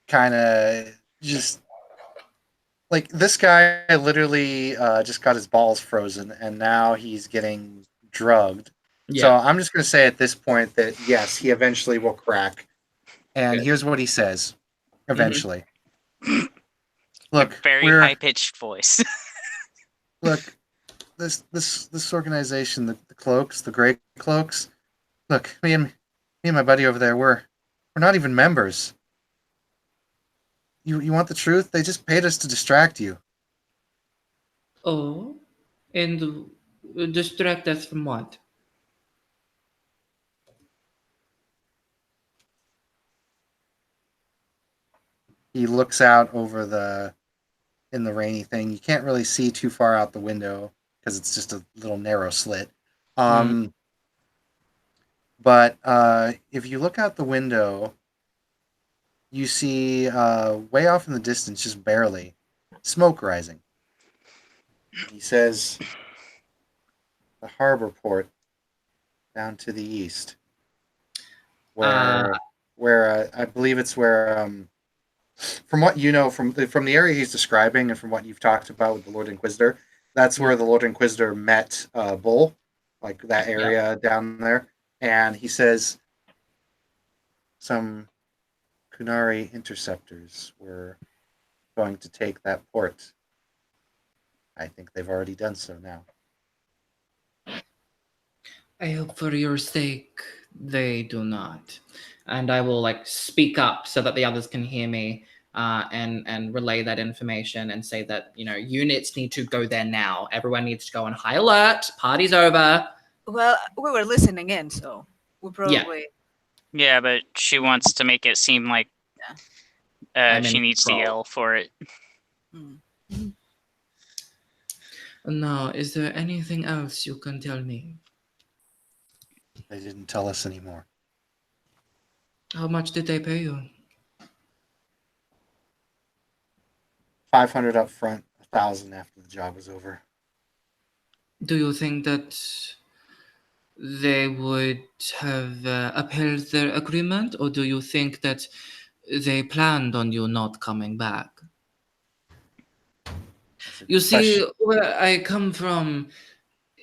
[SPEAKER 6] kind of just like, this guy literally just got his balls frozen and now he's getting drugged.
[SPEAKER 5] Yeah.
[SPEAKER 6] So I'm just going to say at this point that yes, he eventually will crack. And
[SPEAKER 5] Good.
[SPEAKER 6] here's what he says eventually. Look,
[SPEAKER 2] Very
[SPEAKER 6] we're-
[SPEAKER 2] high pitched voice.
[SPEAKER 6] Look, this organization, the cloaks, the gray cloaks. Look, me and my buddy over there, we're not even members. You want the truth? They just paid us to distract you.
[SPEAKER 5] Oh, and distract us from what?
[SPEAKER 6] He looks out over in the rainy thing. You can't really see too far out the window because it's just a little narrow slit. But if you look out the window, you see way off in the distance, just barely, smoke rising. He says, the harbor port down to the east, where I believe it's where, from what you know, from the area he's describing and from what you've talked about with the Lord Inquisitor, that's where the Lord Inquisitor met Bull, like that area down there. And he says some Kunari interceptors were going to take that port. I think they've already done so now.
[SPEAKER 5] I hope for your sake they do not. And I will like speak up so that the others can hear me and relay that information and say that, units need to go there now. Everyone needs to go on high alert. Party's over.
[SPEAKER 7] Well, we were listening in, so we probably...
[SPEAKER 2] Yeah, but she wants to make it seem like
[SPEAKER 5] I'm
[SPEAKER 2] she
[SPEAKER 5] in
[SPEAKER 2] needs to
[SPEAKER 5] control.
[SPEAKER 2] yell for it.
[SPEAKER 5] Now, is there anything else you can tell me?
[SPEAKER 6] They didn't tell us anymore.
[SPEAKER 5] How much did they pay you?
[SPEAKER 6] 500 up front, 1,000 after the job was over.
[SPEAKER 5] Do you think that they would have upheld their agreement, or do you think that they planned on you not coming back?
[SPEAKER 6] That's a
[SPEAKER 5] You
[SPEAKER 6] good
[SPEAKER 5] see,
[SPEAKER 6] question.
[SPEAKER 5] where I come from,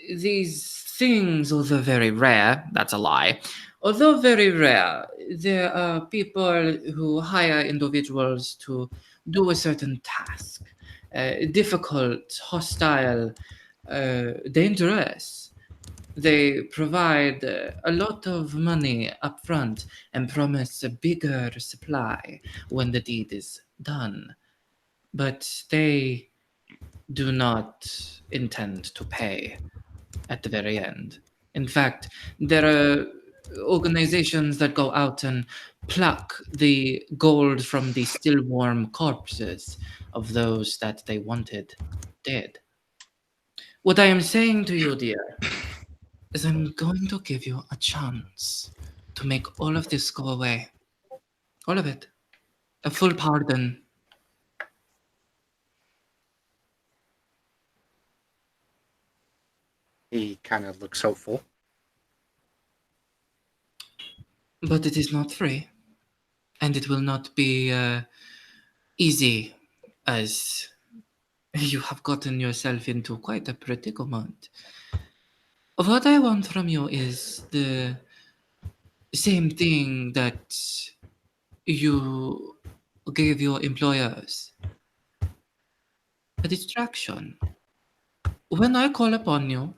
[SPEAKER 5] these things, although very rare, that's a lie, although very rare, there are people who hire individuals to do a certain task, difficult, hostile, dangerous. They provide a lot of money up front and promise a bigger supply when the deed is done. But they do not intend to pay at the very end. In fact, there are organizations that go out and pluck the gold from the still warm corpses of those that they wanted dead. What I am saying to you, dear, is I'm going to give you a chance to make all of this go away. All of it. A full pardon.
[SPEAKER 6] He kind of looks hopeful.
[SPEAKER 5] But it is not free. And it will not be easy, as you have gotten yourself into quite a predicament. What I want from you is the same thing that you gave your employers. A distraction. When I call upon you,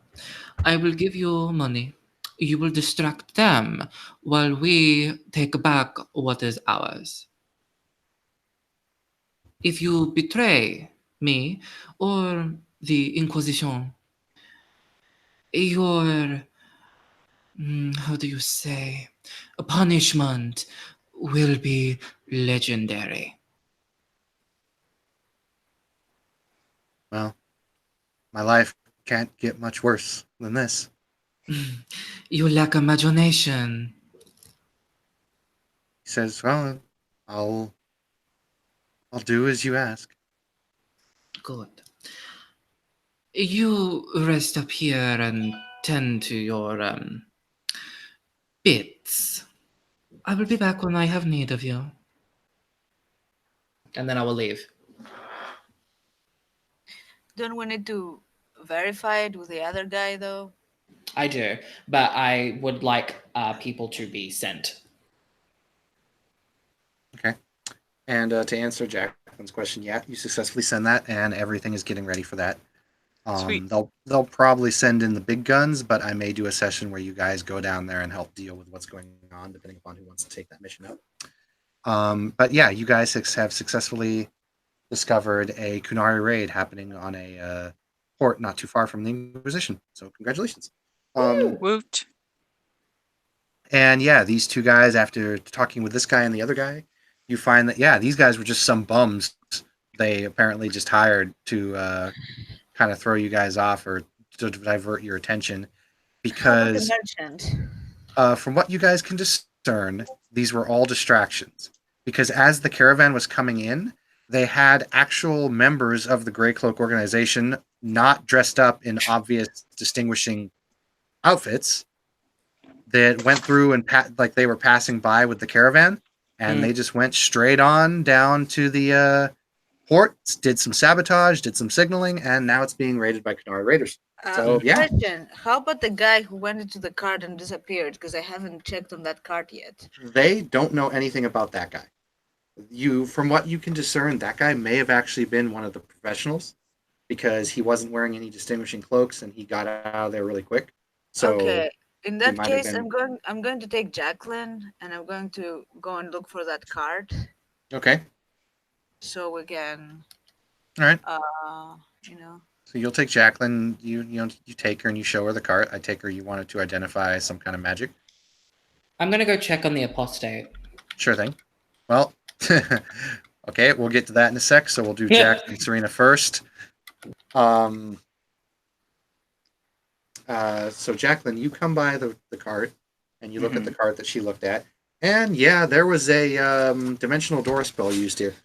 [SPEAKER 5] I will give you money. You will distract them while we take back what is ours. If you betray me or the Inquisition, your, how do you say, a punishment will be legendary.
[SPEAKER 6] Well, my life can't get much worse than this.
[SPEAKER 5] You lack imagination.
[SPEAKER 6] He says, "Well, I'll do as you ask."
[SPEAKER 5] Good. You rest up here and tend to your bits. I will be back when I have need of you. And then I will leave.
[SPEAKER 7] Don't we need to verify it with the other guy though?
[SPEAKER 5] I do, but I would like people to be sent.
[SPEAKER 6] Okay. And to answer Jacqueline's question, yeah, you successfully send that, and everything is getting ready for that.
[SPEAKER 2] Sweet.
[SPEAKER 6] They'll probably send in the big guns, but I may do a session where you guys go down there and help deal with what's going on, depending upon who wants to take that mission up. But yeah, you guys have successfully discovered a Kunari raid happening on a port not too far from the Inquisition. So congratulations.
[SPEAKER 2] Woot.
[SPEAKER 6] And yeah, these two guys, after talking with this guy and the other guy, you find that, yeah, these guys were just some bums they apparently just hired to kind of throw you guys off or to divert your attention. Because
[SPEAKER 7] How about the merchant?
[SPEAKER 6] from what you guys can discern, these were all distractions. Because as the caravan was coming in, they had actual members of the Grey Cloak organization not dressed up in obvious distinguishing outfits that went through and like they were passing by with the caravan, and they just went straight on down to the port, did some sabotage, did some signaling, and now it's being raided by Kunari raiders. So, yeah.
[SPEAKER 7] Question: how about the guy who went into the cart and disappeared? Because I haven't checked on that cart yet.
[SPEAKER 6] They don't know anything about that guy. From what you can discern, that guy may have actually been one of the professionals, because he wasn't wearing any distinguishing cloaks and he got out of there really quick. So
[SPEAKER 7] okay. In that
[SPEAKER 6] might have
[SPEAKER 7] case,
[SPEAKER 6] been-
[SPEAKER 7] I'm going to take Jacqueline and I'm going to go and look for that cart
[SPEAKER 6] okay,
[SPEAKER 7] so we can,
[SPEAKER 6] all right.
[SPEAKER 7] you know.
[SPEAKER 6] So you'll take Jacqueline. You take her and you show her the cart. I take her. You wanted to identify some kind of magic.
[SPEAKER 5] I'm gonna go check on the apostate.
[SPEAKER 6] Sure thing. Well, okay, we'll get to that in a sec. So we'll do Jack and Serena first. So Jacqueline, you come by the cart and you look at the cart that she looked at, and yeah, there was a dimensional door spell used here.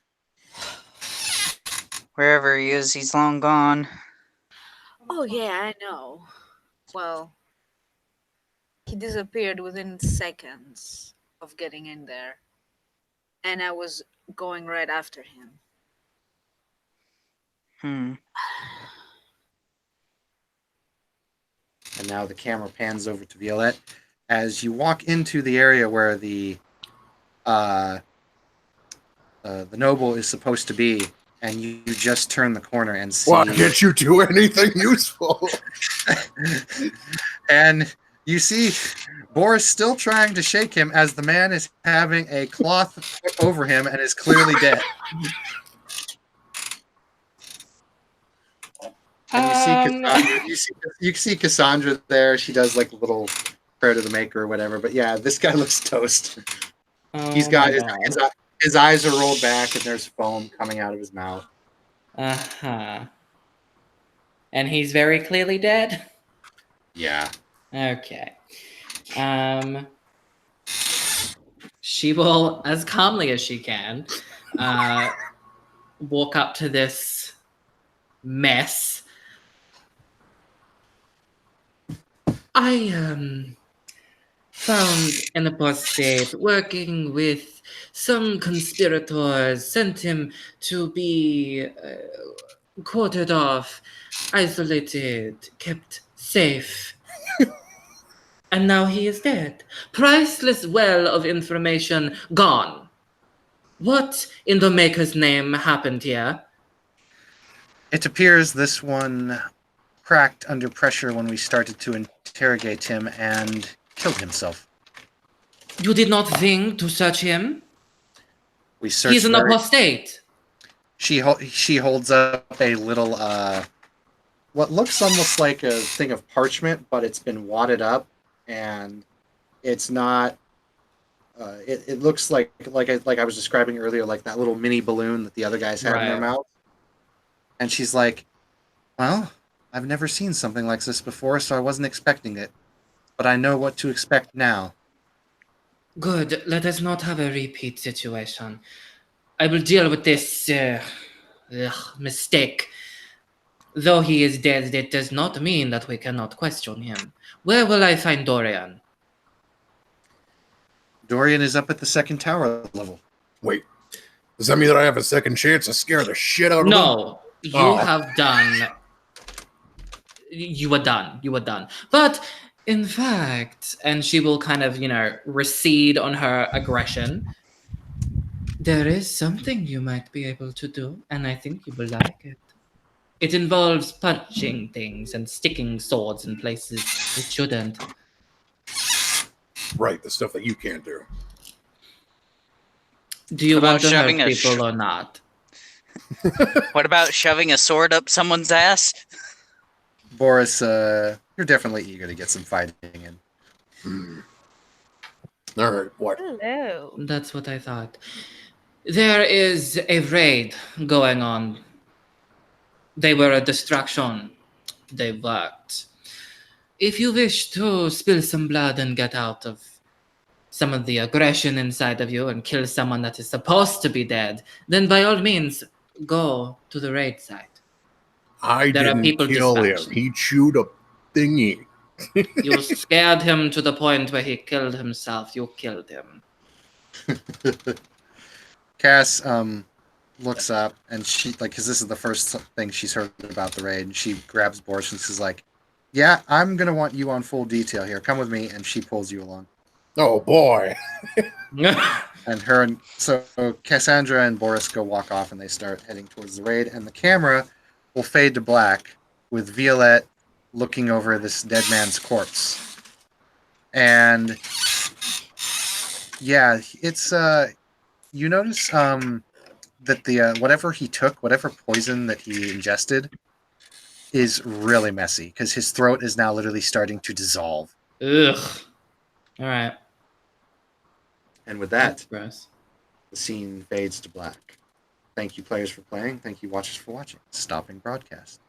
[SPEAKER 2] Wherever he is, he's long gone.
[SPEAKER 7] Oh, yeah, I know. Well, he disappeared within seconds of getting in there, and I was going right after him.
[SPEAKER 2] Hmm.
[SPEAKER 6] And now the camera pans over to Violette as you walk into the area where the noble is supposed to be, and you just turn the corner and see.
[SPEAKER 3] Why can't you do anything useful?
[SPEAKER 6] And you see Boris still trying to shake him as the man is having a cloth put over him and is clearly dead. And you see Cassandra there. She does like a little prayer to the maker or whatever. But yeah, this guy looks toast. He's got his eyes are rolled back and there's foam coming out of his mouth.
[SPEAKER 5] Uh-huh. And he's very clearly dead?
[SPEAKER 6] Yeah.
[SPEAKER 5] Okay. She will, as calmly as she can, walk up to this mess. I found an apostate working with some conspirators, sent him to be quartered off, isolated, kept safe. And now he is dead. Priceless well of information gone. What in the Maker's name happened here?
[SPEAKER 6] It appears this one cracked under pressure when we started to interrogate him and killed himself.
[SPEAKER 5] You did not think to search him?
[SPEAKER 6] We searched.
[SPEAKER 5] He's an apostate.
[SPEAKER 6] She holds up a little what looks almost like a thing of parchment, but it's been wadded up, and it's not. It looks like I was describing earlier, like that little mini balloon that the other guys had in their mouth. And she's like, "Well, I've never seen something like this before, so I wasn't expecting it, but I know what to expect now."
[SPEAKER 5] Good. Let us not have a repeat situation. I will deal with this mistake. Though he is dead, it does not mean that we cannot question him. Where will I find Dorian?
[SPEAKER 6] Dorian is up at the second tower level.
[SPEAKER 3] Wait, does that mean that I have a second chance to scare the shit out of him?
[SPEAKER 5] No, you have done. You are done. You are done. But in fact, and she will kind of, recede on her aggression. There is something you might be able to do, and I think you will like it. It involves punching things and sticking swords in places it shouldn't.
[SPEAKER 3] Right, the stuff that you can't do.
[SPEAKER 5] Do you
[SPEAKER 2] What
[SPEAKER 5] want
[SPEAKER 2] about
[SPEAKER 5] to hurt
[SPEAKER 2] shoving a
[SPEAKER 5] people or not?
[SPEAKER 2] What about shoving a sword up someone's ass?
[SPEAKER 6] Boris, you're definitely eager to get some fighting in.
[SPEAKER 3] All right, what?
[SPEAKER 7] Hello.
[SPEAKER 5] That's what I thought. There is a raid going on. They were a distraction. They worked. If you wish to spill some blood and get out of some of the aggression inside of you and kill someone that is supposed to be dead, then by all means, go to the raid site.
[SPEAKER 3] I
[SPEAKER 5] There are
[SPEAKER 3] didn't
[SPEAKER 5] people
[SPEAKER 3] kill him.
[SPEAKER 5] dispatched.
[SPEAKER 3] He chewed a thingy.
[SPEAKER 5] You scared him to the point where he killed himself. You killed him.
[SPEAKER 6] Cass looks up and she because this is the first thing she's heard about the raid. And she grabs Boris and she's like, "Yeah, I'm gonna want you on full detail here. Come with me." And she pulls you along.
[SPEAKER 3] Oh boy!
[SPEAKER 6] And so Cassandra and Boris go walk off and they start heading towards the raid. And the camera will fade to black with Violette looking over this dead man's corpse. And yeah, it's you notice that the whatever he took, whatever poison that he ingested, is really messy because his throat is now literally starting to dissolve.
[SPEAKER 5] Ugh. All right.
[SPEAKER 6] And with that,
[SPEAKER 5] That's gross.
[SPEAKER 6] the scene fades to black. Thank you, players, for playing. Thank you, watchers, for watching. Stopping broadcast.